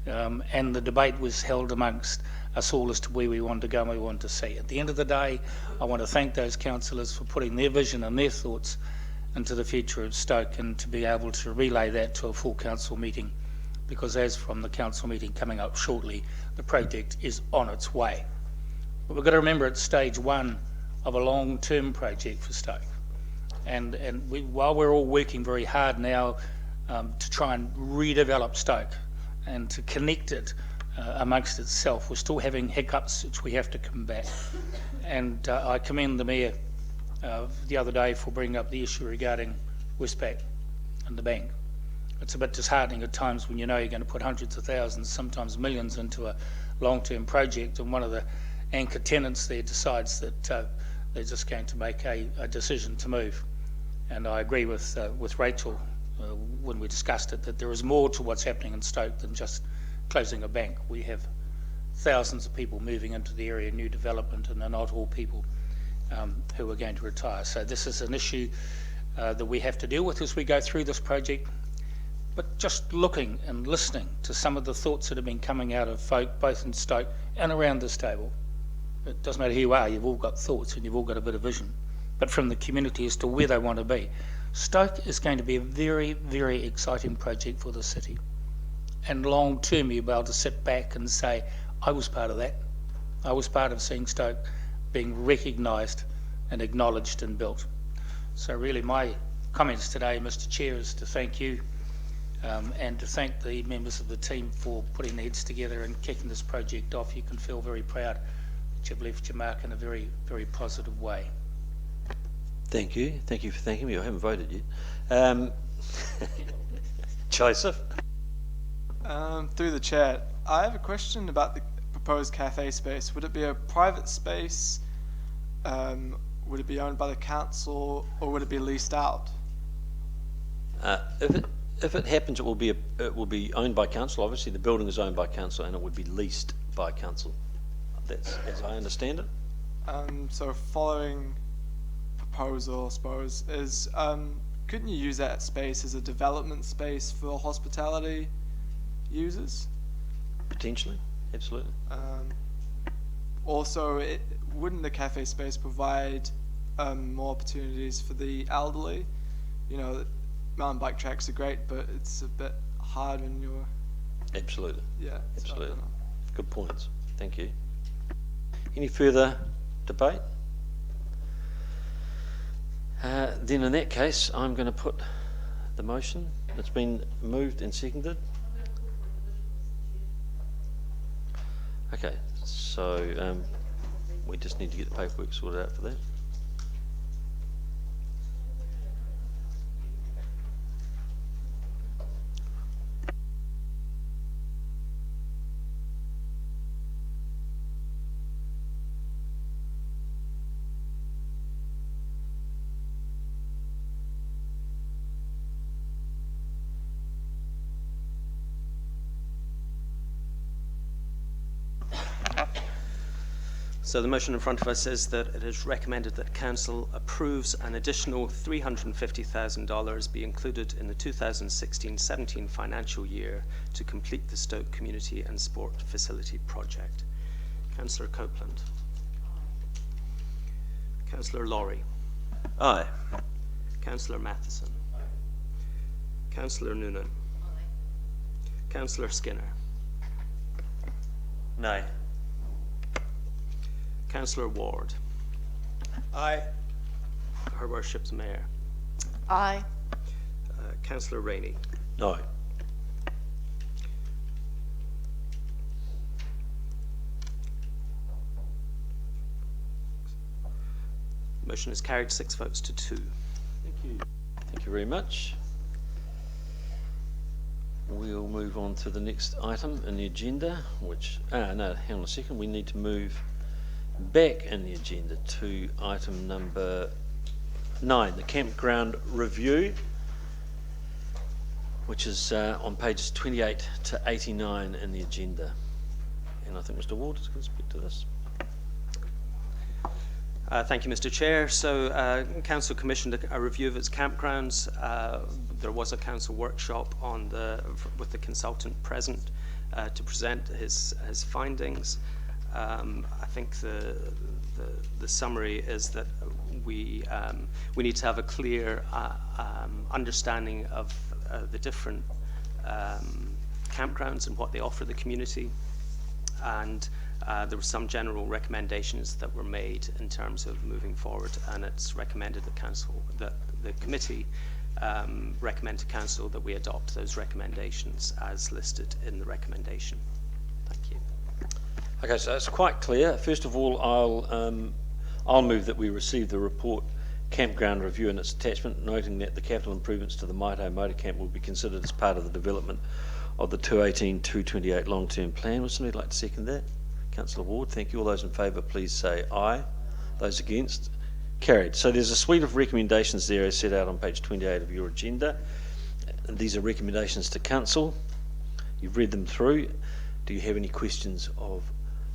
And the debate was held amongst us all as to where we wanted to go and we wanted to see. At the end of the day, I want to thank those councillors for putting their vision and their thoughts into the future of Stoke, and to be able to relay that to a full council meeting, because as from the council meeting coming up shortly, the project is on its way. But we've got to remember it's stage one of a long-term project for Stoke. And while we're all working very hard now to try and redevelop Stoke and to connect it amongst itself, we're still having hiccups which we have to combat. And I commend the Mayor the other day for bringing up the issue regarding Westpac and the bank. It's a bit disheartening at times when you know you're going to put hundreds of thousands, sometimes millions, into a long-term project, and one of the anchor tenants there decides that they're just going to make a decision to move. And I agree with Rachel when we discussed it, that there is more to what's happening in Stoke than just closing a bank. We have thousands of people moving into the area, new development, and they're not all people who are going to retire. So this is an issue that we have to deal with as we go through this project. But just looking and listening to some of the thoughts that have been coming out of folk, both in Stoke and around this table, it doesn't matter who you are, you've all got thoughts and you've all got a bit of vision, but from the community as to where they want to be. Stoke is going to be a very, very exciting project for the city. And long term, you'll be able to sit back and say, I was part of that. I was part of seeing Stoke being recognised and acknowledged and built. So really my comments today, Mr Chair, is to thank you and to thank the members of the team for putting their heads together and kicking this project off. You can feel very proud that you've left your mark in a very, very positive way. Thank you. Thank you for thanking me. I haven't voted yet. Joseph? Through the chair, I have a question about the proposed cafe space. Would it be a private space? Would it be owned by the council, or would it be leased out? If it happens, it will be owned by council. Obviously, the building is owned by council, and it would be leased by council. That's as I understand it. So following proposal, I suppose, is couldn't you use that space as a development space for hospitality users? Potentially, absolutely. Also, wouldn't the cafe space provide more opportunities for the elderly? You know, mountain bike tracks are great, but it's a bit hard when you're... Absolutely. Yeah. Absolutely. Good points. Thank you. Any further debate? Then in that case, I'm going to put the motion. It's been moved and seconded. Okay, so we just need to get the paperwork sorted out for that. So the motion in front of us is that it is recommended that Council approves an additional $350,000 be included in the 2016-17 financial year to complete the Stoke Community and Sport Facility project. Councillor Copeland. Councillor Laurie. Aye. Councillor Matheson. Councillor Noonan. Councillor Skinner. Nay. Councillor Ward. Aye. Her Worship's Mayor. Aye. Councillor Rainey. No. Motion is carried 6 votes to 2. Thank you. Thank you very much. We'll move on to the next item in the agenda, which, no, hang on a second, we need to move back in the agenda to item number 9, the campground review, which is on pages 28 to 89 in the agenda. And I think Mr. Ward is going to speak to this. Thank you, Mr. Chair. So, Council commissioned a review of its campgrounds. There was a council workshop with the consultant present to present his findings. I think the summary is that we need to have a clear understanding of the different campgrounds and what they offer the community, and there were some general recommendations that were made in terms of moving forward, and it's recommended that the committee recommend to council that we adopt those recommendations as listed in the recommendation. Thank you. Okay, so it's quite clear. First of all, I'll move that we receive the report campground review and its attachment, noting that the capital improvements to the Maito motor camp will be considered as part of the development of the 2018-2028 long-term plan. Would somebody like to second that? Councillor Ward, thank you. All those in favour, please say aye. Those against? Carried. So there's a suite of recommendations there as set out on page 28 of your agenda. And these are recommendations to council. You've read them through. Do you have any questions of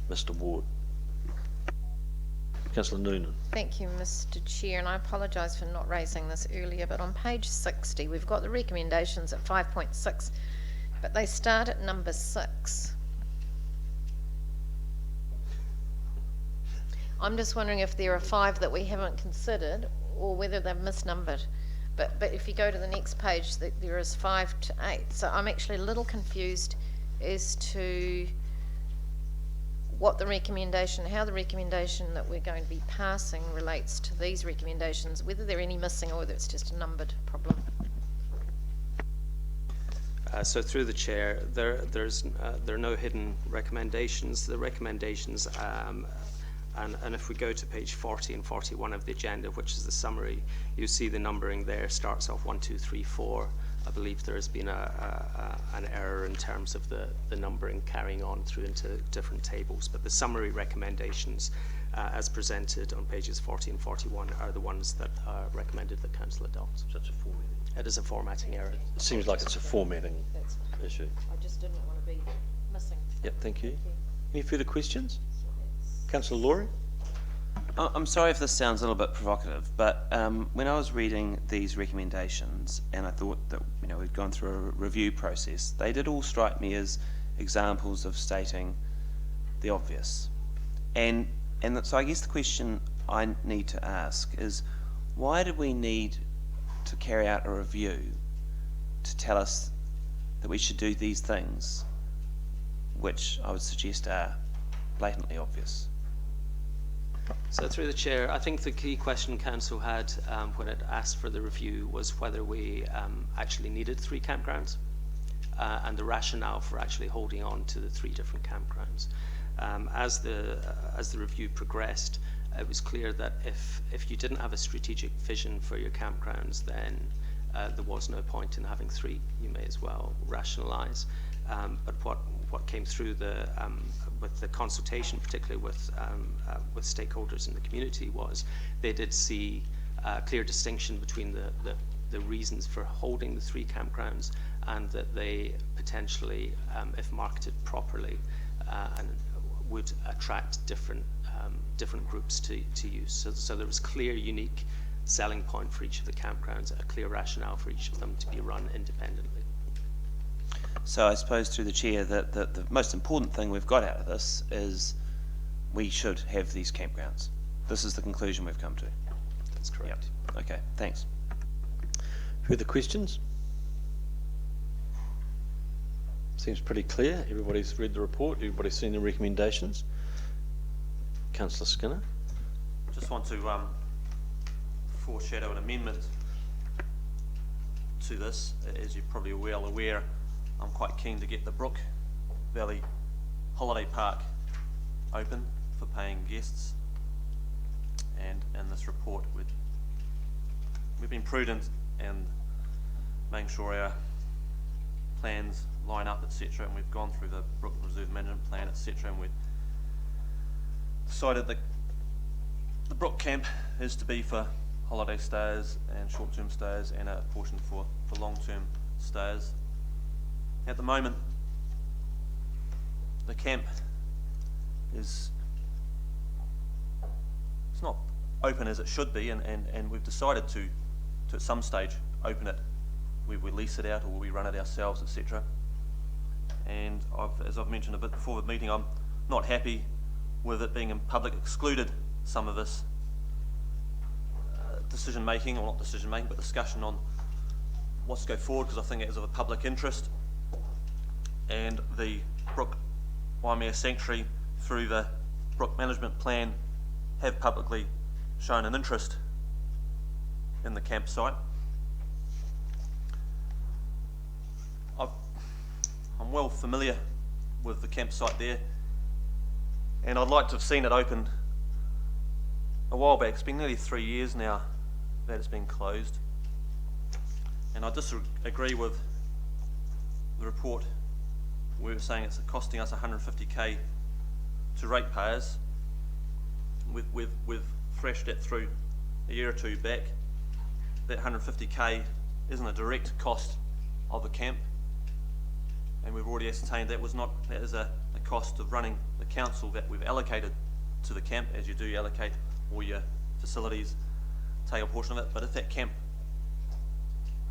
Mr. Ward? Councillor Noonan. Thank you, Mr. Chair, and I apologise for not raising this earlier, but on page 60 we've got the recommendations at 5.6, but they start at number 6. I'm just wondering if there are 5 that we haven't considered or whether they've misnumbered. But if you go to the next page, there is 5 to 8. So I'm actually a little confused as to what the recommendation, how the recommendation that we're going to be passing relates to these recommendations, whether there are any missing or whether it's just a numbered problem. So through the chair, there are no hidden recommendations. The recommendations, and if we go to page 40 and 41 of the agenda, which is the summary, you see the numbering there starts off 1, 2, 3, 4. I believe there has been an error in terms of the numbering carrying on through into different tables, but the summary recommendations as presented on pages 40 and 41 are the ones that are recommended that council adopts. So it's a formatting. It is a formatting error. It seems like it's a formatting issue. I just didn't want to be missing. Yep, thank you. Any further questions? Councillor Laurie? I'm sorry if this sounds a little bit provocative, but when I was reading these recommendations and I thought that we'd gone through a review process, they did all strike me as examples of stating the obvious. And so I guess the question I need to ask is, why did we need to carry out a review to tell us that we should do these things, which I would suggest are blatantly obvious? So through the chair, I think the key question council had when it asked for the review was whether we actually needed 3 campgrounds and the rationale for actually holding on to the 3 different campgrounds. As the review progressed, it was clear that if you didn't have a strategic vision for your campgrounds, then there was no point in having 3. You may as well rationalise. But what came through with the consultation, particularly with stakeholders in the community, was they did see a clear distinction between the reasons for holding the 3 campgrounds, and that they potentially, if marketed properly, and would attract different groups to use. So there was clear, unique selling point for each of the campgrounds, a clear rationale for each of them to be run independently. So I suppose through the chair that the most important thing we've got out of this is we should have these campgrounds. This is the conclusion we've come to. That's correct. Yep. Okay, thanks. Further questions? Seems pretty clear. Everybody's read the report. Everybody's seen the recommendations. Councillor Skinner. Just want to foreshadow an amendment to this. As you're probably well aware, I'm quite keen to get the Brook Valley Holiday Park open for paying guests. And in this report, we've been prudent and making sure our plans line up, etc. And we've gone through the Brook Reserve Management Plan, etc. And we've decided that the Brook Camp is to be for holiday stayers and short-term stayers, and a portion for long-term stayers. At the moment, the camp is it's not open as it should be, and we've decided to at some stage open it. We lease it out or we run it ourselves, etc. And as I've mentioned a bit before the meeting, I'm not happy with it being in public excluded some of this decision making, or not decision making, but discussion on what's to go forward, because I think it is of a public interest. And the Brook Waimea Sanctuary, through the Brook Management Plan, have publicly shown an interest in the campsite. I'm well familiar with the campsite there, and I'd like to have seen it opened a while back. It's been nearly 3 years now that it's been closed, and I disagree with the report where it's saying it's costing us 150k to ratepayers. We've thrashed that through a year or two back. That 150k isn't a direct cost of the camp, and we've already ascertained that is a cost of running the council that we've allocated to the camp, as you do allocate all your facilities, take a portion of it. But if that camp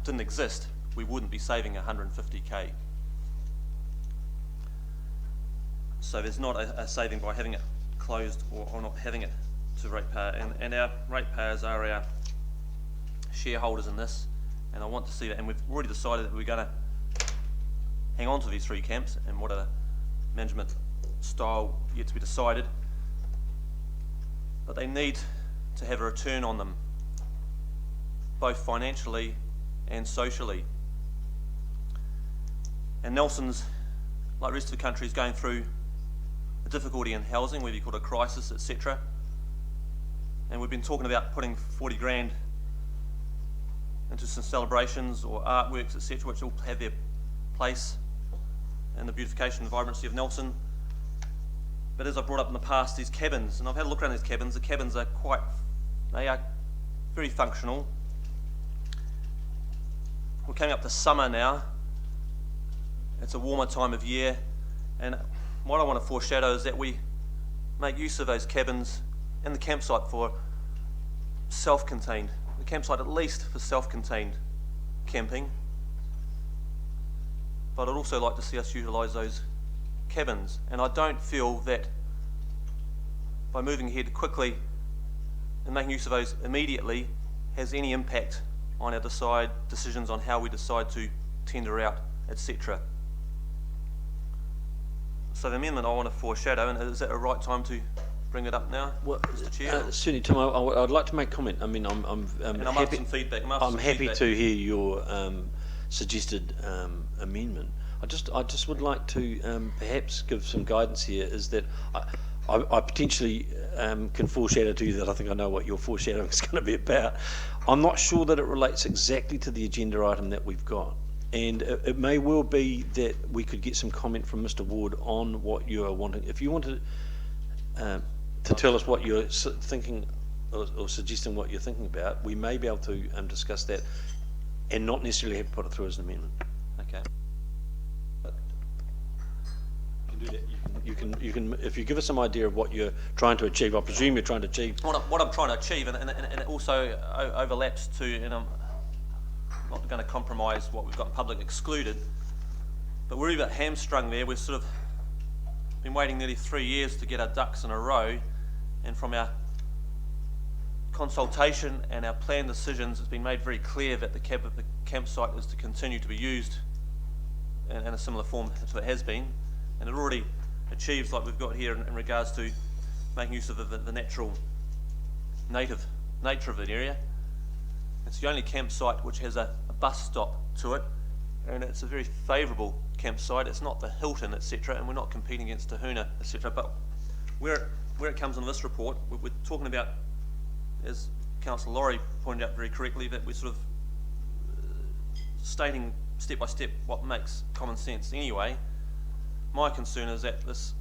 didn't exist, we wouldn't be saving 150k. So there's not a saving by having it closed or not having it to ratepayer, and our ratepayers are our shareholders in this, and I want to see that. And we've already decided that we're going to hang on to these 3 camps, and what a management style yet to be decided, but they need to have a return on them, both financially and socially. And Nelson's, like the rest of the country, is going through a difficulty in housing, whether you call it a crisis, etc. And we've been talking about putting 40 grand into some celebrations or artworks, etc., which all have their place in the beautification and vibrancy of Nelson. But as I brought up in the past, these cabins, and I've had a look around these cabins, the cabins are very functional. We're coming up to summer now. It's a warmer time of year, and what I want to foreshadow is that we make use of those cabins and the campsite for self-contained, the campsite at least for self-contained camping. But I'd also like to see us utilise those cabins, and I don't feel that by moving ahead quickly and making use of those immediately has any impact on our decisions on how we decide to tender out, etc. So the amendment I want to foreshadow, and is that a right time to bring it up now, Mr. Chair? Certainly, Tim. I'd like to make comment. I mean, I'm and I'm happy, after some feedback. I'm happy to hear your suggested amendment. I just would like to perhaps give some guidance here. Is that I potentially can foreshadow to you that I think I know what your foreshadowing is going to be about. I'm not sure that it relates exactly to the agenda item that we've got, and it may well be that we could get some comment from Mr. Ward on what you are wanting. If you wanted to tell us what you're thinking or suggesting what you're thinking about, we may be able to discuss that and not necessarily have to put it through as an amendment. Okay. You can do that. You can if you give us some idea of what you're trying to achieve. I presume you're trying to achieve what I'm trying to achieve, and it also overlaps to, and I'm not going to compromise what we've got public excluded, but we're a bit hamstrung there. We're sort of been waiting nearly 3 years to get our ducks in a row, and from our consultation and our plan decisions, it's been made very clear that the campsite is to continue to be used in a similar form to it has been, and it already achieves, like we've got here in regards to making use of the natural native nature of the area. It's the only campsite which has a bus stop to it, and it's a very favourable campsite. It's not the Hilton, etc., and we're not competing against Tahuna, etc. But where it comes in this report, we're talking about, as Councillor Laurie pointed out very correctly, that we're sort of stating step by step what makes common sense anyway. My concern is that this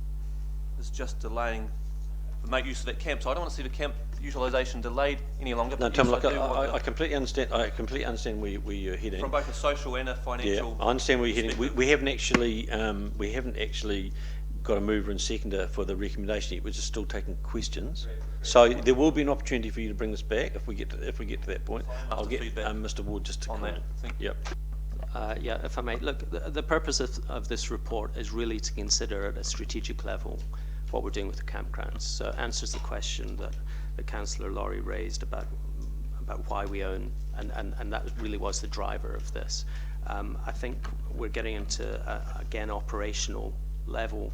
is just delaying the make use of that campsite. I don't want to see the camp utilisation delayed any longer. No, Tom, look, I completely understand. I completely understand where you're heading. From both a social and a financial. Yeah, I understand where you're heading. We haven't actually got a mover and seconder for the recommendation yet. We're just still taking questions. So there will be an opportunity for you to bring this back if we get to that point. I'll get Mr. Ward just to comment. Yep. Yeah, if I may. Look, the purpose of this report is really to consider at a strategic level what we're doing with the campgrounds. So it answers the question that Councillor Laurie raised about why we own, and that really was the driver of this. I think we're getting into, again, operational level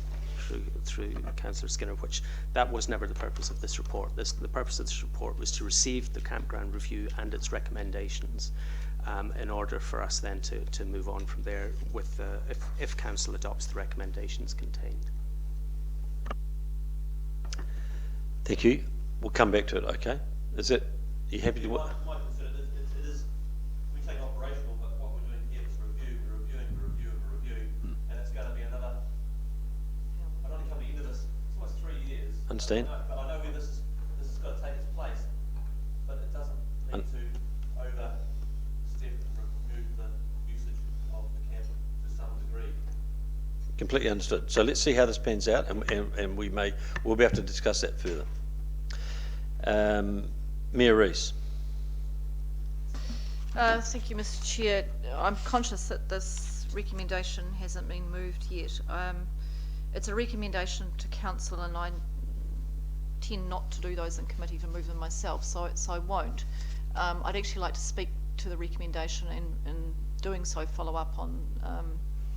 through Councillor Skinner, which that was never the purpose of this report. The purpose of this report was to receive the campground review and its recommendations in order for us then to move on from there with if Council adopts the recommendations contained. Thank you. We'll come back to it, okay? Is it, are you happy to... My concern is, we take operational, but what we're doing here is reviewing, and it's going to be another, I don't want to come to the end of this, it's almost 3 years. Understand. But I know where this is going to take its place, but it doesn't need to overstep and remove the usage of the camp to some degree. Completely understood. So let's see how this pans out, and we'll be able to discuss that further. Mayor Rees. Thank you, Mr. Chair. I'm conscious that this recommendation hasn't been moved yet. It's a recommendation to council, and I tend not to do those in committee, to move them myself, so I won't. I'd actually like to speak to the recommendation, and in doing so follow up on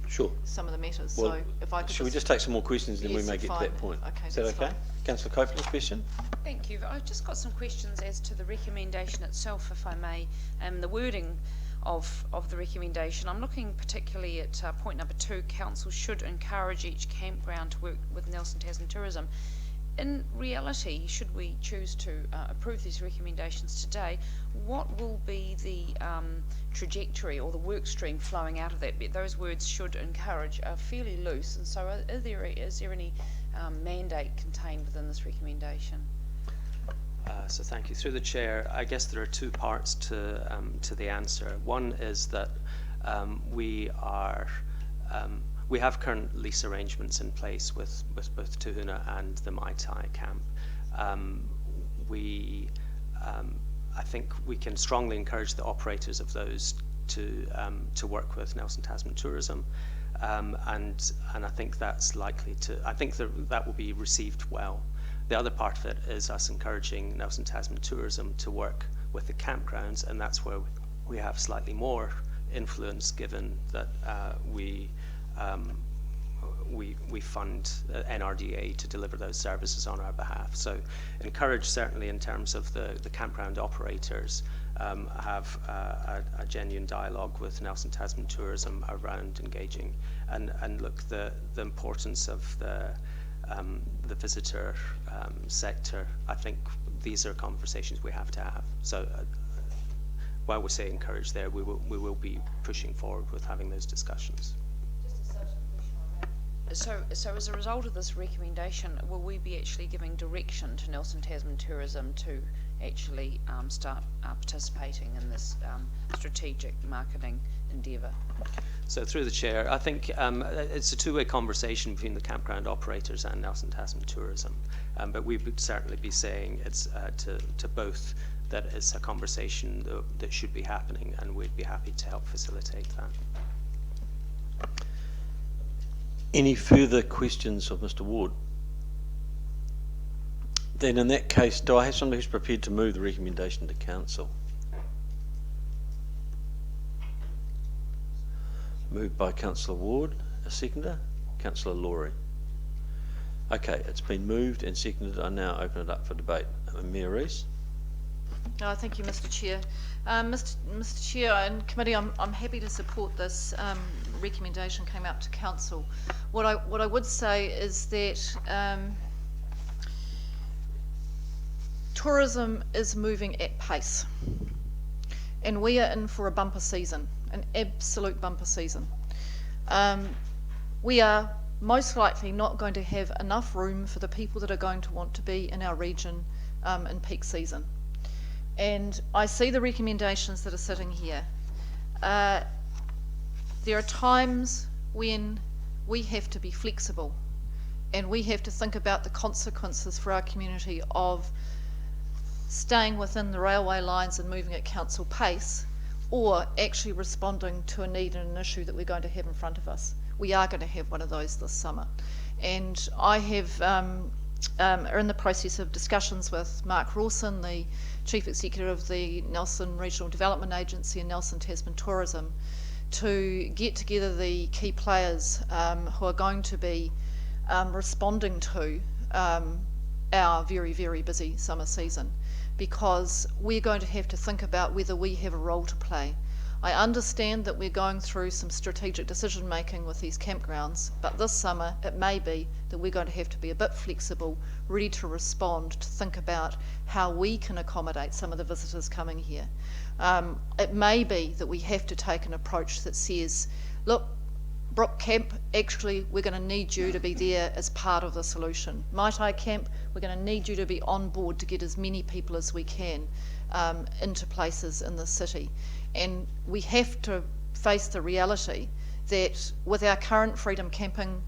Sure. some of the matters. Well, so if I could should we just take some more questions, and then we may get to that point? Okay, is that okay? Councillor Copeland's question? Thank you. I've just got some questions as to the recommendation itself, if I may, and the wording of the recommendation. I'm looking particularly at point number 2, council should encourage each campground to work with Nelson Tasman Tourism. In reality, should we choose to approve these recommendations today, what will be the trajectory or the work stream flowing out of that? Those words should encourage are fairly loose, and so is there any mandate contained within this recommendation? So thank you. Through the chair, I guess there are two parts to the answer. One is that we have current lease arrangements in place with both Tahuna and the Mai Tai camp. I think we can strongly encourage the operators of those to work with Nelson Tasman Tourism, and I think that's likely to. I think that will be received well. The other part of it is us encouraging Nelson Tasman Tourism to work with the campgrounds, and that's where we have slightly more influence, given that we fund NRDA to deliver those services on our behalf. So encourage, certainly in terms of the campground operators, have a genuine dialogue with Nelson Tasman Tourism around engaging, and look, the importance of the visitor sector. I think these are conversations we have to have. So while we say encourage there, we will be pushing forward with having those discussions. So as a result of this recommendation, will we be actually giving direction to Nelson Tasman Tourism to actually start participating in this strategic marketing endeavour? So through the chair, I think it's a two-way conversation between the campground operators and Nelson Tasman Tourism, but we would certainly be saying it's to both that it's a conversation that should be happening, and we'd be happy to help facilitate that. Any further questions of Mr. Ward? Then in that case, do I have somebody who's prepared to move the recommendation to council? Moved by Councillor Ward. A seconder? Councillor Laurie. Okay, it's been moved and seconded. I now open it up for debate. Mayor Rees. Thank you, Mr. Chair. Mr. Chair and committee, I'm happy to support this recommendation came out to council. What I would say is that tourism is moving at pace, and we are in for a bumper season, an absolute bumper season. We are most likely not going to have enough room for the people that are going to want to be in our region in peak season. And I see the recommendations that are sitting here. There are times when we have to be flexible and we have to think about the consequences for our community of staying within the railway lines and moving at council pace, or actually responding to a need and an issue that we're going to have in front of us. We are going to have one of those this summer. And I have are in the process of discussions with Mark Rawson, the Chief Executive of the Nelson Regional Development Agency and Nelson Tasman Tourism, to get together the key players who are going to be responding to our very, very busy summer season, because we're going to have to think about whether we have a role to play. I understand that we're going through some strategic decision making with these campgrounds, but this summer it may be that we're going to have to be a bit flexible, ready to respond, to think about how we can accommodate some of the visitors coming here. It may be that we have to take an approach that says, look, Brook Camp, actually we're going to need you to be there as part of the solution. Maitai Camp, we're going to need you to be on board to get as many people as we can into places in the city. And we have to face the reality that with our current freedom camping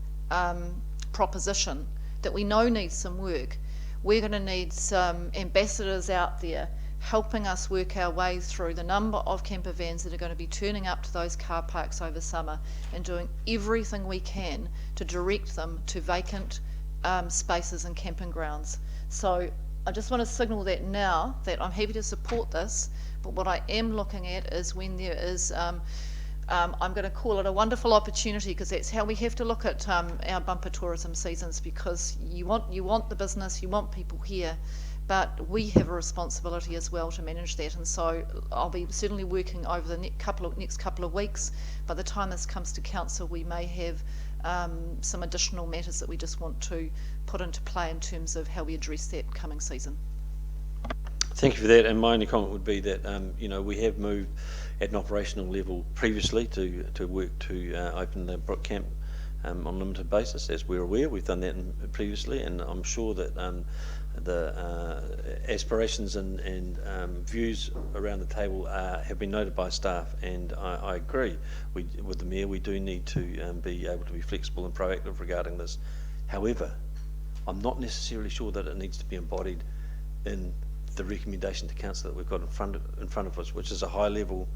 proposition that we know needs some work, we're going to need some ambassadors out there helping us work our way through the number of camper vans that are going to be turning up to those car parks over summer and doing everything we can to direct them to vacant spaces and camping grounds. So I just want to signal that now, that I'm happy to support this, but what I am looking at is when there is, I'm going to call it a wonderful opportunity, because that's how we have to look at our bumper tourism seasons, because you want the business, you want people here, but we have a responsibility as well to manage that. And so I'll be certainly working over the next couple of weeks. By the time this comes to council, we may have some additional matters that we just want to put into play in terms of how we address that coming season. Thank you for that. And my only comment would be that we have moved at an operational level previously to work to open the Brook Camp on a limited basis. As we're aware, we've done that previously, and I'm sure that the aspirations and views around the table have been noted by staff, and I agree with the Mayor. We do need to be able to be flexible and proactive regarding this. However, I'm not necessarily sure that it needs to be embodied in the recommendation to council that we've got in front of us, which is a high level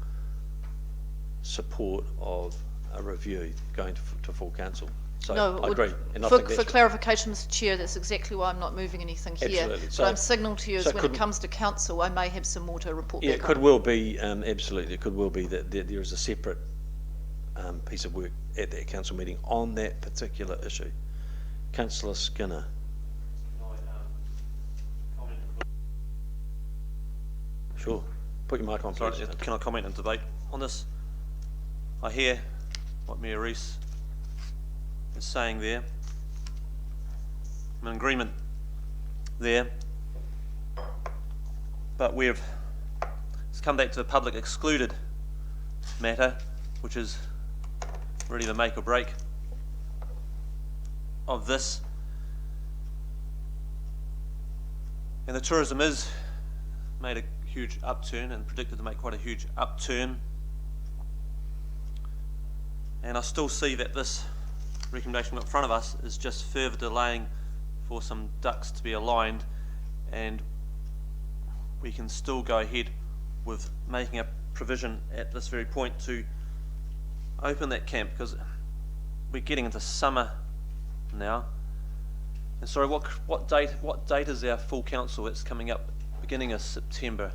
support of a review going to full council. So no, I agree. And for clarification, Mr. Chair, that's exactly why I'm not moving anything here. Absolutely. So, what I'm signalling to you is when it comes to council, I may have some more to report back on. It could well be, absolutely, it could well be that there is a separate piece of work at that council meeting on that particular issue. Councillor Skinner. Sure. Put your mic on, please. Sorry, can I comment and debate on this? I hear what Mayor Rees is saying there. I'm in agreement there. But it's come back to the public excluded matter, which is really the make or break of this. And the tourism is made a huge upturn and predicted to make quite a huge upturn. And I still see that this recommendation in front of us is just further delaying for some ducks to be aligned, and we can still go ahead with making a provision at this very point to open that camp, because we're getting into summer now. And sorry, what date is our full council? It's coming up beginning of September.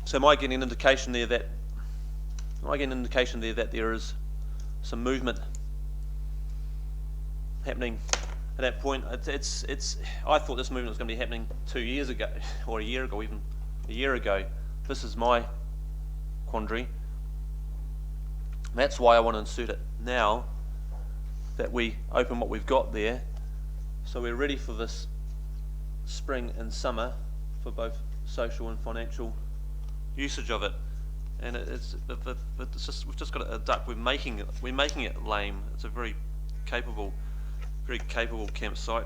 So am I getting an indication there that there is some movement happening at that point? I thought this movement was going to be happening 2 years ago, or a year ago, even a year ago. This is my quandary. That's why I want to insert it now, that we open what we've got there, so we're ready for this spring and summer for both social and financial usage of it. And it's just, we've just got to adapt. We're making it lame. It's a very capable campsite.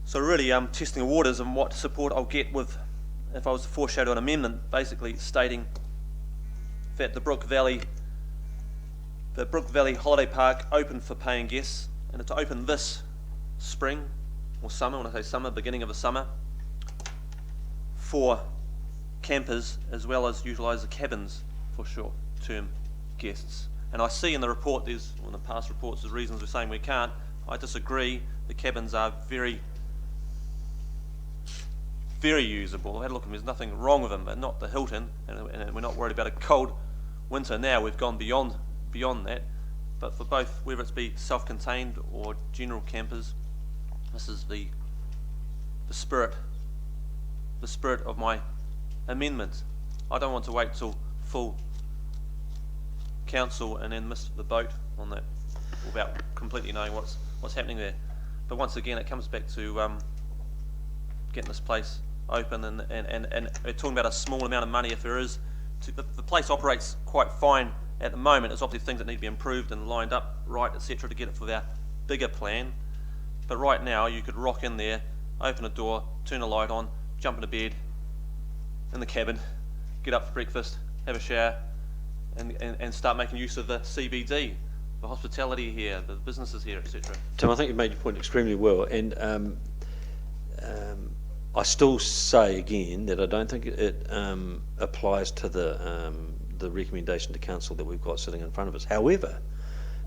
So really, testing the waters and what support I'll get with, if I was to foreshadow an amendment, basically stating that the Brook Valley Holiday Park open for paying guests, and it's open this spring or summer. When I say summer, beginning of the summer, for campers, as well as utilise the cabins for short-term guests. And I see in the report, in the past reports, there's reasons we're saying we can't. I disagree. The cabins are very, very usable. I had a look at them. There's nothing wrong with them, but not the Hilton. And we're not worried about a cold winter now. We've gone beyond that. But for both, whether it's be self-contained or general campers, this is the spirit of my amendment. I don't want to wait till full council and then miss the boat on that without completely knowing what's happening there. But once again, it comes back to getting this place open, and we're talking about a small amount of money. If there is, the place operates quite fine at the moment. There's obviously things that need to be improved and lined up right, etc., to get it for our bigger plan. But right now, you could rock in there, open a door, turn a light on, jump into bed in the cabin, get up for breakfast, have a shower, and start making use of the CBD, the hospitality here, the businesses here, etc. Tim, I think you've made your point extremely well, and I still say again that I don't think it applies to the recommendation to council that we've got sitting in front of us. However,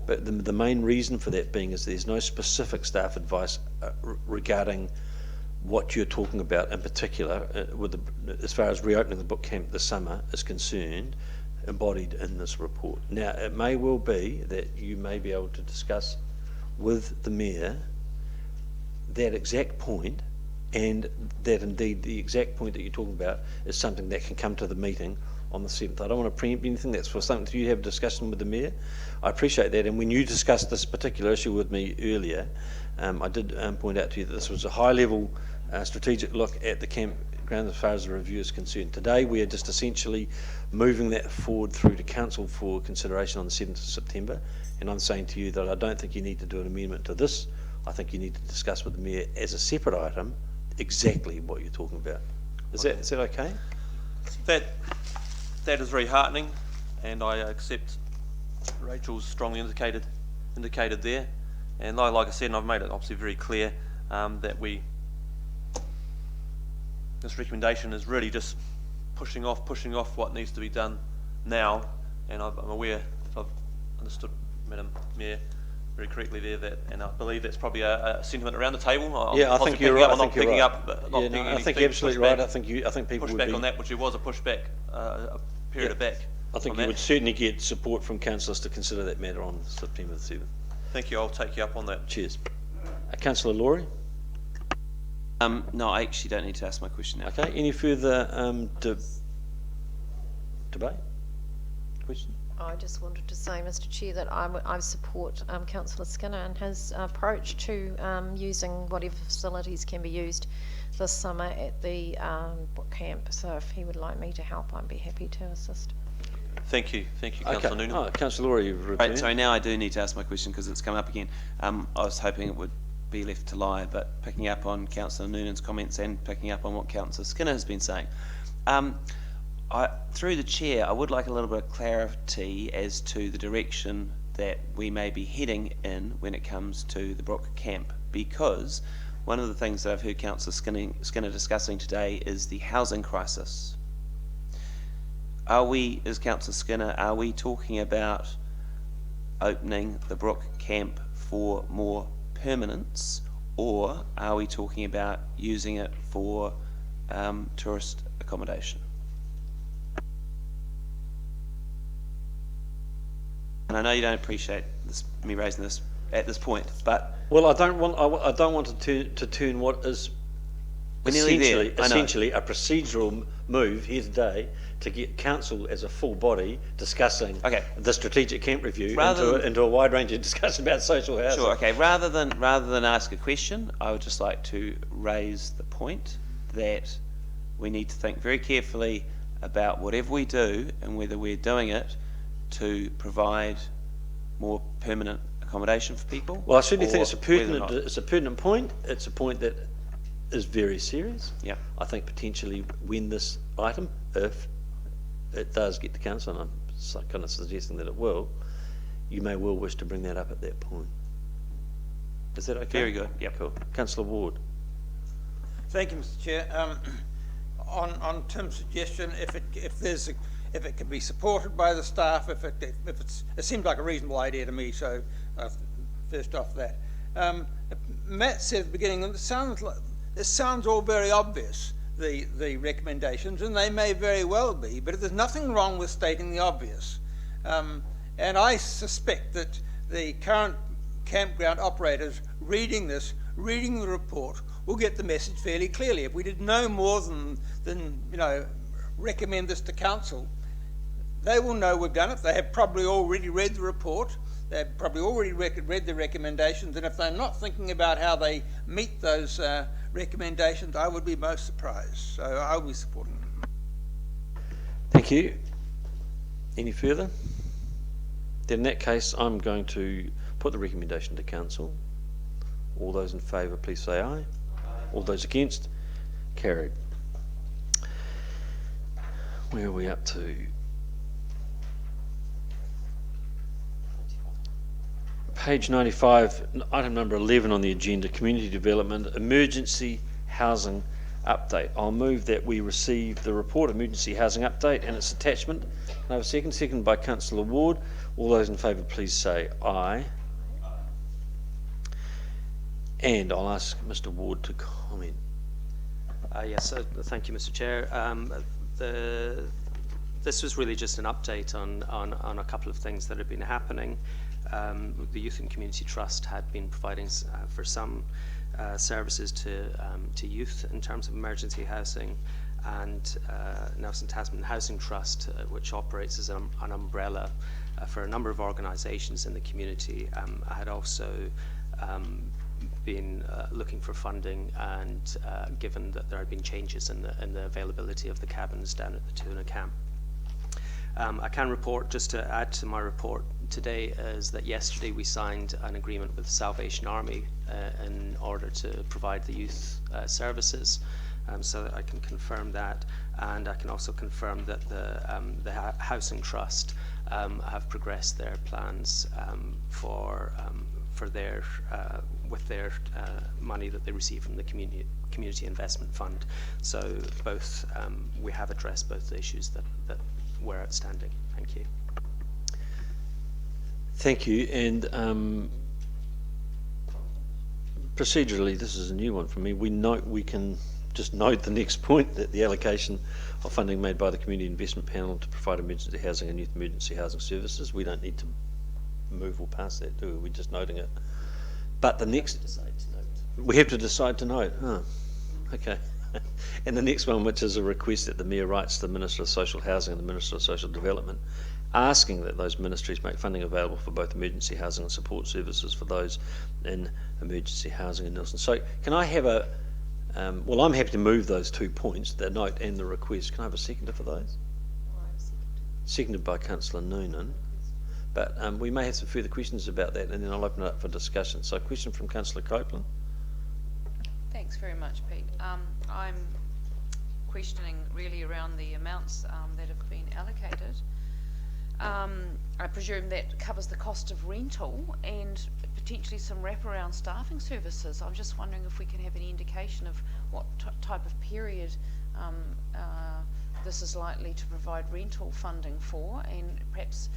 but the main reason for that being is there's no specific staff advice regarding what you're talking about in particular, as far as reopening the book camp this summer is concerned, embodied in this report. Now, it may well be that you may be able to discuss with the Mayor that exact point, and that indeed the exact point that you're talking about is something that can come to the meeting on the 7th. I don't want to preempt anything. That's for something that you have a discussion with the Mayor. I appreciate that, and when you discussed this particular issue with me earlier, I did point out to you that this was a high-level strategic look at the campground as far as the review is concerned. Today we are just essentially moving that forward through to council for consideration on the 7th of September, and I'm saying to you that I don't think you need to do an amendment to this. I think you need to discuss with the Mayor as a separate item exactly what you're talking about. Is that okay? That is very heartening, and I accept Rachel's strongly indicated there. And like I said, and I've made it obviously very clear that this recommendation is really just pushing off what needs to be done now. And I'm aware, if I've understood Madam Mayor very correctly there, that, and I believe that's probably a sentiment around the table. I think you're right. I think you're right. I think you're absolutely right. I think people push would back be on that, which it was a pushback a period of back. I think you would certainly get support from councillors to consider that matter on September the 7th. Thank you. I'll take you up on that. Cheers. Councillor Laurie? No, I actually don't need to ask my question now. Okay. Any further debate? Question? I just wanted to say, Mr. Chair, that I support Councillor Skinner and his approach to using whatever facilities can be used this summer at the book camp. So if he would like me to help, I'd be happy to assist. Thank you, Councillor Noonan. Oh, Councillor Laurie, you've returned. Right, sorry, now I do need to ask my question because it's come up again. I was hoping it would be left to lie, but picking up on Councillor Noonan's comments and picking up on what Councillor Skinner has been saying. Through the chair, I would like a little bit of clarity as to the direction that we may be heading in when it comes to the Brook camp, because one of the things that I've heard Councillor Skinner discussing today is the housing crisis. Are we, as Councillor Skinner, are we talking about opening the Brook camp for more permanence, or are we talking about using it for tourist accommodation? And I know you don't appreciate this, me raising this at this point, but Well, I don't want to turn what is we're nearly there. essentially a procedural move here today to get council as a full body discussing the strategic camp review into a wide range of discussion about social housing. Sure. Okay. Rather than ask a question, I would just like to raise the point that we need to think very carefully about whatever we do and whether we're doing it to provide more permanent accommodation for people. Well, I certainly think it's a pertinent point. It's a point that is very serious. Yeah. I think potentially when this item, if it does get to council, and I'm kind of suggesting that it will, you may well wish to bring that up at that point. Is that okay? Very good. Yep. Cool. Councillor Ward. Thank you, Mr. Chair. On Tim's suggestion, if it can be supported by the staff, it seems like a reasonable idea to me. So first off that, Matt said at the beginning that it sounds all very obvious, the recommendations, and they may very well be, but there's nothing wrong with stating the obvious. And I suspect that the current campground operators reading the report, will get the message fairly clearly. If we did no more than recommend this to council, they will know we've done it. They have probably already read the report. They've probably already read the recommendations, and if they're not thinking about how they meet those recommendations, I would be most surprised. So I'll be supporting them. Thank you. Any further? Then in that case, I'm going to put the recommendation to council. All those in favour, please say aye. All those against? Carried. Where are we up to? Page 95, item number 11 on the agenda, community development, emergency housing update. I'll move that we receive the report, emergency housing update, and its attachment. Can I have a second? Second by Councillor Ward. All those in favour, please say aye. And I'll ask Mr. Ward to comment. Yes, thank you, Mr. Chair. This was really just an update on a couple of things that have been happening. The Youth and Community Trust had been providing for some services to youth in terms of emergency housing, and Nelson Tasman Housing Trust, which operates as an umbrella for a number of organisations in the community, had also been looking for funding, and given that there had been changes in the availability of the cabins down at the Tuna camp. I can report, just to add to my report today, is that yesterday we signed an agreement with the Salvation Army in order to provide the youth services, so that I can confirm that, and I can also confirm that the Housing Trust have progressed their plans for their with their money that they receive from the Community Investment Fund. So both we have addressed both the issues that were outstanding. Thank you. Thank you. And procedurally, this is a new one for me. We can just note the next point, that the allocation of funding made by the Community Investment Panel to provide emergency housing and youth emergency housing services. We don't need to move or pass that, do we? We're just noting it. But the next, we have to decide to note. Oh, okay. And the next one, which is a request that the Mayor writes to the Minister of Social Housing and the Minister of Social Development, asking that those ministries make funding available for both emergency housing and support services for those in emergency housing in Nelson. So can I have a, well, I'm happy to move those 2 points, the note and the request. Can I have a seconder for those? Seconded by Councillor Noonan. But we may have some further questions about that, and then I'll open it up for discussion. So a question from Councillor Copeland. Thanks very much, Pete. I'm questioning really around the amounts that have been allocated. I presume that covers the cost of rental and potentially some wraparound staffing services. I'm just wondering if we can have any indication of what type of period this is likely to provide rental funding for, and perhaps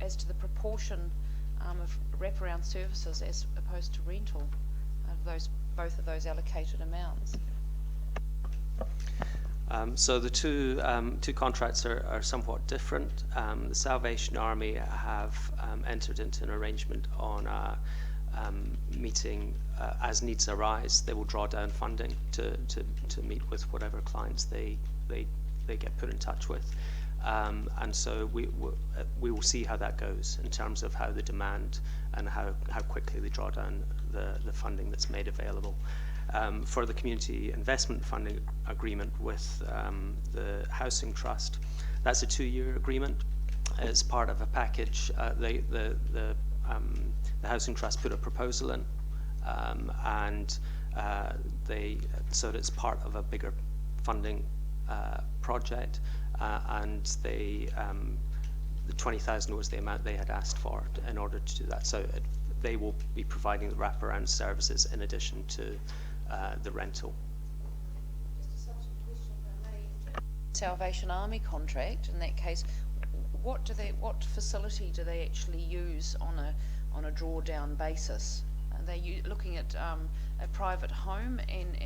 as to the proportion of wraparound services as opposed to rental of both of those allocated amounts? So the two contracts are somewhat different. The Salvation Army have entered into an arrangement on meeting as needs arise. They will draw down funding to meet with whatever clients they get put in touch with. And so we will see how that goes in terms of how the demand and how quickly they draw down the funding that's made available. For the community investment funding agreement with the Housing Trust, that's a 2-year agreement. As part of a package, the Housing Trust put a proposal in, and so it's part of a bigger funding project, and the 20,000 was the amount they had asked for in order to do that. So they will be providing the wraparound services in addition to the rental. Salvation Army contract, in that case, what facility do they actually use on a drawdown basis? Are they looking at a private home, and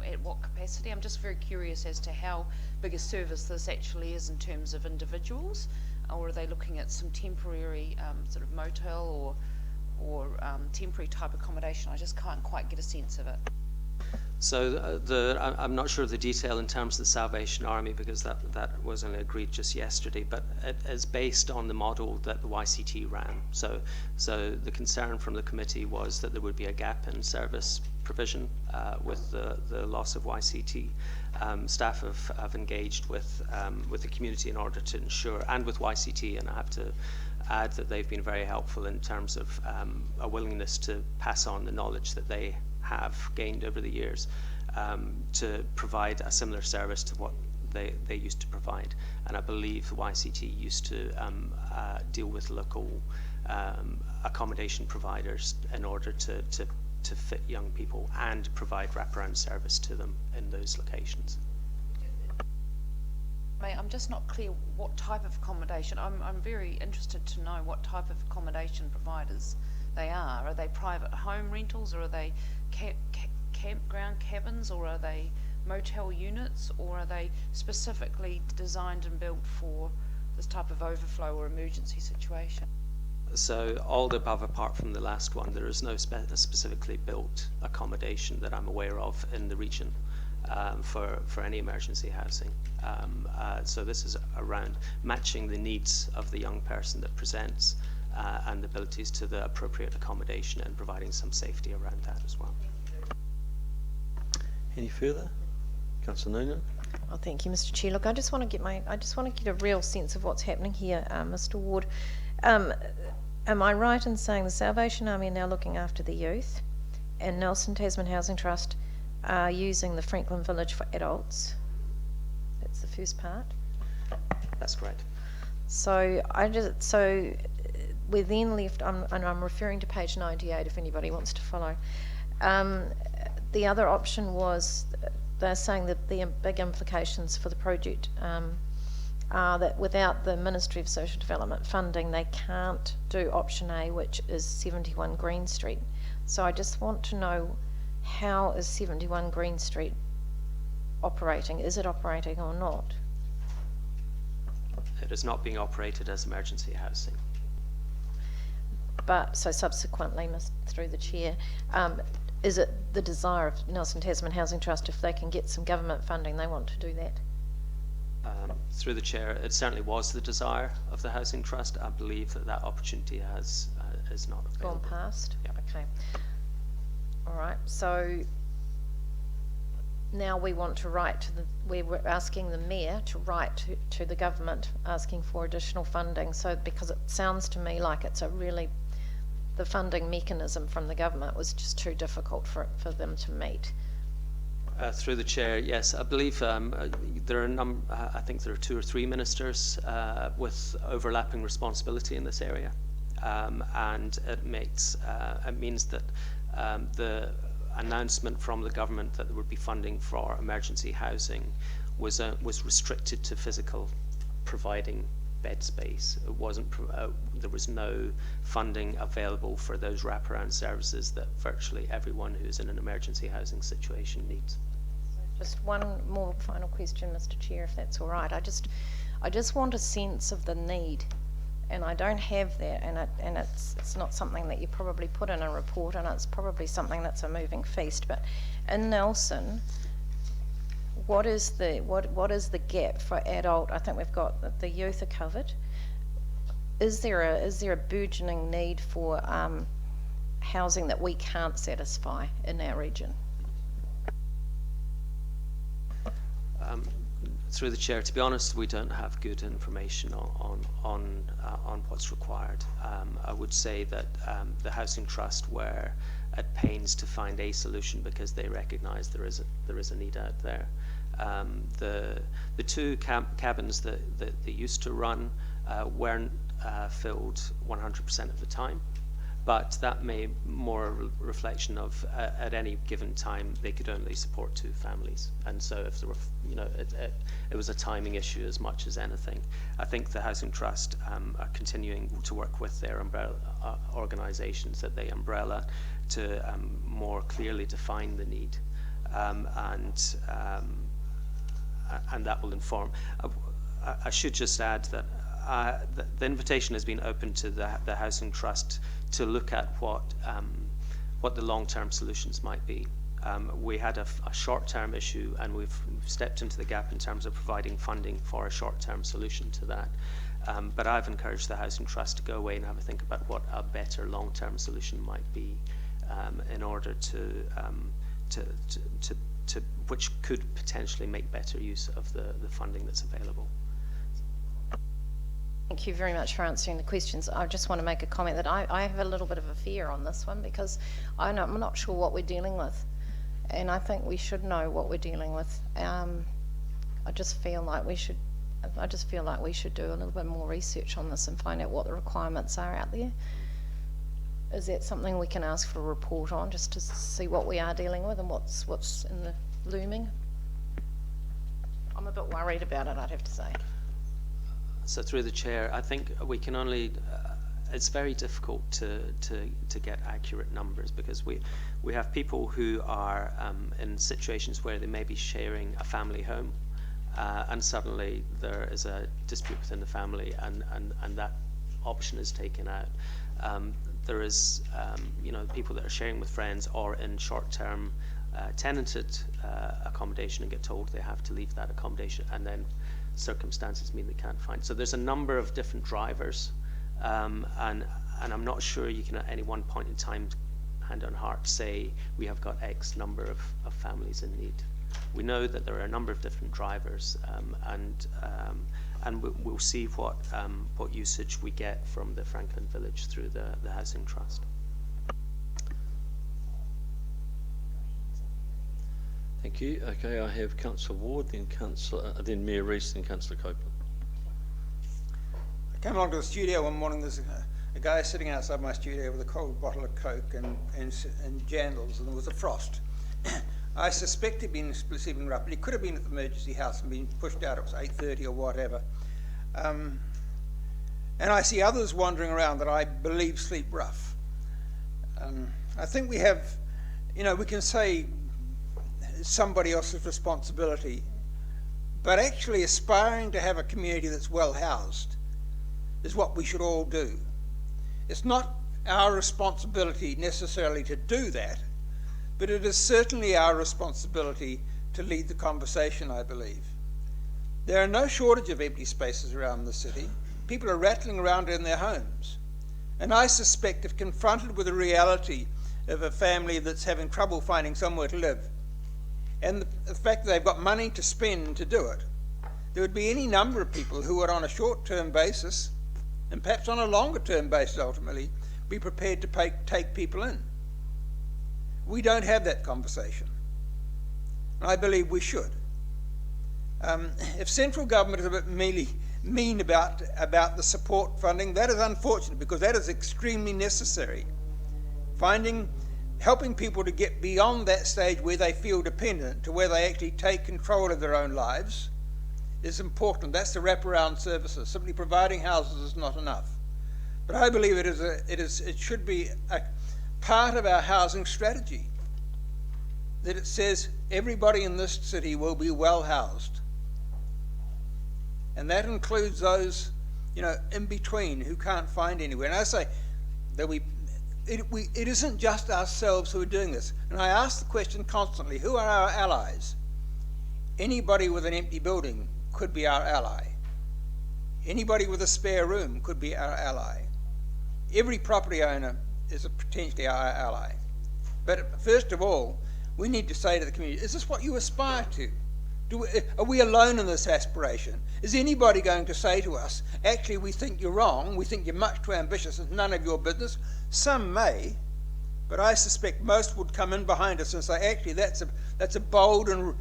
at what capacity? I'm just very curious as to how big a service this actually is in terms of individuals, or are they looking at some temporary sort of motel or temporary type accommodation? I just can't quite get a sense of it. So I'm not sure of the detail in terms of the Salvation Army, because that was only agreed just yesterday, but it is based on the model that the YCT ran. So the concern from the committee was that there would be a gap in service provision with the loss of YCT. Staff have engaged with the community in order to ensure, and with YCT, and I have to add that they've been very helpful in terms of a willingness to pass on the knowledge that they have gained over the years to provide a similar service to what they used to provide. And I believe the YCT used to deal with local accommodation providers in order to fit young people and provide wraparound service to them in those locations. I'm just not clear what type of accommodation. I'm very interested to know what type of accommodation providers they are. Are they private home rentals, or are they campground cabins, or are they motel units, or are they specifically designed and built for this type of overflow or emergency situation? So all the above apart from the last one. There is no specifically built accommodation that I'm aware of in the region for any emergency housing. So this is around matching the needs of the young person that presents and the abilities to the appropriate accommodation, and providing some safety around that as well. Any further? Councillor Noonan? Oh, thank you, Mr. Chair. Look, I just want to get a real sense of what's happening here, Mr. Ward. Am I right in saying the Salvation Army are now looking after the youth, and Nelson Tasman Housing Trust are using the Franklin Village for adults? That's the first part. That's correct. So we're then left, and I'm referring to page 98 if anybody wants to follow. The other option was, they're saying that the big implications for the project are that without the Ministry of Social Development funding, they can't do option A, which is 71 Green Street. So I just want to know, how is 71 Green Street operating? Is it operating or not? It is not being operated as emergency housing. But, so subsequently, through the chair, is it the desire of Nelson Tasman Housing Trust, if they can get some government funding, they want to do that? Through the chair, it certainly was the desire of the Housing Trust. I believe that opportunity is not available. Gone past? Yeah. Okay. All right. So now we want to write to we're asking the Mayor to write to the government asking for additional funding. So, because it sounds to me like it's the funding mechanism from the government was just too difficult for them to meet. Through the chair, yes, I believe there are I think there are 2 or 3 ministers with overlapping responsibility in this area, and it means that the announcement from the government that there would be funding for emergency housing was restricted to physical providing bed space. It wasn't, there was no funding available for those wraparound services that virtually everyone who's in an emergency housing situation needs. Just one more final question, Mr. Chair, if that's all right. I just want a sense of the need, and I don't have that, and it's not something that you probably put in a report, and it's probably something that's a moving feast. But in Nelson, what is the gap for adult? I think we've got the youth are covered. Is there a burgeoning need for housing that we can't satisfy in our region? Through the chair, to be honest, we don't have good information on what's required. I would say that the Housing Trust were at pains to find a solution because they recognise there is a need out there. The two cabins that they used to run weren't filled 100% of the time, but that may more a reflection of at any given time they could only support 2 families, and so if there were, it was a timing issue as much as anything. I think the Housing Trust are continuing to work with their umbrella organisations that they umbrella to more clearly define the need, and that will inform. I should just add that the invitation has been open to the Housing Trust to look at what the long-term solutions might be. We had a short-term issue, and we've stepped into the gap in terms of providing funding for a short-term solution to that. But I've encouraged the Housing Trust to go away and have a think about what a better long-term solution might be, in order to which could potentially make better use of the funding that's available. Thank you very much for answering the questions. I just want to make a comment that I have a little bit of a fear on this one because I'm not sure what we're dealing with, and I think we should know what we're dealing with. I just feel like we should do a little bit more research on this and find out what the requirements are out there. Is that something we can ask for a report on, just to see what we are dealing with and what's in the looming? I'm a bit worried about it, I'd have to say. So through the chair, I think we can only, it's very difficult to get accurate numbers because we have people who are in situations where they may be sharing a family home, and suddenly there is a dispute within the family, and that option is taken out. There is people that are sharing with friends or in short-term tenanted accommodation and get told they have to leave that accommodation, and then circumstances mean they can't find. So there's a number of different drivers, and I'm not sure you can at any one point in time, hand on heart, say we have got X number of families in need. We know that there are a number of different drivers, and we'll see what usage we get from the Franklin Village through the Housing Trust. Thank you. Okay, I have Councillor Ward, then Mayor Rees, then Councillor Copeland. I came along to the studio one morning. There's a guy sitting outside my studio with a cold bottle of Coke and jandals, and there was a frost. I suspect he'd been sleeping rough, but he could have been at the emergency house and been pushed out. It was 8:30 or whatever. And I see others wandering around that I believe sleep rough. I think we have, we can say it's somebody else's responsibility, but actually aspiring to have a community that's well housed is what we should all do. It's not our responsibility necessarily to do that, but it is certainly our responsibility to lead the conversation, I believe. There are no shortage of empty spaces around the city. People are rattling around in their homes. And I suspect if confronted with the reality of a family that's having trouble finding somewhere to live, and the fact that they've got money to spend to do it, there would be any number of people who would on a short-term basis, and perhaps on a longer-term basis ultimately, be prepared to take people in. We don't have that conversation. And I believe we should. If central government is a bit mean about the support funding, that is unfortunate because that is extremely necessary. Helping people to get beyond that stage where they feel dependent to where they actually take control of their own lives is important. That's the wraparound services. Simply providing houses is not enough. But I believe it should be a part of our housing strategy, that it says everybody in this city will be well housed. And that includes those, in between who can't find anywhere. And I say that it isn't just ourselves who are doing this. And I ask the question constantly, who are our allies? Anybody with an empty building could be our ally. Anybody with a spare room could be our ally. Every property owner is potentially our ally. But first of all, we need to say to the community, is this what you aspire to? Are we alone in this aspiration? Is anybody going to say to us, actually we think you're wrong, we think you're much too ambitious, it's none of your business? Some may, but I suspect most would come in behind us and say, actually that's a bold and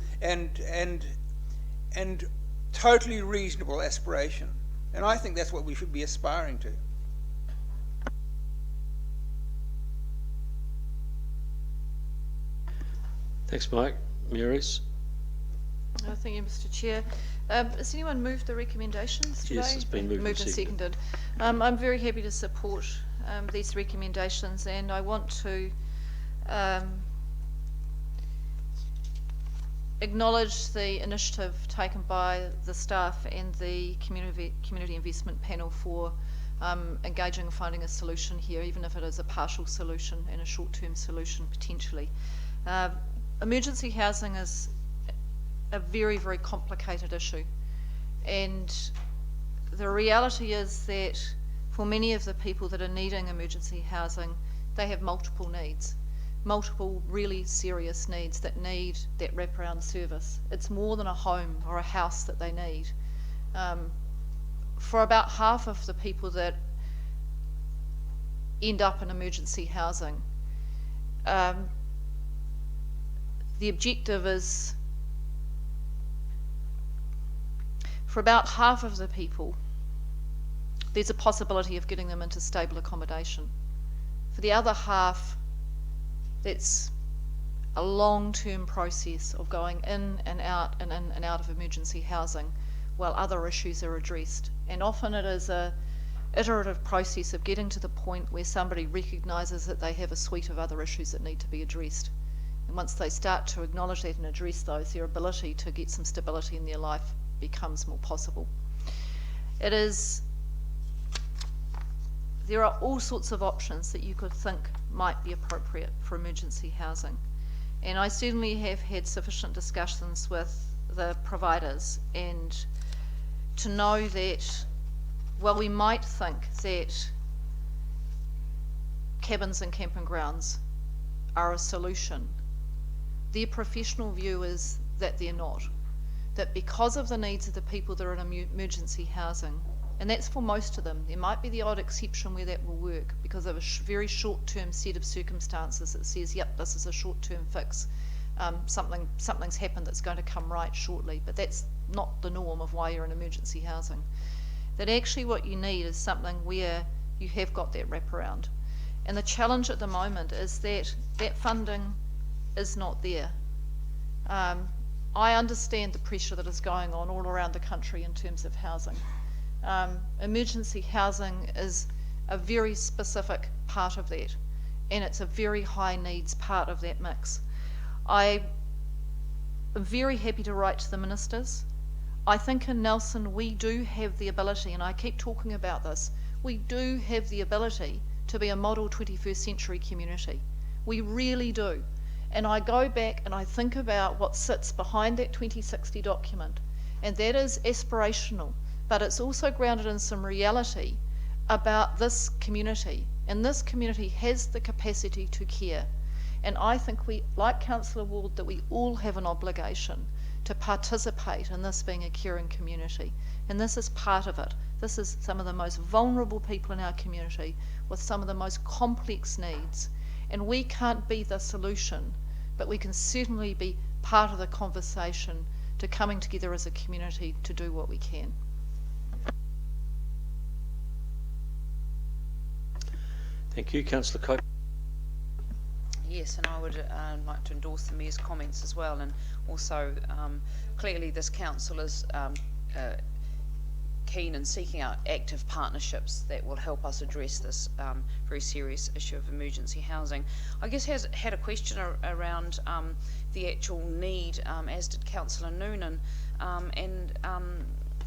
totally reasonable aspiration. And I think that's what we should be aspiring to. Thanks, Mike. Maurice? Thank you, Mr. Chair. Has anyone moved the recommendations today? Yes, it's been moved and seconded. I'm very happy to support these recommendations, and I want to acknowledge the initiative taken by the staff and the community investment panel for engaging and finding a solution here, even if it is a partial solution and a short-term solution potentially. Emergency housing is a very, very complicated issue, and the reality is that for many of the people that are needing emergency housing, they have multiple needs, multiple really serious needs that need that wraparound service. It's more than a home or a house that they need. For about half of the people that end up in emergency housing, the objective is, for about half of the people, there's a possibility of getting them into stable accommodation. For the other half, it's a long-term process of going in and out and in and out of emergency housing while other issues are addressed. And often it is a iterative process of getting to the point where somebody recognises that they have a suite of other issues that need to be addressed. And once they start to acknowledge that and address those, their ability to get some stability in their life becomes more possible. There are all sorts of options that you could think might be appropriate for emergency housing. And I certainly have had sufficient discussions with the providers, and to know that, well, we might think that cabins and camping grounds are a solution. Their professional view is that they're not. That because of the needs of the people that are in emergency housing, and that's for most of them, there might be the odd exception where that will work because of a very short-term set of circumstances that says, yep, this is a short-term fix. Something's happened that's going to come right shortly, but that's not the norm of why you're in emergency housing. That actually what you need is something where you have got that wraparound. And the challenge at the moment is that that funding is not there. I understand the pressure that is going on all around the country in terms of housing. Emergency housing is a very specific part of that, and it's a very high needs part of that mix. I am very happy to write to the ministers. I think in Nelson we do have the ability, and I keep talking about this, we do have the ability to be a model 21st century community. We really do. And I go back and I think about what sits behind that 2060 document, and that is aspirational, but it's also grounded in some reality about this community, and this community has the capacity to care. And I think we, like Councillor Ward, that we all have an obligation to participate in this being a caring community, and this is part of it. This is some of the most vulnerable people in our community with some of the most complex needs, and we can't be the solution, but we can certainly be part of the conversation to coming together as a community to do what we can. Thank you. Councillor Cope. Yes, and I would like to endorse the Mayor's comments as well, and also clearly this council is keen in seeking out active partnerships that will help us address this very serious issue of emergency housing. I guess had a question around the actual need, as did Councillor Noonan, and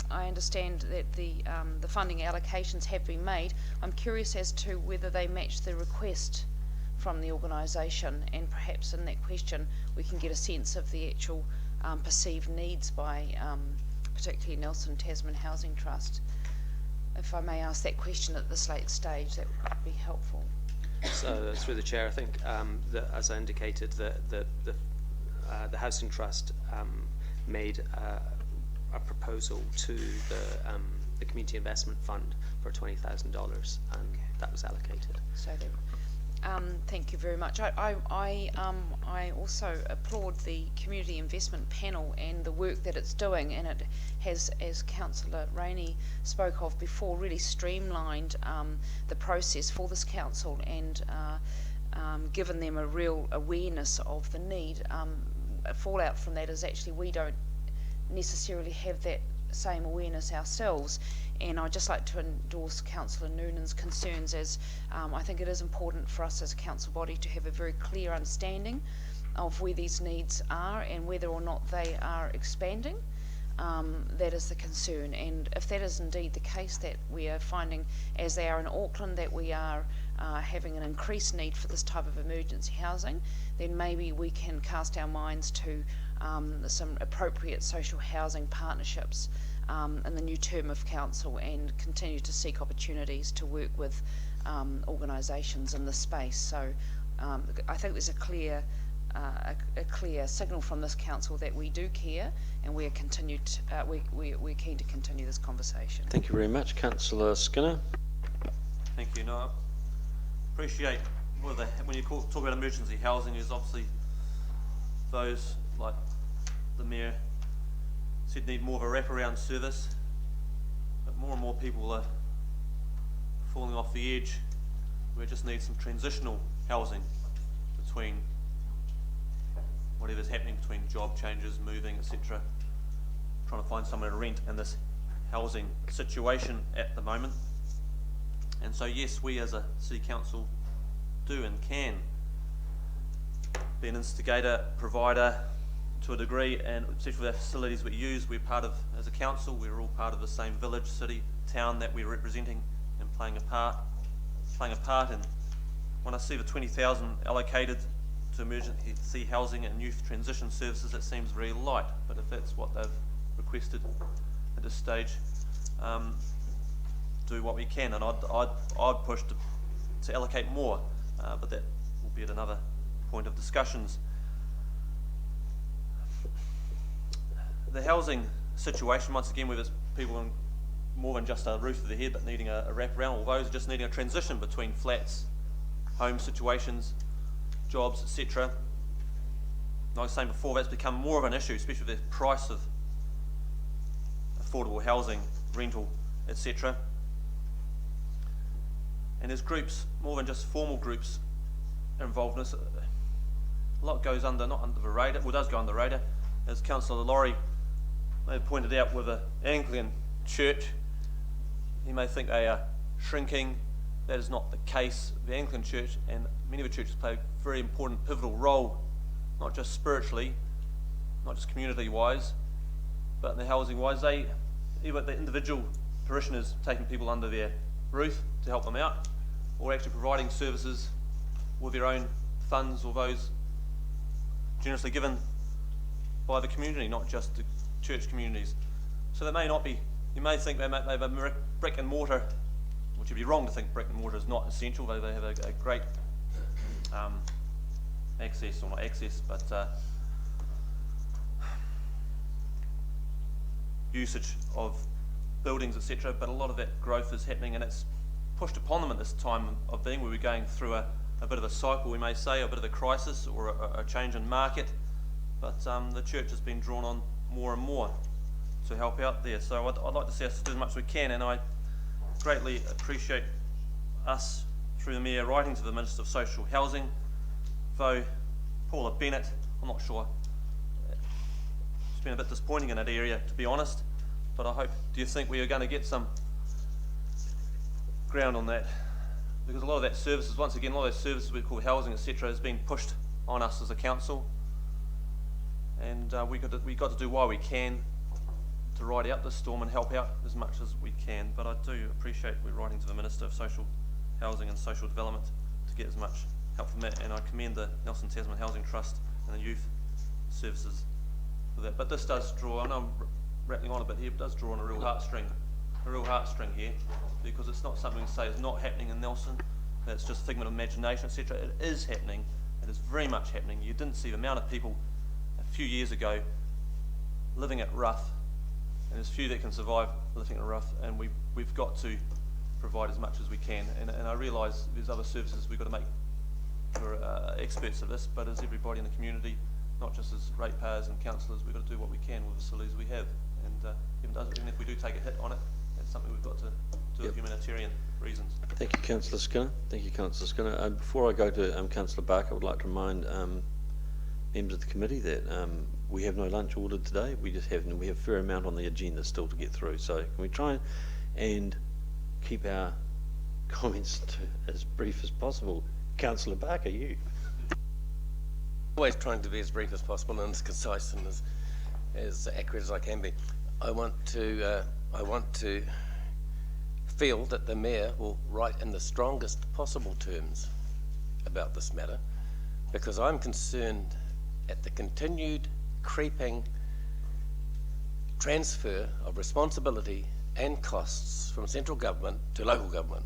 I understand that the funding allocations have been made. I'm curious as to whether they match the request from the organisation, and perhaps in that question we can get a sense of the actual perceived needs by particularly Nelson Tasman Housing Trust. If I may ask that question at this late stage, that would be helpful. So through the chair, I think as I indicated, the Housing Trust made a proposal to the Community Investment Fund for $20,000, and that was allocated. So thank you very much. I also applaud the Community Investment Panel and the work that it's doing, and it has, as Councillor Rainey spoke of before, really streamlined the process for this council and given them a real awareness of the need. A fallout from that is actually we don't necessarily have that same awareness ourselves, and I'd just like to endorse Councillor Noonan's concerns, as I think it is important for us as a council body to have a very clear understanding of where these needs are and whether or not they are expanding. That is the concern, and if that is indeed the case, that we are finding, as they are in Auckland, that we are having an increased need for this type of emergency housing, then maybe we can cast our minds to some appropriate social housing partnerships in the new term of council, and continue to seek opportunities to work with organisations in this space. So I think there's a clear signal from this council that we do care, and we are we're keen to continue this conversation. Thank you very much. Councillor Skinner. Thank you. No, I appreciate when you talk about emergency housing, there's obviously those, like the Mayor said, need more of a wraparound service, but more and more people are falling off the edge. We just need some transitional housing between whatever's happening, between job changes, moving, etc. Trying to find somewhere to rent in this housing situation at the moment. And so yes, we as a City Council do and can be an instigator, provider to a degree, and especially with our facilities we use, we're part of, as a council, we're all part of the same village, city, town that we're representing and playing a part in. When I see the 20,000 allocated to emergency housing and youth transition services, it seems very light, but if that's what they've requested at this stage, do what we can, and I'd push to allocate more, but that will be at another point of discussions. The housing situation, once again, where there's people in more than just a roof over their head but needing a wraparound, or those just needing a transition between flats, home situations, jobs, etc. Like I was saying before, that's become more of an issue, especially with the price of affordable housing, rental, etc. And there's groups, more than just formal groups, involved in this. A lot goes under, not under the radar, well, does go under the radar. As Councillor Laurie may have pointed out, with the Anglican Church, you may think they are shrinking. That is not the case. The Anglican Church and many of the churches play a very important, pivotal role, not just spiritually, not just community-wise, but in the housing-wise. Either the individual parishioners taking people under their roof to help them out, or actually providing services with their own funds, or those generously given by the community, not just the church communities. So they may not be, you may think they have a brick and mortar, which would be wrong to think brick and mortar is not essential, though they have a great access, or not access, but usage of buildings, etc. But a lot of that growth is happening, and it's pushed upon them at this time of being, where we're going through a bit of a cycle, we may say, a bit of a crisis, or a change in market. But the church has been drawn on more and more to help out there. So I'd like to see us do as much as we can, and I greatly appreciate us, through the Mayor, writing to the Minister of Social Housing, though Paula Bennett, I'm not sure, it's been a bit disappointing in that area, to be honest, but I hope, do you think we are going to get some ground on that? Because a lot of that services, once again, a lot of those services we call housing, etc., has been pushed on us as a council, and we've got to do what we can to ride out this storm and help out as much as we can. But I do appreciate we're writing to the Minister of Social Housing and Social Development to get as much help from that, and I commend the Nelson Tasman Housing Trust and the youth services for that. But this does draw, I know I'm rattling on a bit here, but it does draw on a real heartstring here, because it's not something to say is not happening in Nelson, that it's just figment of imagination, etc. It is happening. It is very much happening. You didn't see the amount of people a few years ago living at rough, and there's few that can survive living at rough, and we've got to provide as much as we can. And I realise there's other services we've got to make for experts of this, but as everybody in the community, not just as ratepayers and councillors, we've got to do what we can with the facilities we have. And even if we do take a hit on it, it's something we've got to do for humanitarian reasons. Thank you, Councillor Skinner. Thank you, Councillor Skinner. Before I go to Councillor Barker, I would like to remind members of the committee that we have no lunch ordered today. We have a fair amount on the agenda still to get through. So can we try and keep our comments to as brief as possible? Councillor Barker, you. Always trying to be as brief as possible and as concise and as accurate as I can be. I want to feel that the Mayor will write in the strongest possible terms about this matter, because I'm concerned at the continued creeping transfer of responsibility and costs from central government to local government.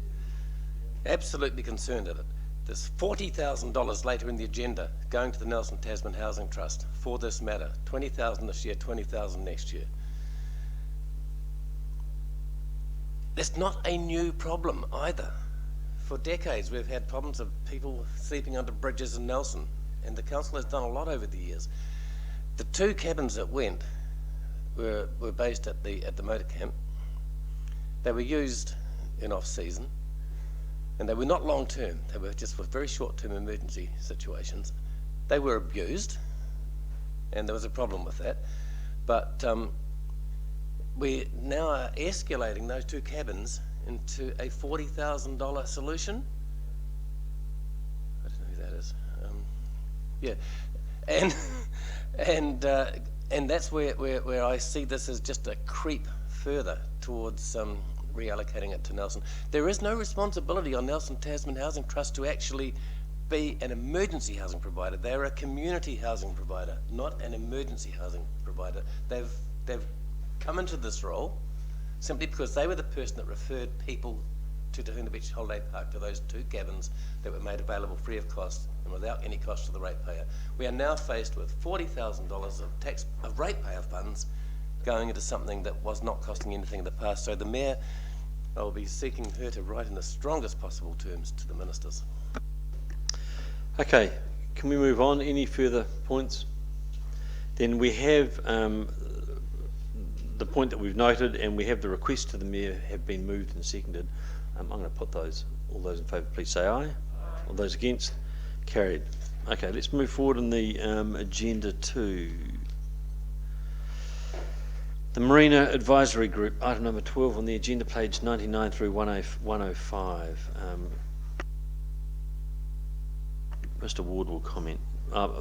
Absolutely concerned at it. There's $40,000 later in the agenda going to the Nelson Tasman Housing Trust for this matter. 20,000 this year, 20,000 next year. It's not a new problem either. For decades we've had problems of people sleeping under bridges in Nelson, and the council has done a lot over the years. The 2 cabins that went were based at the motor camp. They were used in off-season, and they were not long-term. They were just for very short-term emergency situations. They were abused, and there was a problem with that. But we now are escalating those 2 cabins into a $40,000 solution. I don't know who that is. Yeah, and that's where I see this as just a creep further towards reallocating it to Nelson. There is no responsibility on Nelson Tasman Housing Trust to actually be an emergency housing provider. They're a community housing provider, not an emergency housing provider. They've come into this role simply because they were the person that referred people to Tahuna Beach Holiday Park, to those 2 cabins that were made available free of cost and without any cost to the ratepayer. We are now faced with $40,000 of ratepayer funds going into something that was not costing anything in the past. So the Mayor, I will be seeking her to write in the strongest possible terms to the ministers. Okay, can we move on? Any further points? Then we have the point that we've noted, and we have the request to the Mayor have been moved and seconded. I'm going to put those. All those in favour, please say aye. All those against? Carried. Okay, let's move forward in the agenda to the Marina Advisory Group, item number 12 on the agenda, page 99 through 105. Mr. Ward will comment.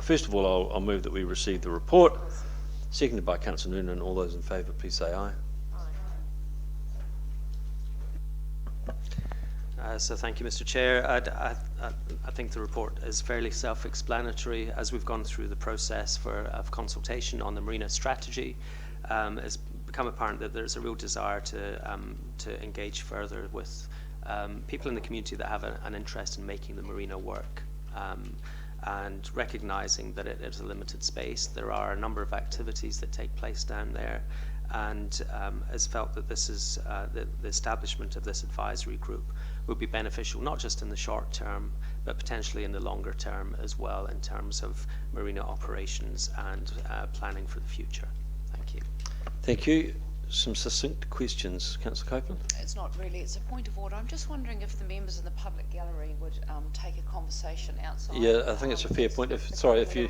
First of all, I'll move that we receive the report. Seconded by Councillor Noonan. All those in favour, please say aye. So thank you, Mr. Chair. I think the report is fairly self-explanatory. As we've gone through the process of consultation on the marina strategy, it's become apparent that there's a real desire to engage further with people in the community that have an interest in making the marina work. And recognising that it is a limited space, there are a number of activities that take place down there, and has felt that this is the establishment of this advisory group would be beneficial, not just in the short term, but potentially in the longer term as well, in terms of marina operations and planning for the future. Thank you. Thank you. some succinct questions. Councillor Copeland? It's not really, it's a point of order. I'm just wondering if the members in the public gallery would take a conversation outside. Yeah, I think it's a fair point. Sorry, if you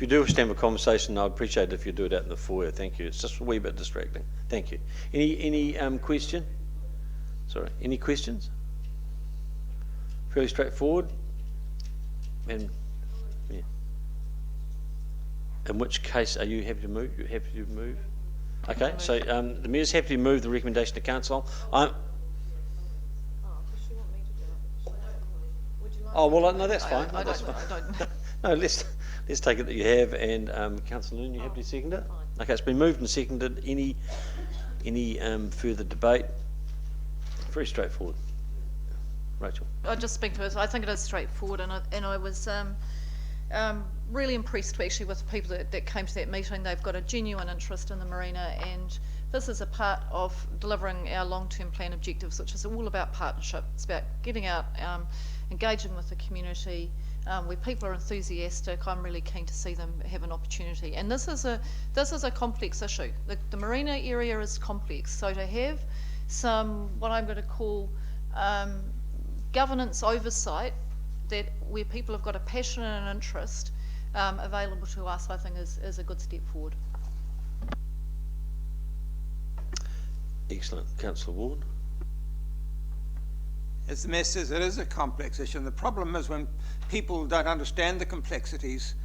do wish to have a conversation, I'd appreciate it if you do it out in the foyer. Thank you. It's just a wee bit distracting. Thank you. Any question? Sorry, any questions? Fairly straightforward. And yeah. In which case, are you happy to move? You're happy to move? Okay, so the Mayor's happy to move the recommendation to Council. Oh, well, no, that's fine. No, that's fine. No, let's take it that you have, and Councillor Noon, you happy to second it? Okay, it's been moved and seconded. Any further debate? Very straightforward. Rachel. I'll just speak to it. I think it is straightforward, and I was really impressed actually with the people that came to that meeting. They've got a genuine interest in the marina, and this is a part of delivering our long-term plan objectives, which is all about partnership. It's about getting out, engaging with the community. Where people are enthusiastic, I'm really keen to see them have an opportunity. And this is a complex issue. The marina area is complex, so to have some, what I'm going to call governance oversight, that where people have got a passion and an interest available to us, I think is a good step forward. Excellent. Councillor Ward. As the Mayor says, it is a complex issue, and the problem is when people don't understand the complexities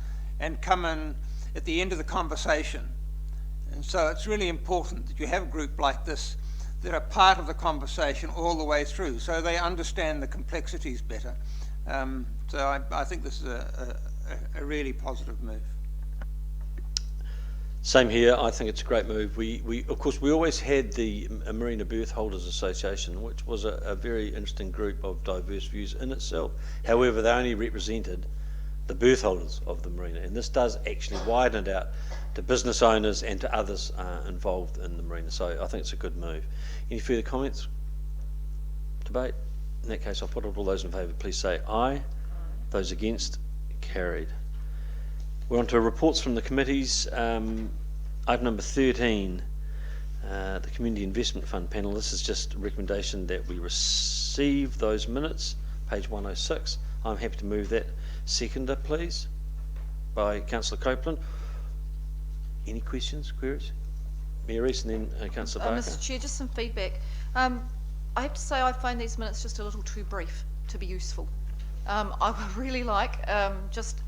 and come in at the end of the conversation. And so it's really important that you have a group like this that are part of the conversation all the way through, so they understand the complexities better. So I think this is a really positive move. Same here. I think it's a great move. We of course, we always had the Marina Berth Holders Association, which was a very interesting group of diverse views in itself. However, they only represented the berth holders of the marina, and this does actually widen it out to business owners and to others involved in the marina. So I think it's a good move. Any further comments? Debate? In that case, I'll put it. All those in favour, please say aye. Those against, carried. We're on to reports from the committees. Item number 13, the Community Investment Fund panel. This is just a recommendation that we receive those minutes, page 106. I'm happy to move that. Seconder, please, by Councillor Copeland. Any questions, queries? Mayor Rees and then Councillor Barker. Mr Chair, just some feedback. I have to say I find these minutes just a little too brief to be useful. I would really like just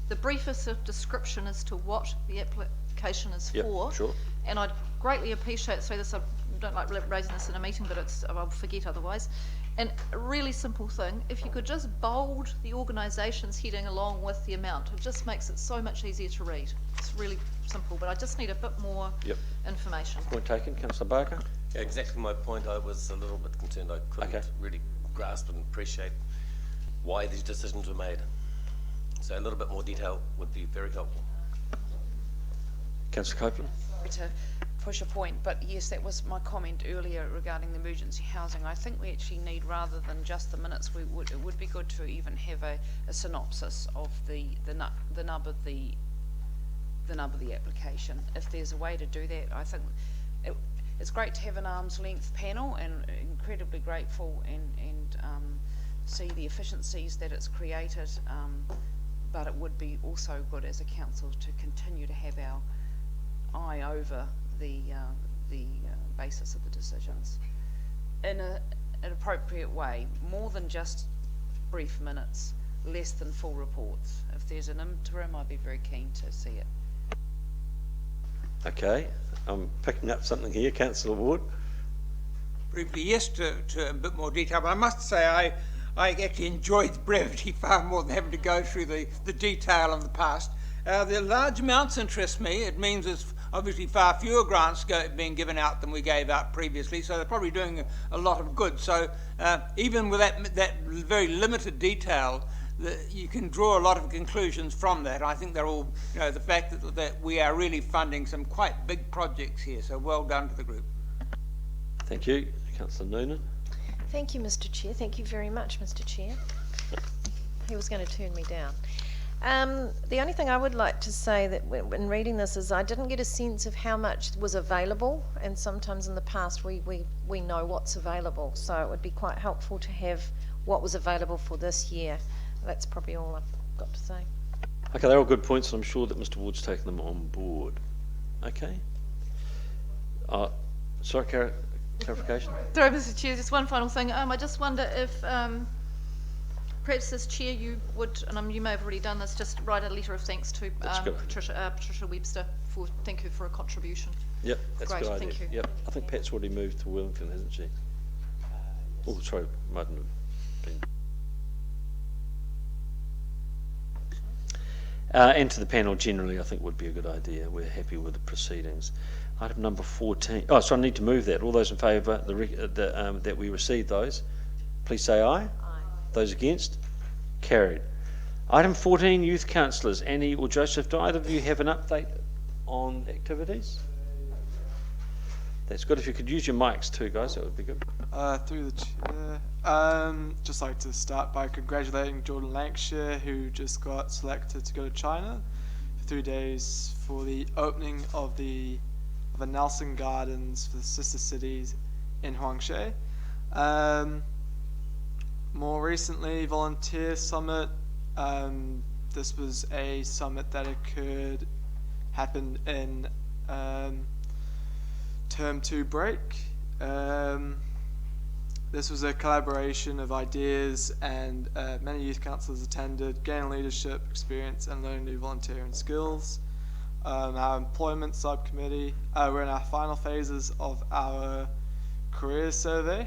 the briefest of description as to what the application is for. Sure. And I'd greatly appreciate, so this, I don't like raising this in a meeting, but I'll forget otherwise. And a really simple thing, if you could just bold the organisations heading along with the amount, it just makes it so much easier to read. It's really simple, but I just need a bit more information. Point taken. Councillor Barker. Yeah, exactly my point. I was a little bit concerned. I couldn't really grasp and appreciate why these decisions were made. So a little bit more detail would be very helpful. Councillor Copeland. To push a point, but yes, that was my comment earlier regarding the emergency housing. I think we actually need, rather than just the minutes, it would be good to even have a synopsis of the nub of the application. If there's a way to do that, I think it's great to have an arm's length panel, and incredibly grateful and see the efficiencies that it's created. But it would be also good as a council to continue to have our eye over the basis of the decisions in an appropriate way, more than just brief minutes, less than full reports. If there's an interim, I'd be very keen to see it. Okay, I'm picking up something here. Councillor Ward. Briefly, yes, to a bit more detail, but I must say I actually enjoyed the brevity far more than having to go through the detail of the past. The large amounts interest me. It means there's obviously far fewer grants being given out than we gave out previously, so they're probably doing a lot of good. So even with that very limited detail, you can draw a lot of conclusions from that. I think they're all, the fact that we are really funding some quite big projects here, so well done to the group. Thank you. Councillor Noonan. Thank you, Mr Chair. Thank you very much, Mr Chair. He was going to turn me down. The only thing I would like to say that when reading this is I didn't get a sense of how much was available, and sometimes in the past we know what's available, so it would be quite helpful to have what was available for this year. That's probably all I've got to say. Okay, they're all good points, and I'm sure that Mr. Ward's taken them on board. Okay. Sorry, clarification? Sorry, Mr. Chair, just one final thing. I just wonder if perhaps as chair you would, and you may have already done this, just write a letter of thanks to Patricia Webster for thank you for a contribution. Yep, that's Great, a good idea. thank you. Yep, I think Pat's already moved to Wellington, hasn't she? Oh, sorry, mightn't have been. And to the panel generally, I think would be a good idea. We're happy with the proceedings. Item number 14. Oh, so I need to move that. All those in favour that we receive those, please say aye. Aye. Those against? Carried. Item 14, Youth Councillors. Annie or Joseph, do either of you have an update on activities? That's good. If you could use your mics too, guys, that would be good. Through the chair, just like to start by congratulating Jordan Lancashire, who just got selected to go to China for 3 days for the opening of the Nelson Gardens for the sister cities in Huangshe. More recently, Volunteer Summit. This was a summit that happened in term 2 break. This was a collaboration of ideas, and many youth councillors attended, gaining leadership experience and learning new volunteering skills. Our employment subcommittee, we're in our final phases of our careers survey,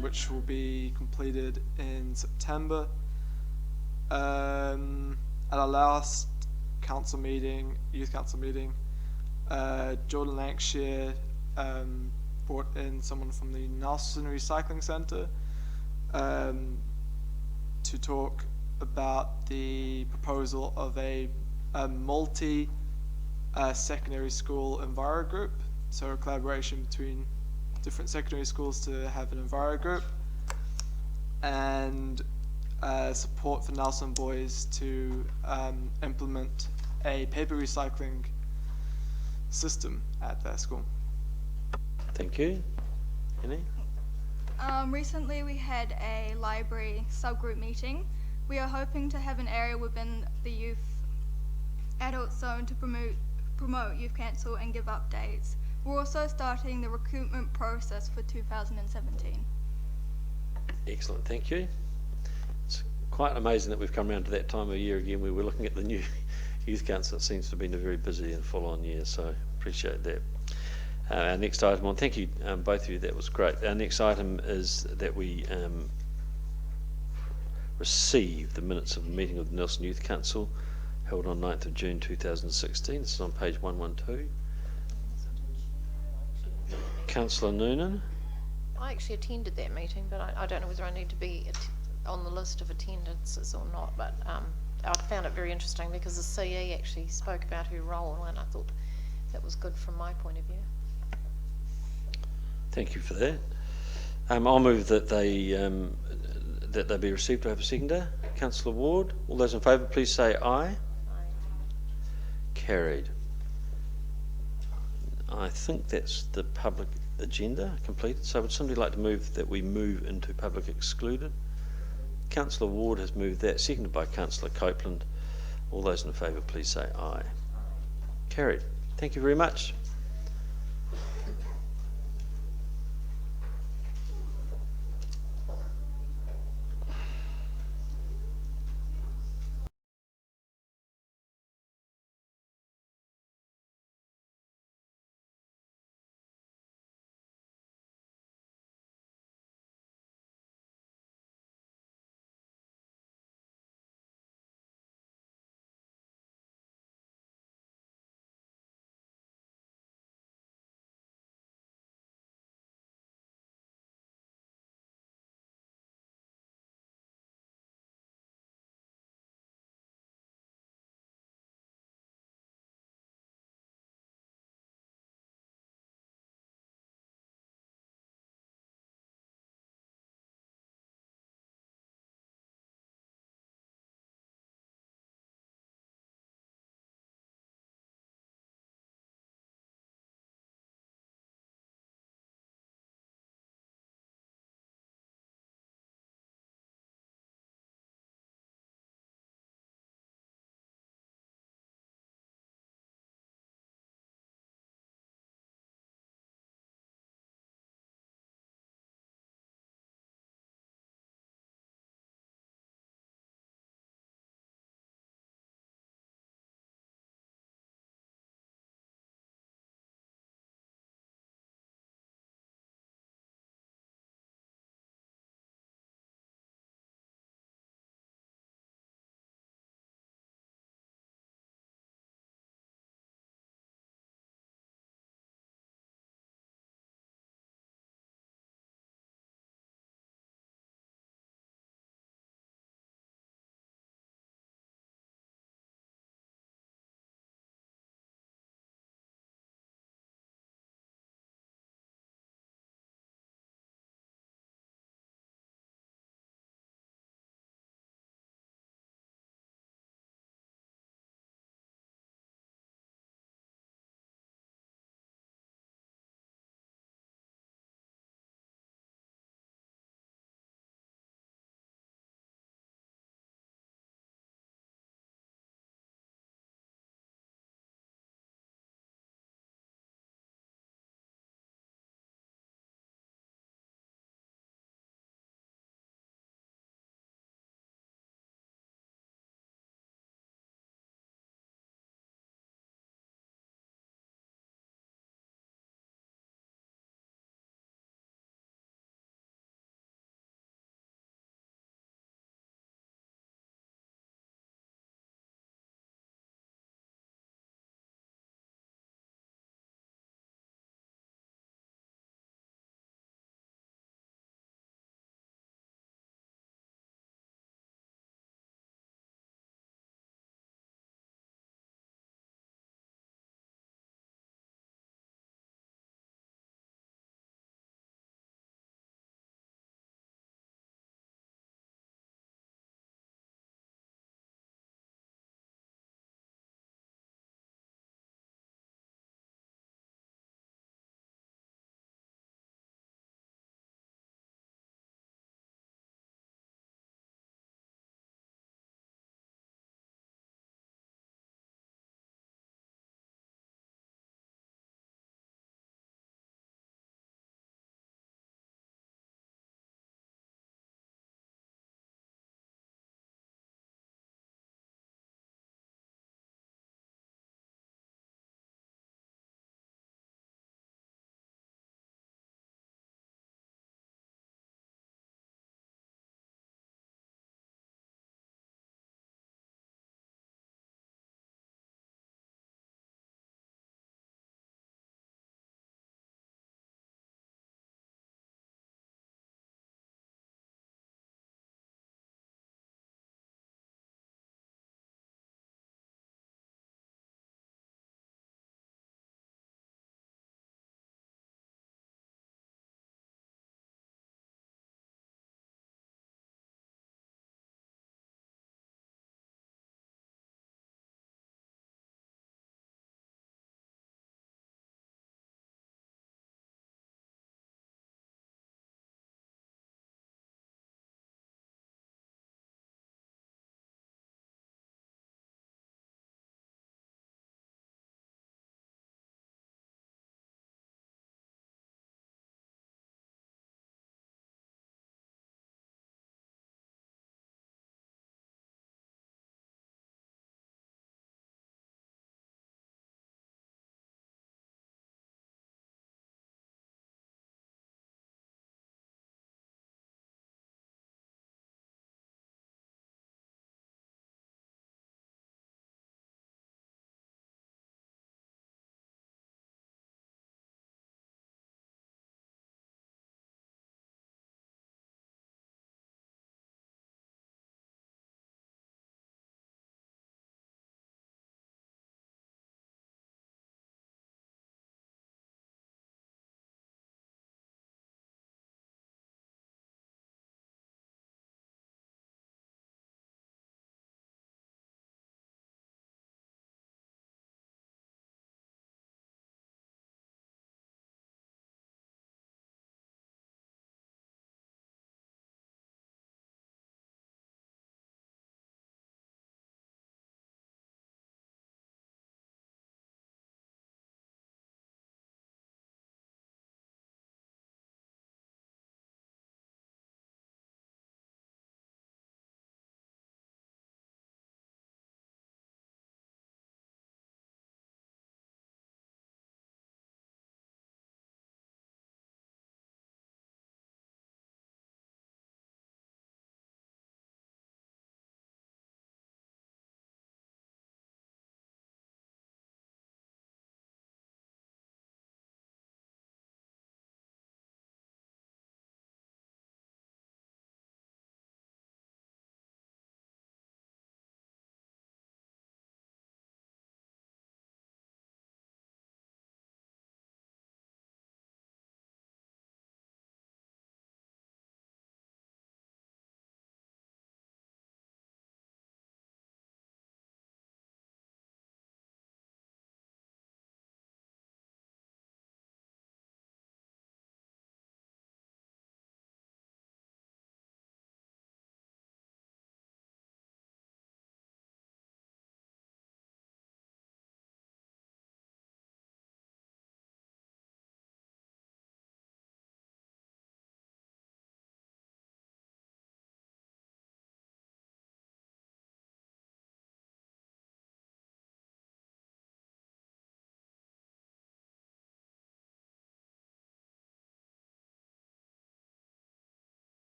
which will be completed in September. At our last council meeting, youth council meeting, Jordan Lancashire brought in someone from the Nelson Recycling Centre to talk about the proposal of a multi secondary school Enviro group, so a collaboration between different secondary schools to have an Enviro group, and support for Nelson Boys to implement a paper recycling system at their school. Thank you. Annie? Recently we had a library subgroup meeting. We are hoping to have an area within the youth adult zone to promote Youth Council and give updates. We're also starting the recruitment process for 2017. Excellent, thank you. It's quite amazing that we've come around to that time of year again where we're looking at the new Youth Council. It seems to have been a very busy and full-on year, so appreciate that. Our next item on, thank you both of you, that was great. Our next item is that we receive the minutes of the meeting of the Nelson Youth Council held on 9th of June 2016. This is on page 112. Councillor Noonan. I actually attended that meeting, but I don't know whether I need to be on the list of attendances or not, but I found it very interesting because the CE actually spoke about her role, and I thought that was good from my point of view. Thank you for that. I'll move that they be received. Do I have a seconder? Councillor Ward. All those in favour, please say aye. Aye. Carried. I think that's the public agenda completed. So would somebody like to move that we move into public excluded? Councillor Ward has moved that, seconded by Councillor Copeland. All those in favour, please say aye. Carried. Thank you very much.